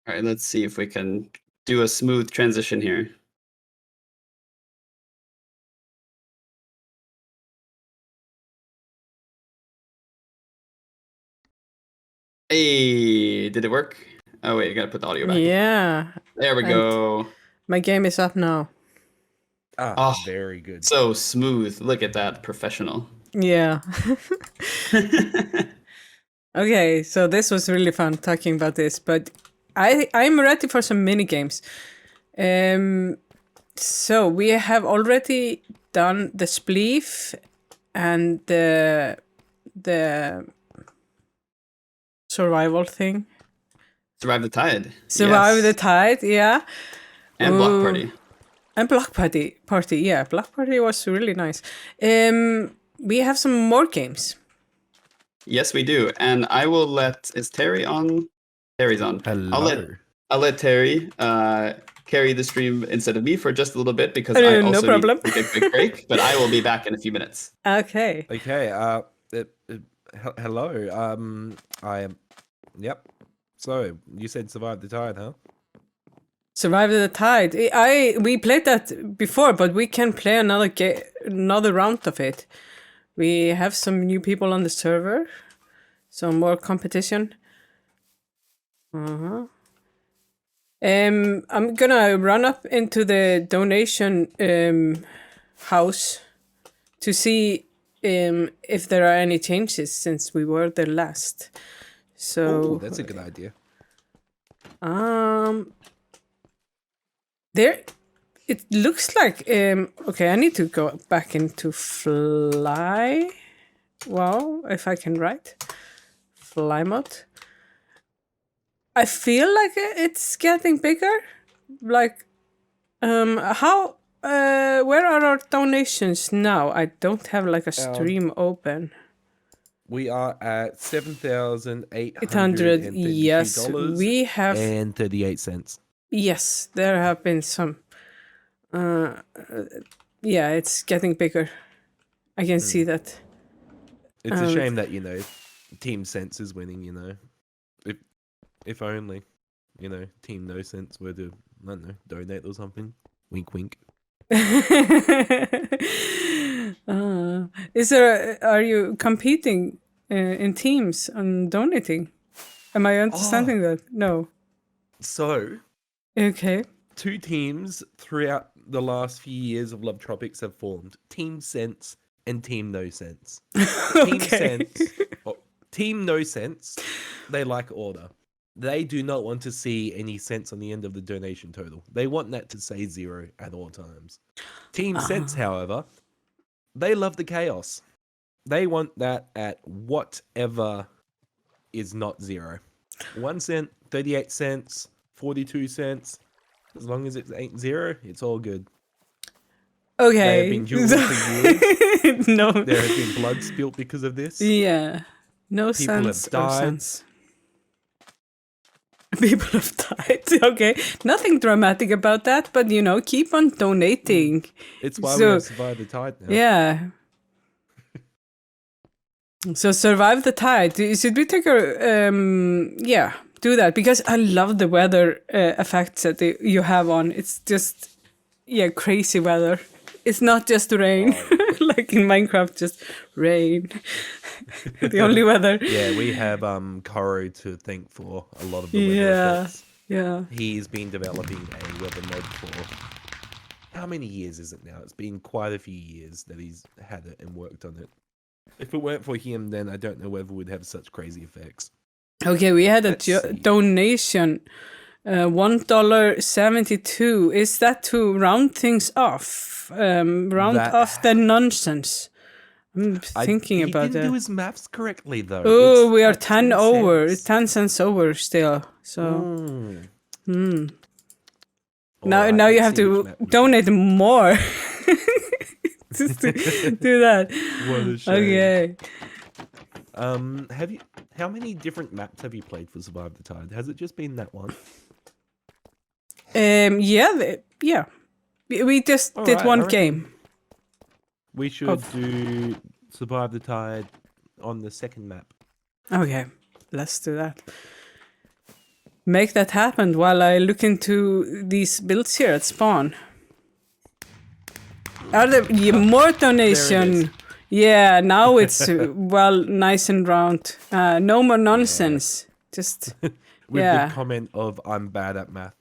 All right, let's see if we can do a smooth transition here. Hey, did it work? Oh wait, I gotta put the audio back. Yeah. There we And- go. My game is up now. Ah, Oh. very good. So smooth. Look at that, professional. Yeah. Okay, so this was really fun talking about this, but I'm ready for some mini games. So we have already done the Spleef and the survival thing. Survive the tide. Survive Yes. the tide, yeah. And block Ooh. party. And block party, yeah. Block party was really nice. We have some more games. Yes, we do. And I will let. Is Terry on? Terry's on. Hello. I'll let Terry carry the stream instead of me for just a little bit because I No also problem. need to take a quick break. But I will be back in a few minutes. Okay. Okay. Hello. I am. Yep. So you said survive the tide, huh? Survive the tide. We played that before, but we can play another round of it. We have some new people on the server, some more competition. I'm gonna run up into the donation house to see if there are any changes since we were there last. So Oh, that's a good idea. There, it looks like okay, I need to go back into fly. Well, if I can write fly mode. I feel like it's getting bigger. Like, how? Where are our donations now? I don't have like a stream open. We are at $7,800. 800. Yes, we have. and 38 cents. Yes, there have been some. Yeah, it's getting bigger. I can see that. It's a shame that Team Sense is winning. If only, Team No Sense were to, I don't know, donate or something. Wink, wink. Are you competing in teams on donating? Am I understanding that? No. So, Okay. 2 teams throughout the last few years of Love Tropics have formed: Team Sense and Team No Sense. Team Sense, Team No Sense, they like order. They do not want to see any cents on the end of the donation total. They want that to say 0 at all times. Team Sense, however, they love the chaos. They want that at whatever is not 0. 1 cent, 38 cents, 42 cents. As long as it ain't 0, it's all good. Okay. They have been dueling for years. No. There has been blood spilt because of this. Yeah. No People have sense or died. sense. People have died. Okay. Nothing dramatic about that, but keep on donating. It's why we So- have survived the tide now. Yeah. So survive the tide. Should we take a do that, because I love the weather effects that you have on. It's just crazy weather. It's not just rain like in Minecraft, just rain. The only weather. Yeah, we have Koro to thank for a lot of the weather effects. Yeah. He's been developing a weather mod for how many years is it now? It's been quite a few years that he's had it and worked on it. If it weren't for him, then I don't know whether we'd have such crazy effects. Okay, we had a Let's see. donation, $1.72. Is that to round things off? Round That- off the nonsense. I'm thinking he about didn't do that. his maths correctly though. Oh, It's we are at 10 10 over. cents. 10 cents over still. So Mm. now Alright, you let's have see to which map we donate more. Just to do that. What a shame. Okay. How many different maps have you played for Survive the Tide? Has it just been that one? Yeah. We just did Alright, one I reckon game. We should Of- do Survive the Tide on the second map. Okay, let's do that. make that happen while I look into these builds here at spawn. Are there more donation? Yeah, now it's well nice and round. No more nonsense. Just With yeah. the comment of I'm bad at math.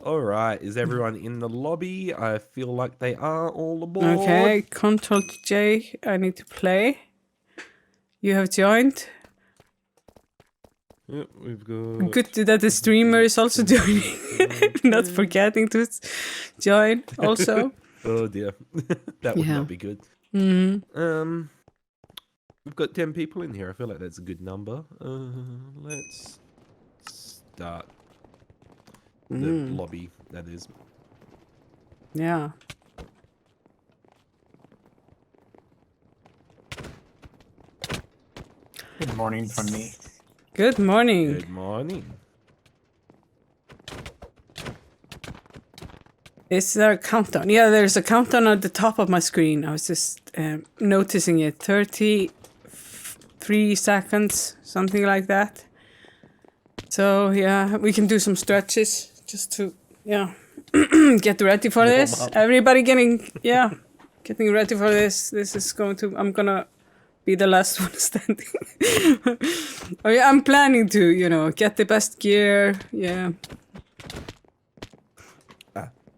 All right, is everyone in the lobby? I feel like they are all aboard. Okay, Control J. I need to play. You have joined. Yep, we've got. Good that the streamer is also joining. Not forgetting to join also. Oh dear, that would Yeah. not be good. Mm-hmm. We've got 10 people in here. I feel like that's a good number. Let's start the lobby. That is. Yeah. Good morning from me. Good morning. Good morning. Is there a countdown? Yeah, there's a countdown at the top of my screen. I was just noticing it. 33 seconds, something like that. So yeah, we can do some stretches just to get ready for this. up. Everybody getting ready for this. This is I'm gonna be the last one standing. Oh yeah, I'm planning to, get the best gear. Yeah.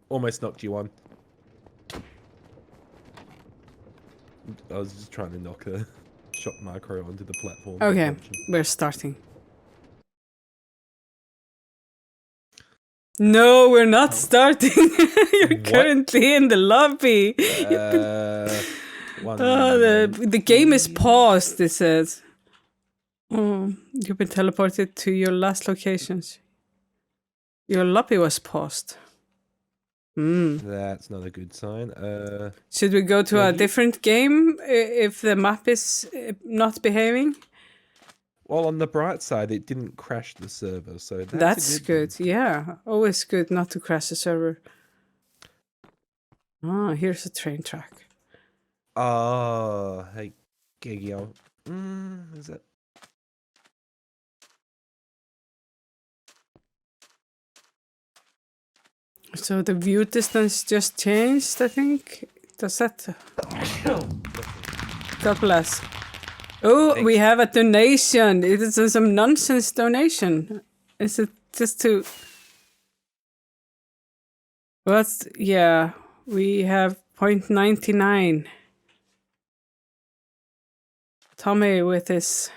Almost knocked you on. I was just trying to knock a shot micro onto the platform. Okay, we're starting. No, we're not starting. You're currently in the lobby. The game is paused, it says. Oh, you've been teleported to your last locations. Your lobby was paused. That's not a good sign. Should we go to a different game if the map is not behaving? Well, on the bright side, it didn't crash the server, so That's a good. good. Yeah, always good not to crash the server. Ah, here's a train track. Oh, hey, Gigio. Is that? So the view distance just changed, I think. Does that? God bless. Oh, Thanks. we have a donation. It is some nonsense donation. Is it just to? What's yeah? We have 0.99. Tommy with his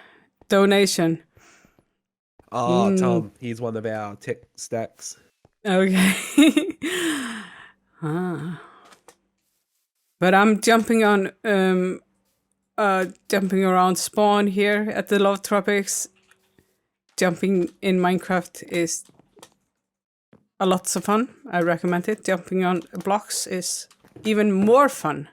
donation. Oh, Tom, he's one of our tech stacks. Okay. But I'm jumping around spawn here at the Love Tropics. Jumping in Minecraft is a lot of fun. I recommend it. Jumping on blocks is even more fun.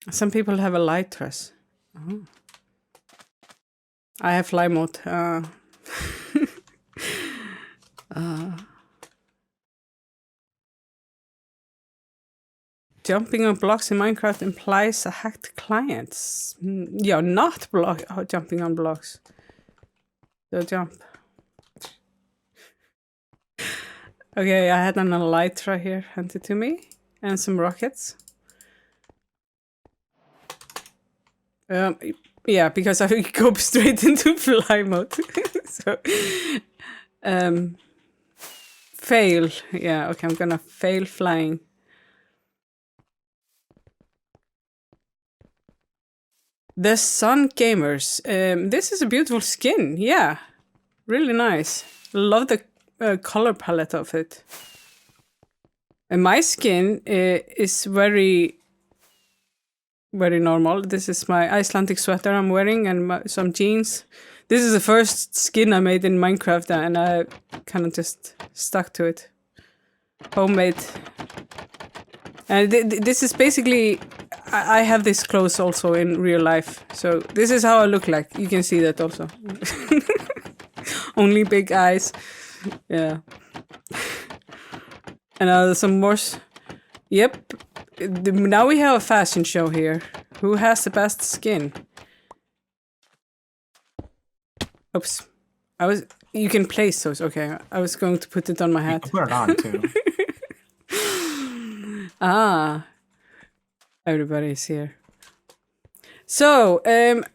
Some people have a light dress. Oh. I have fly mode. Jumping on blocks in Minecraft implies a hacked client. Yeah, not jumping on blocks. So jump. Okay, I had an elytra here handed to me and some rockets. Yeah, because I go straight into fly mode. So, fail. Yeah, okay, I'm gonna fail flying. The Sun Gamers. This is a beautiful skin. Yeah, really nice. Love the color palette of it. And my skin is very normal. This is my Icelandic sweater I'm wearing and some jeans. This is the first skin I made in Minecraft and I kind of just stuck to it. Homemade. And this is basically... I have this clothes also in real life. So this is how I look like. You can see that also. Only big eyes. Yeah. And some more... Yep. Now we have a fashion show here. Who has the best skin? Oops. You can place those. Okay. I was going to put it on my You hat. can put it on too. Ah. Everybody's here. So,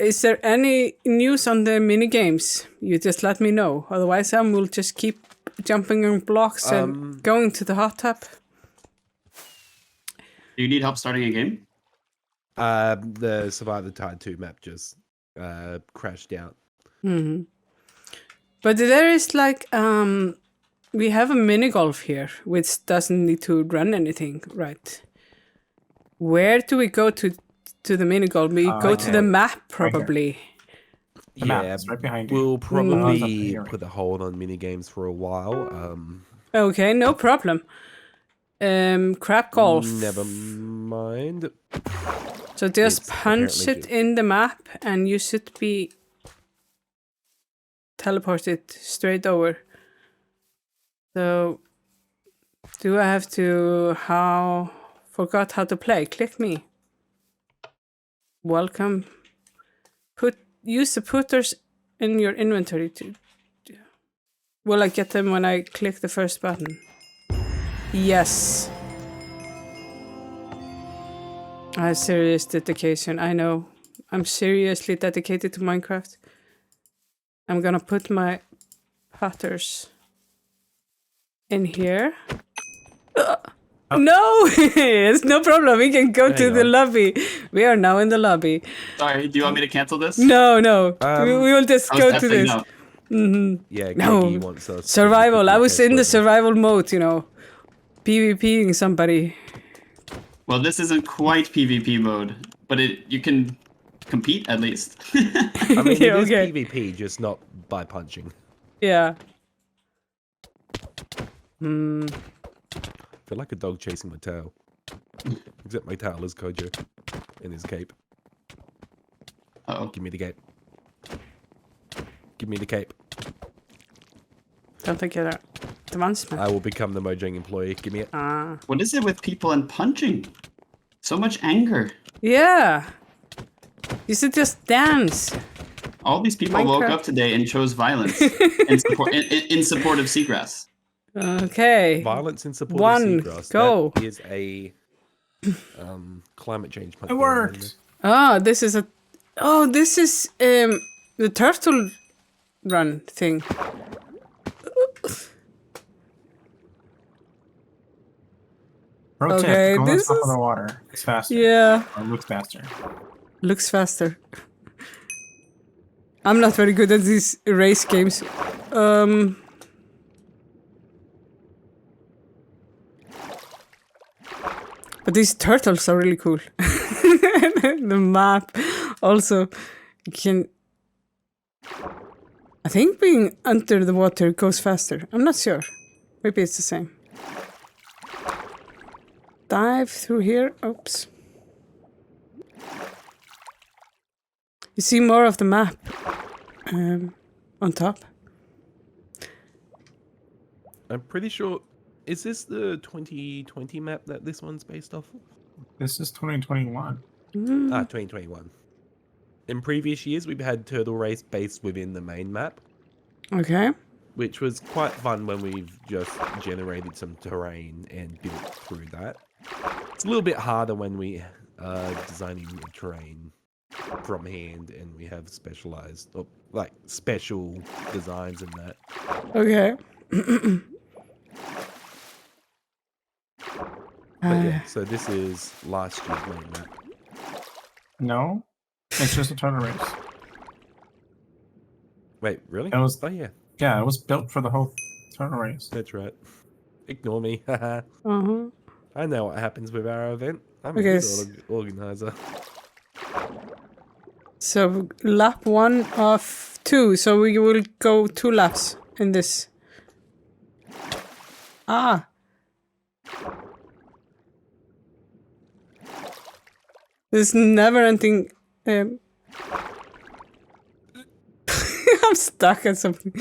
is there any news on the mini games? You just let me know. Otherwise, I will just keep jumping on blocks and going to the hot tub. Do you need help starting a game? The Survive the Tide 2 map just crashed out. Mm-hmm. But there is like, we have a mini golf here, which doesn't need to run anything, right? Where do we go to the mini golf? We go to the map, probably. The map is right behind you. We'll Up probably here. put a hold on mini games for a while. Okay, no problem. Crab golf. Never mind. So just It's punch apparently it in the map and you should be teleported straight over. So do I have to forgot how to play? Click me. Welcome. Use the putters in your inventory to will I get them when I click the first button? Yes. I have serious dedication. I know. I'm seriously dedicated to Minecraft. I'm gonna put my putters in here. No! It's no problem. We can go to the lobby. We are now in the lobby. Sorry, do you want me to cancel this? No. We will just I was go to testing this. out. Yeah, No. Greggy wants us. to Survival. quickly I was test in the whether- survival mode, PvPing somebody. Well, this isn't quite PvP mode, but you can compete at least. I mean, Yeah, it is okay. PvP, just not by punching. Yeah. I feel like a dog chasing my tail. Except my tail is Kojo in his cape. Uh-oh. Give me the cape. Give me the cape. Don't think you're that advancement. I will become the Mojang employee. Give me it. What is it with people and punching? So much anger. Yeah. You should just dance. All these people woke Minecraft. up today and chose violence in support of Seagrass. Okay. Violence in support One, of Seagrass. go. That is a climate change. It worked. This is the turtle run thing. Pro tip, Okay, go on this top of is- the water. It's faster. Yeah. Or looks faster. Looks faster. I'm not very good at these race games. But these turtles are really cool. The map also can. I think being under the water goes faster. I'm not sure. Maybe it's the same. Dive through here. Oops. You see more of the map on top. I'm pretty sure. Is this the 2020 map that this one's based off of? This is 2021. 2021. In previous years, we've had Turtle Race based within the main map, Okay. which was quite fun when we've just generated some terrain and built through that. It's a little bit harder when we are designing the terrain from hand and we have specialized, or like special designs in that. Okay. But yeah, so this is last year's main map. No, it's just a turtle race. Wait, really? It was- Oh yeah, Yeah, it was built for the whole turtle race. that's right. Ignore me. Haha. Uh-huh. I know what happens with our event. I'm a Okay, good s- organizer. So lap 1 of 2. So we will go 2 laps in this. This never-ending. I'm stuck at something.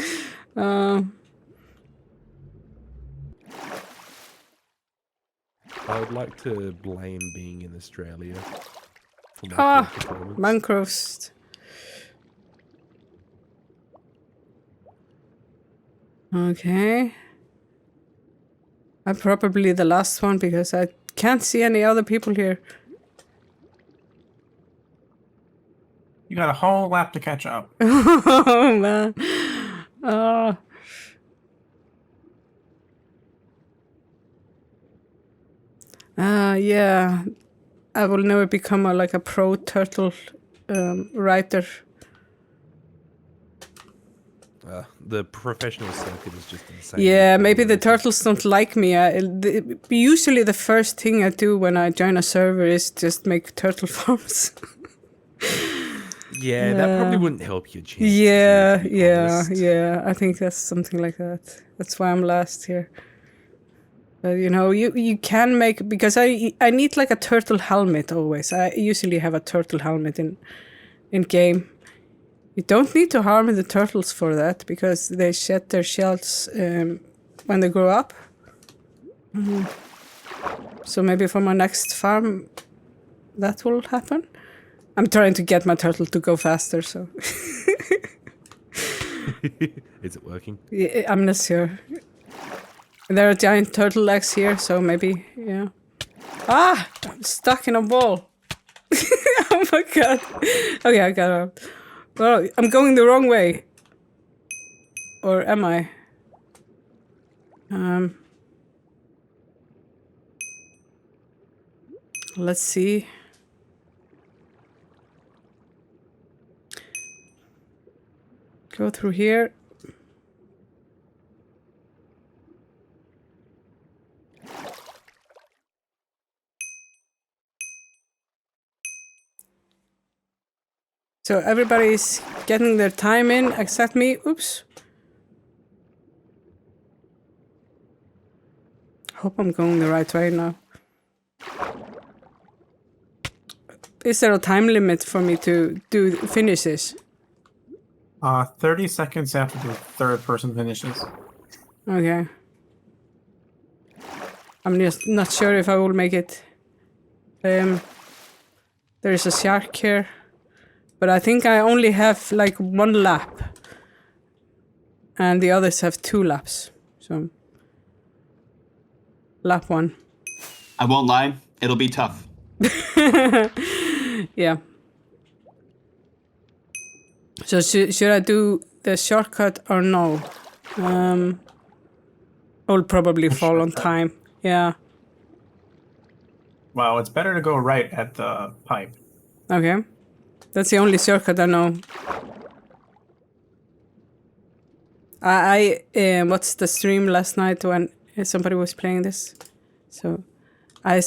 I would like to blame being in Australia for my Ah, poor performance. mangroves. Okay. I'm probably the last one because I can't see any other people here. You got a whole lap to catch up. Oh man. Oh. Yeah. I will never become like a pro turtle writer. The professional circuit is just insane. Yeah, maybe the turtles don't like me. Usually the first thing I do when I join a server is just make turtle farms. Yeah, that probably wouldn't help your chances. Yeah, to be honest. yeah. I think that's something like that. That's why I'm last here. But you know, you can make, because I need like a turtle helmet always. I usually have a turtle helmet in game. You don't need to harm the turtles for that because they shed their shells when they grow up. So maybe for my next farm, that will happen. I'm trying to get my turtle to go faster, so Is it working? yeah, I'm not sure. There are giant turtle eggs here, so maybe, yeah. Ah! I'm stuck in a wall. Oh my god. Okay, I got out. Well, I'm going the wrong way. Or am I? Let's see. Go through here. So everybody's getting their time in except me. Oops. Hope I'm going the right way now. Is there a time limit for me to finish this? 30 seconds after the third person finishes. Okay. I'm just not sure if I will make it. There is a shark here. But I think I only have like 1 lap. And the others have 2 laps. So lap 1. I won't lie, it'll be tough. Yeah. So should I do the shortcut or no? I'll probably fall on time. Yeah. Well, it's better to go right at the pipe. Okay. That's the only shortcut I know. I watched the stream last night when somebody was playing this. So I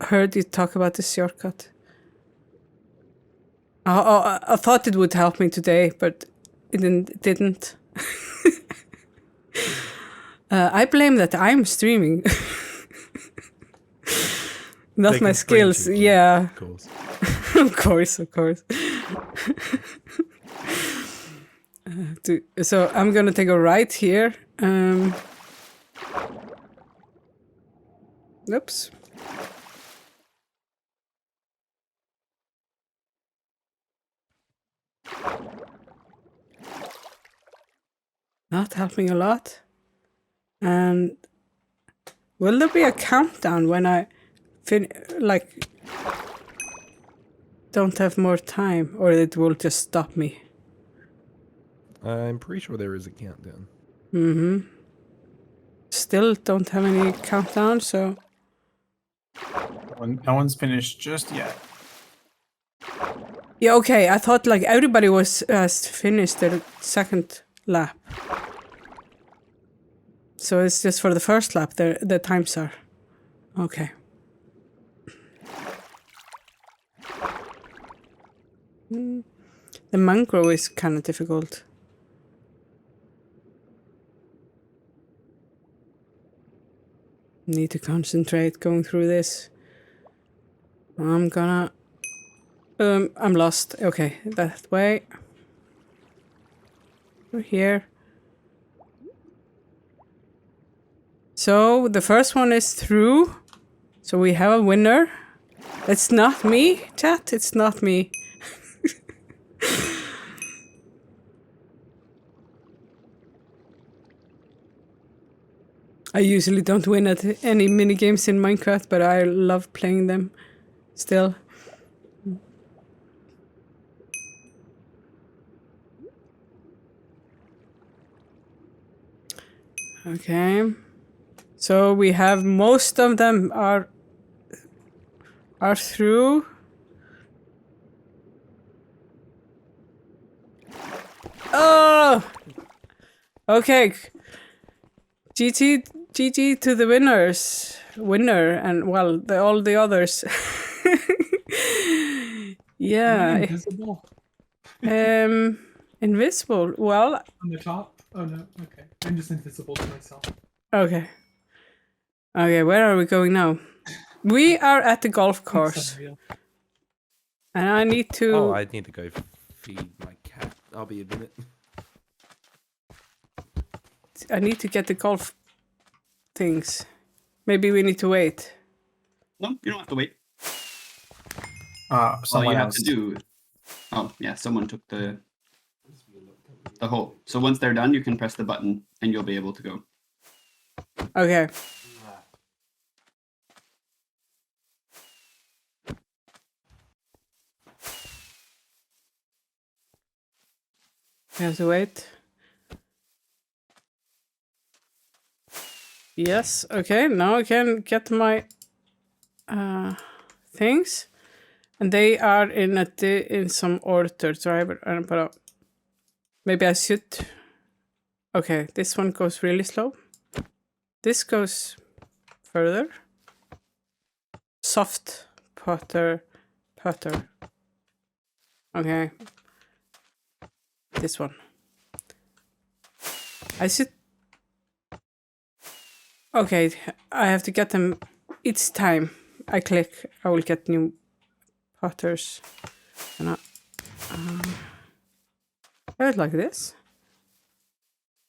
heard you talk about this shortcut. I thought it would help me today, but it didn't. I blame that I'm streaming. Not They my can screen skills. cheat you, Yeah. Of course. Of course. So I'm gonna take a right here. Oops. Not helping a lot. And will there be a countdown when I don't have more time, or it will just stop me? I'm pretty sure there is a countdown. Mm-hmm. Still don't have any countdown, so No one's finished just yet. yeah, okay. I thought like everybody has finished their second lap. So it's just for the first lap the times are. Okay. The mangrove is kind of difficult. Need to concentrate going through this. I'm lost. Okay, that way. We're here. So the first one is through So we have a winner. It's not me, chat. It's not me. I usually don't win at any mini games in Minecraft, but I love playing them still. Okay. So we have most of them are through. Oh! Okay. GG to the winners. Winner and well, all the others. Yeah. Invisible Invisible. Well, on the top. Oh no. Okay. I'm just invisible to myself. okay. Okay, where are we going now? We are at the golf course. And I need to... Oh, I need to go feed my cat. I'll be a minute. I need to get the golf things. Maybe we need to wait. No, you don't have to wait. Someone All you have else. to do. Oh yeah, someone took the hole. So once they're done, you can press the button and you'll be able to go. Okay. We have to wait. Yes, okay, now I can get my things. And they are in some order, driver. But maybe I should. Okay, this one goes really slow. This goes further. Soft putter. Okay. This one. I should. Okay, I have to get them each time I click. I will get new putters. And I it like this.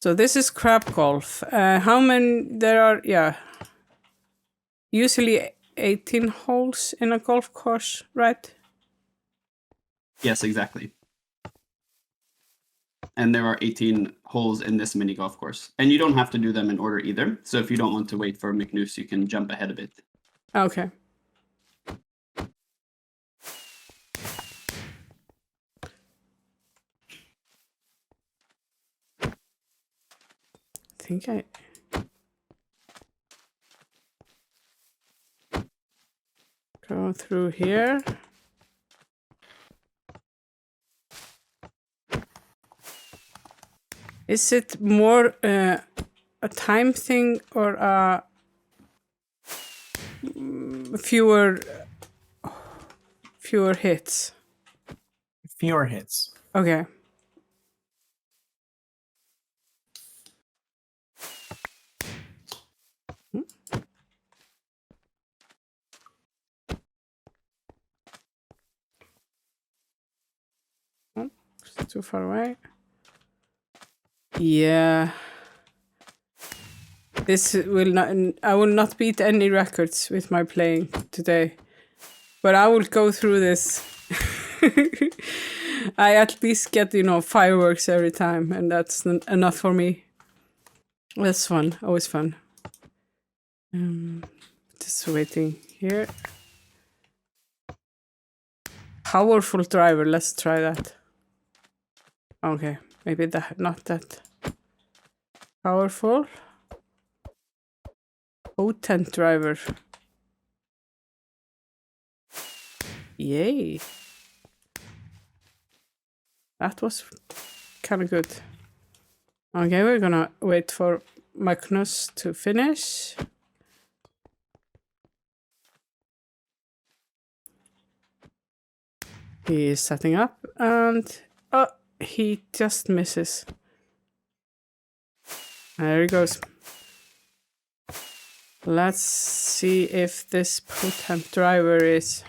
So this is crab golf. How many there are? Yeah. Usually 18 holes in a golf course, right? Yes, exactly. And there are 18 holes in this mini golf course. And you don't have to do them in order either. So if you don't want to wait for McNoose, you can jump ahead a bit. Okay. I think I... Go through here. Is it more a time thing or a fewer hits? Fewer hits. Okay. Oh, it's too far away. Yeah. This will not. I will not beat any records with my playing today, but I will go through this. I at least get fireworks every time, and that's enough for me. That's fun. Always fun. Just waiting here. Powerful driver. Let's try that. Okay, maybe that not that powerful. Potent driver. Yay. That was kind of good. Okay, we're gonna wait for Magnus to finish. He is setting up and he just misses. There he goes. Let's see if this potent driver is...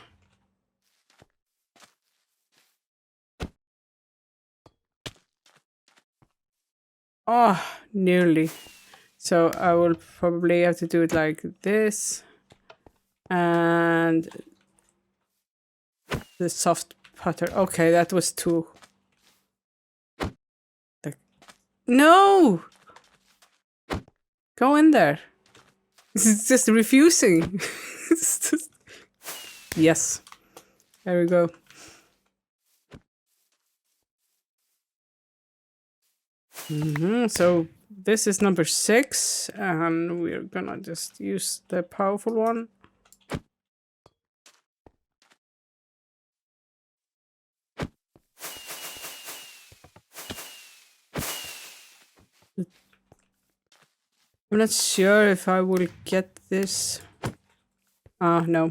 Oh, nearly. So I will probably have to do it like this. And the soft putter. Okay, that was 2. No! Go in there. It's just refusing. It's just... Yes. There we go. So this is number 6, and we're gonna just use the powerful one. I'm not sure if I will get this. Ah, no.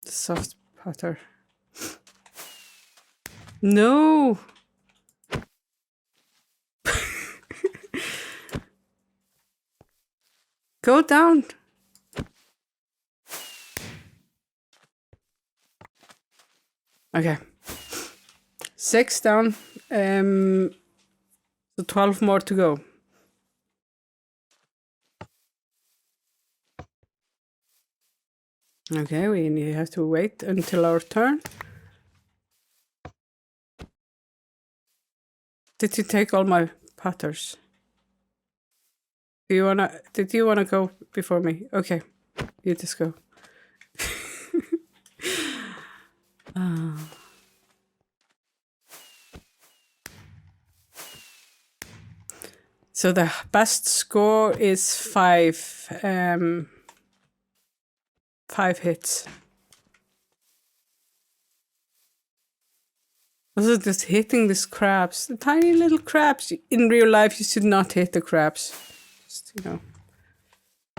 The soft putter. No! Go down. Okay. 6 down. So 12 more to go. Okay, we have to wait until our turn. Did you take all my putters? Did you wanna go before me? Okay, you just go. So the best score is 5. 5 hits. Also, just hitting these crabs, the tiny little crabs. In real life, you should not hit the crabs. Just, you know.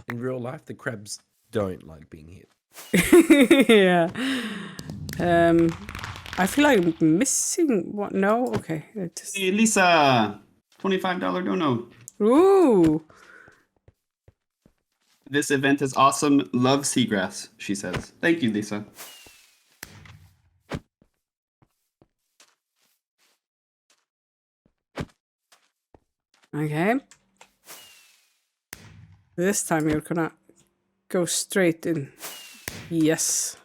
In real life, the crabs don't like being hit. Yeah. I feel like I'm missing one. No, okay. It just... Hey, Lisa, $25 dono. Ooh. This event is awesome. Love Seagrass, she says. Thank you, Lisa. Okay. This time you're gonna go straight in. Yes.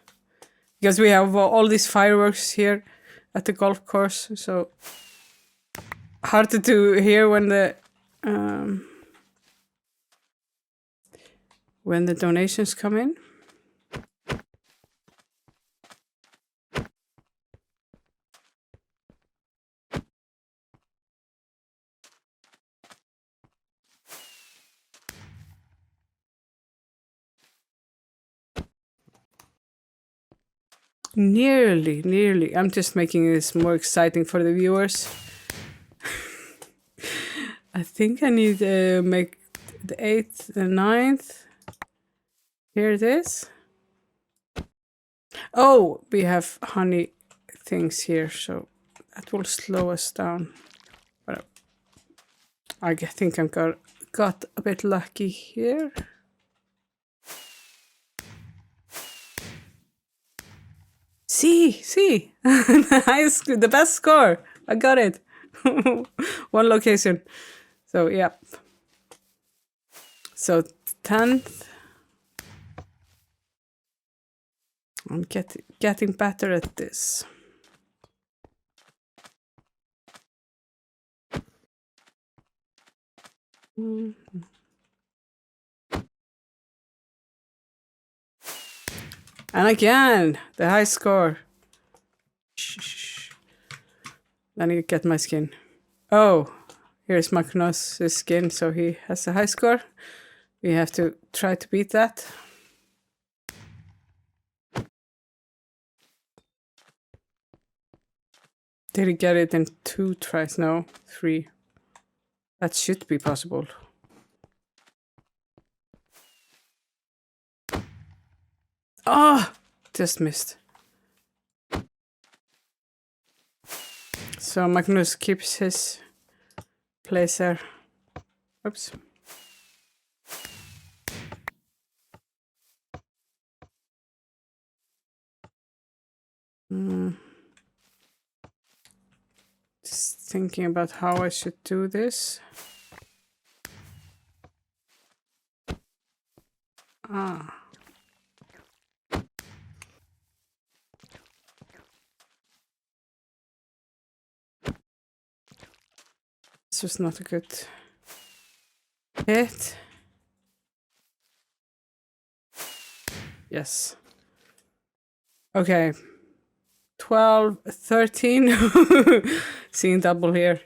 Because we have all these fireworks here at the golf course, so hard to hear when the donations come in. Nearly. I'm just making this more exciting for the viewers. I think I need to make the 8th and 9th. Here it is. Oh, we have honey things here, so that will slow us down. But I think I got a bit lucky here. See, the best score. I got it. One location. So yeah. So 10th. I'm getting better at this. And again, the high score. Shh. Let me get my skin. Oh, here's Magnus' skin, so he has a high score. We have to try to beat that. Did he get it in 2 tries? No, 3. That should be possible. Oh, just missed. So Magnus keeps his place there. Oops. Just thinking about how I should do this. Ah. This was not a good hit. Yes. Okay. 12, 13. Seeing double here.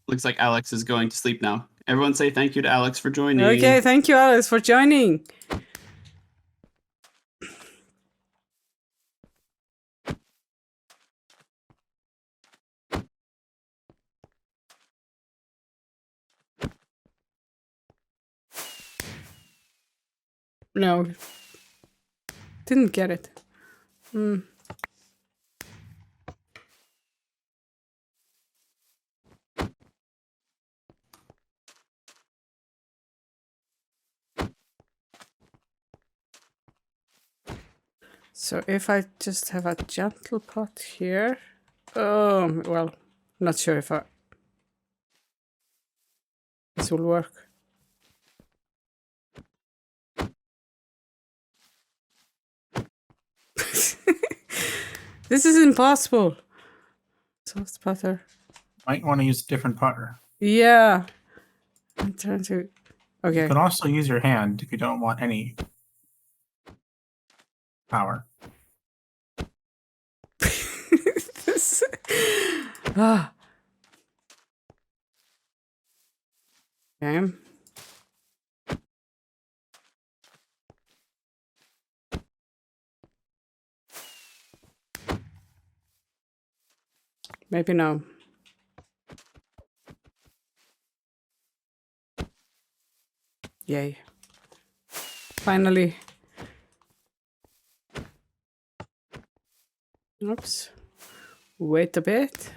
Looks like Alex is going to sleep now. Everyone say thank you to Alex for joining. Okay, thank you, Alice, for joining. No. Didn't get it. Hmm. So if I just have a gentle pot here. Oh, well, not sure if this will work. This is impossible. Soft butter. Might want to use a different putter. Yeah. I'm trying to. You Okay. can also use your hand if you don't want any power. This... Ah. Okay. Maybe no. Yay. Finally. Oops. Wait a bit.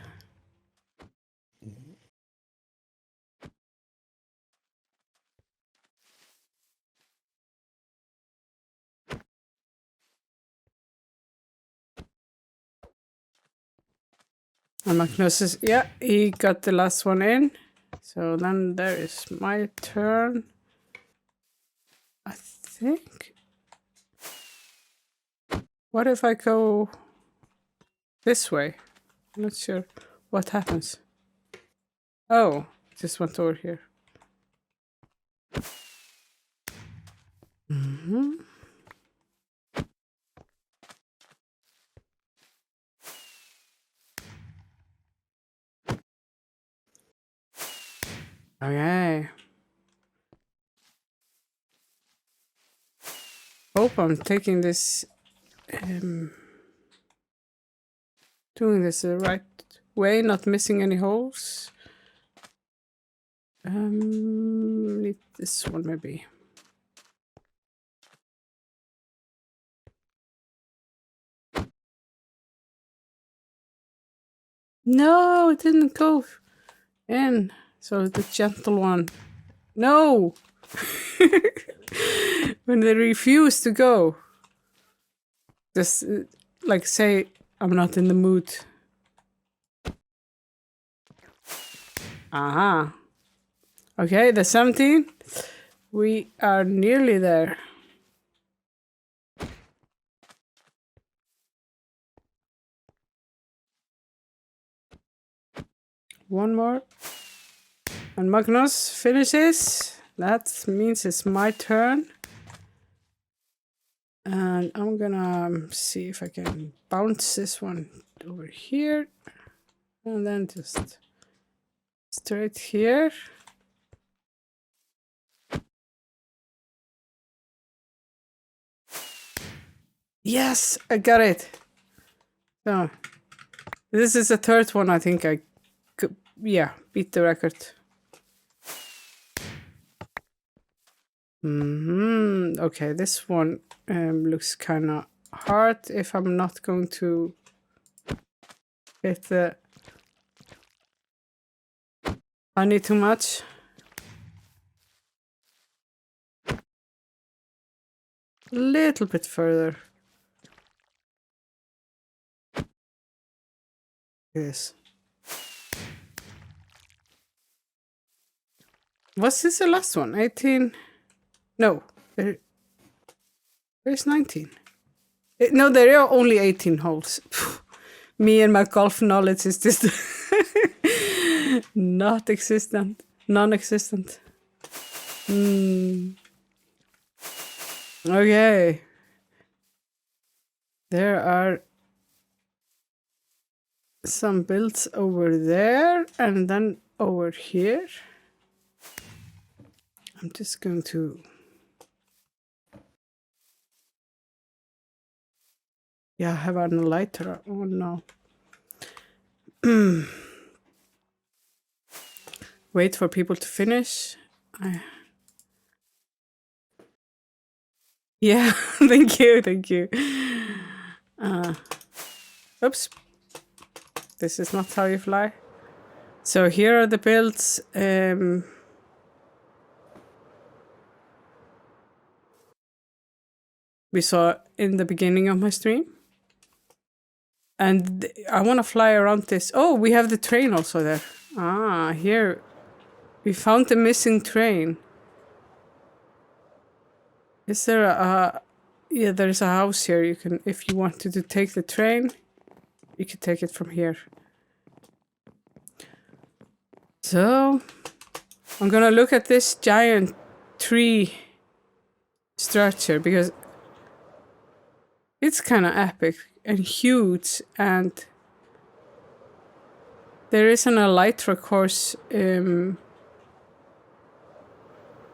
And Magnus is, yeah, he got the last one in. So then there is my turn. I think. What if I go this way? I'm not sure what happens. Oh, just went over here. Mm-hmm. Okay. Hope I'm taking this, doing this the right way, not missing any holes. Need this one maybe. No, it didn't go in. So the gentle one. No! When they refuse to go. Just like say I'm not in the mood. Aha. Okay, the 17. We are nearly there. One more. And Magnus finishes. That means it's my turn. And I'm gonna see if I can bounce this one over here. And then just straight here. Yes, I got it. So this is the third one. I think I could, yeah, beat the record. Okay, this one looks kind of hard if I'm not going to hit the honey too much. A little bit further. Yes. Was this the last one? 18. No, there's 19. No, there are only 18 holes. Me and my golf knowledge is just not existent, non-existent. Okay. There are some builds over there and then over here. I'm just going to... Yeah, have a lighter. Oh no. Wait for people to finish. Yeah, thank you. Oops. This is not how you fly. So here are the builds. We saw in the beginning of my stream. And I want to fly around this. Oh, we have the train also there. Ah, here. We found the missing train. Is there a... Yeah, there's a house here. You can, if you wanted to take the train, you could take it from here. So, I'm gonna look at this giant tree structure because it's kind of epic and huge, and there is an elytra course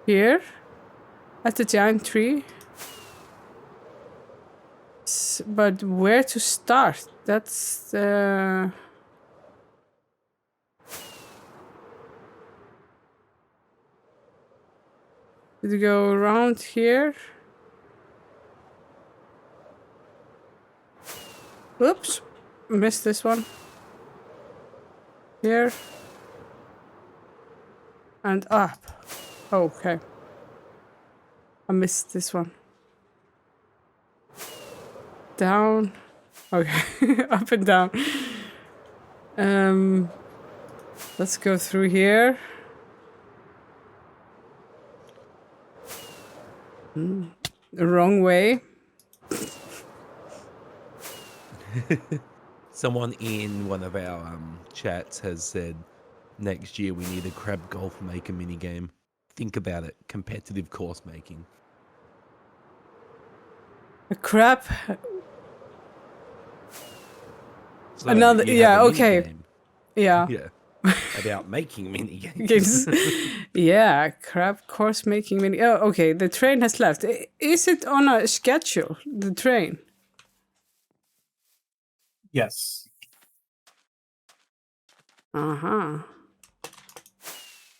here at the giant tree. But where to start? That's the... Did you go around here? Oops, missed this one. Here. And up. Oh, okay. I missed this one. Down. Okay, up and down. Let's go through here. The wrong way. Someone in one of our chats has said next year we need a crab golf maker minigame. Think about it, competitive course making. A crab. So Another, you yeah, have a okay. minigame. Yeah. Yeah. About making minigames. Games. Yeah, crab course making mini. Oh, okay. The train has left. Is it on a schedule? The train. Yes. It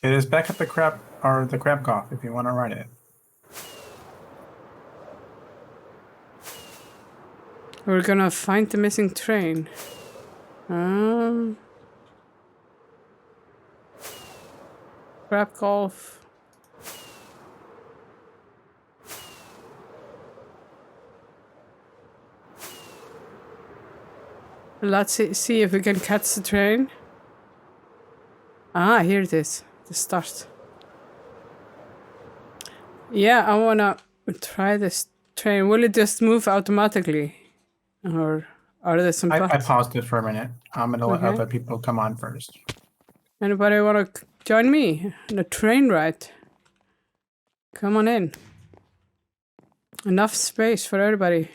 is back at the crab golf if you want to ride it. We're gonna find the missing train. Crab golf. Let's see if we can catch the train. Ah, here it is. The start. Yeah, I wanna try this train. Will it just move automatically? Or are there some I buttons? paused it for a minute. I'm going to let Okay. other people come on first. Anybody wanna join me in a train ride? Come on in. Enough space for everybody.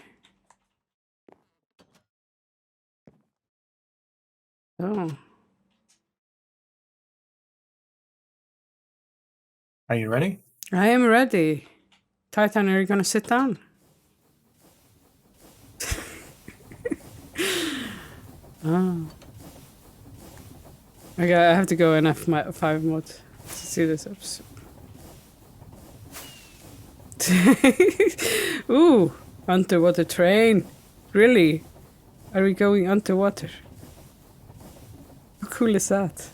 Oh. Are you ready? I am ready. Titan, are you gonna sit down? Oh. Okay, I have to go in F5 mode to see this episode. Ooh, underwater train. Really? Are we going underwater? How cool is that?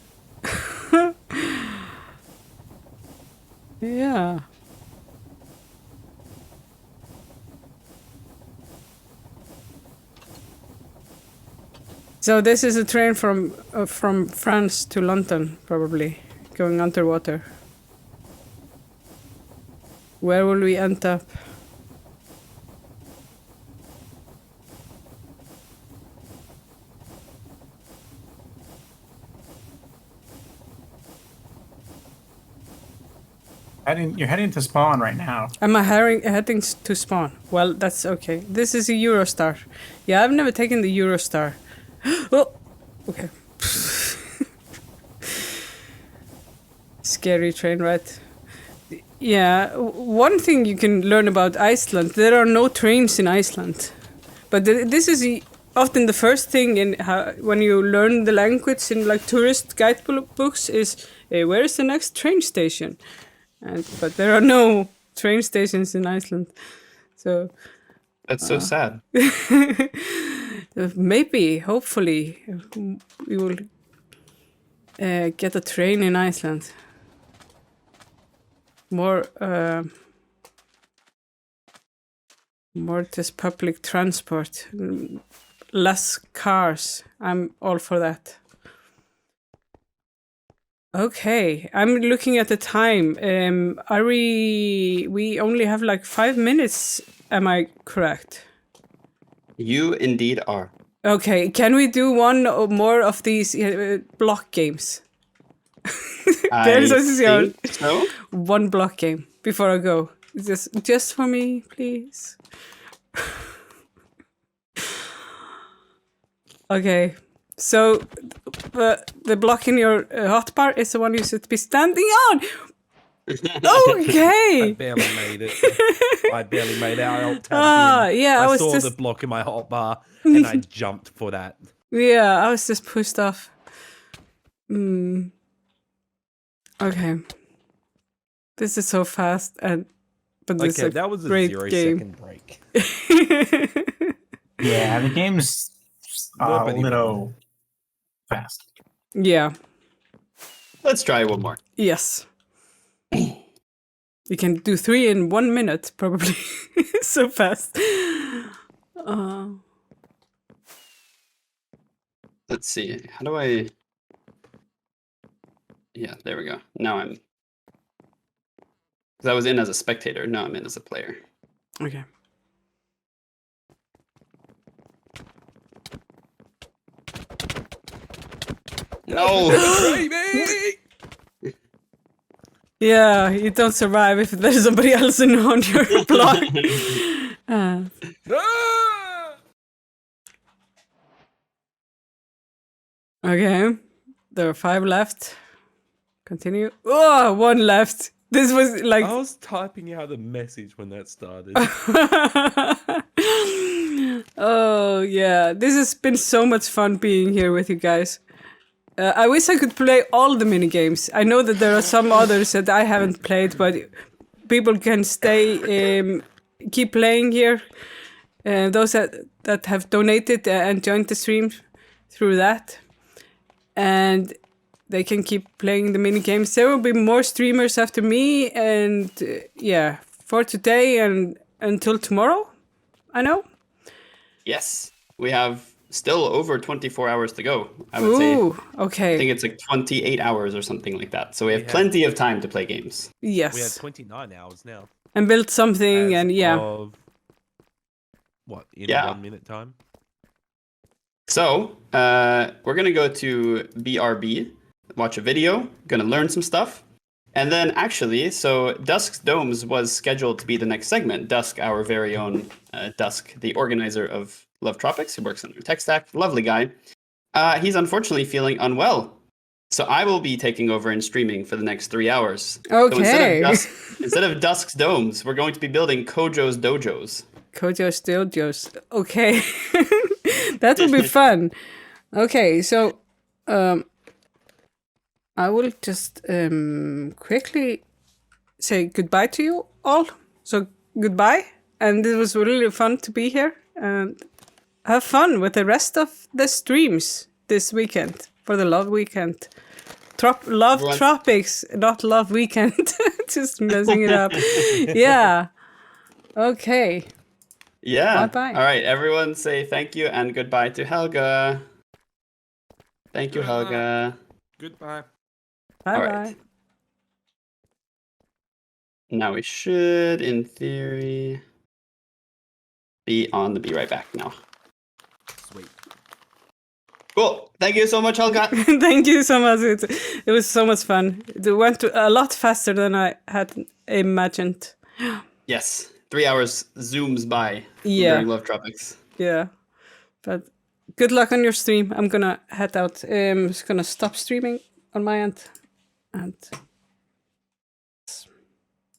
Yeah. So this is a train from France to London, probably going underwater. Where will we end up? You're heading to spawn right now. Am I heading to spawn? Well, that's okay. This is a Eurostar. Yeah, I've never taken the Eurostar. Oh, okay. Scary train ride. Yeah, one thing you can learn about Iceland, there are no trains in Iceland. But this is often the first thing in when you learn the language in like tourist guidebooks is where is the next train station? But there are no train stations in Iceland. So That's so sad. maybe, hopefully, we will get a train in Iceland. More just public transport, less cars. I'm all for that. Okay, I'm looking at the time. Are we only have like 5 minutes, am I correct? You indeed are. Okay, can we do one or more of these block games? I think so. One block game before I go. Just for me, please. Okay. So the block in your hotbar is the one you should be standing on. Okay. I barely made it. I yeah. I saw just the block in my hotbar and I jumped for that. Yeah, I was just pushed off. Okay. This is so fast but this is that was a great 0-second break. Yeah, the game's a little fast. Yeah. Let's try one more. Yes. You can do 3 in 1 minute, probably. So fast. Let's see. How do I... Yeah, there we go. Now I'm... Because I was in as a spectator. Now I'm in as a player. Okay. No! Yeah, you don't survive if there's somebody else on your block. Okay, there are 5 left. Continue. Oh, 1 left. This was like... I was typing out a message when that started. Oh, yeah. This has been so much fun being here with you guys. I wish I could play all the minigames. I know that there are some others that I haven't played, but people can stay, keep playing here. Those that have donated and joined the stream through that. And they can keep playing the minigames. There will be more streamers after me, and yeah, for today and until tomorrow, I know. Yes, we have still over 24 hours to go, I would say. Okay. I think it's like 28 hours or something like that. So we have plenty of time to play games. Yes. We have 29 hours now. And build something, and yeah. What, in 1 minute time? So, we're going to go to BRB, watch a video, going to learn some stuff. And then actually, so Dusk's Domes was scheduled to be the next segment. Dusk, our very own Dusk, the organizer of Love Tropics, who works on our tech stack, lovely guy. He's unfortunately feeling unwell. So I will be taking over and streaming for the next 3 hours. Okay. So instead of Dusk's Domes, we're going to be building Kojo's Dojos. Kojo's Dojos. Okay. That will be fun. Okay, so I will just quickly say goodbye to you all. So goodbye. And it was really fun to be here. And have fun with the rest of the streams this weekend for the Love Weekend. Love Tropics, not Love Weekend. Just messing it up. Yeah. Okay. Yeah. Bye-bye. All right, everyone say thank you and goodbye to Helga. Thank you, Helga. Goodbye. Bye-bye. All right. Now we should, in theory, be on the Be Right Back now. Sweet. Cool. Thank you so much, Helga. Thank you so much. It was so much fun. It went a lot faster than I had imagined. Yes. 3 hours zooms by Yeah. during Love Tropics. Yeah. But good luck on your stream. I'm gonna head out. I'm just gonna stop streaming on my end. And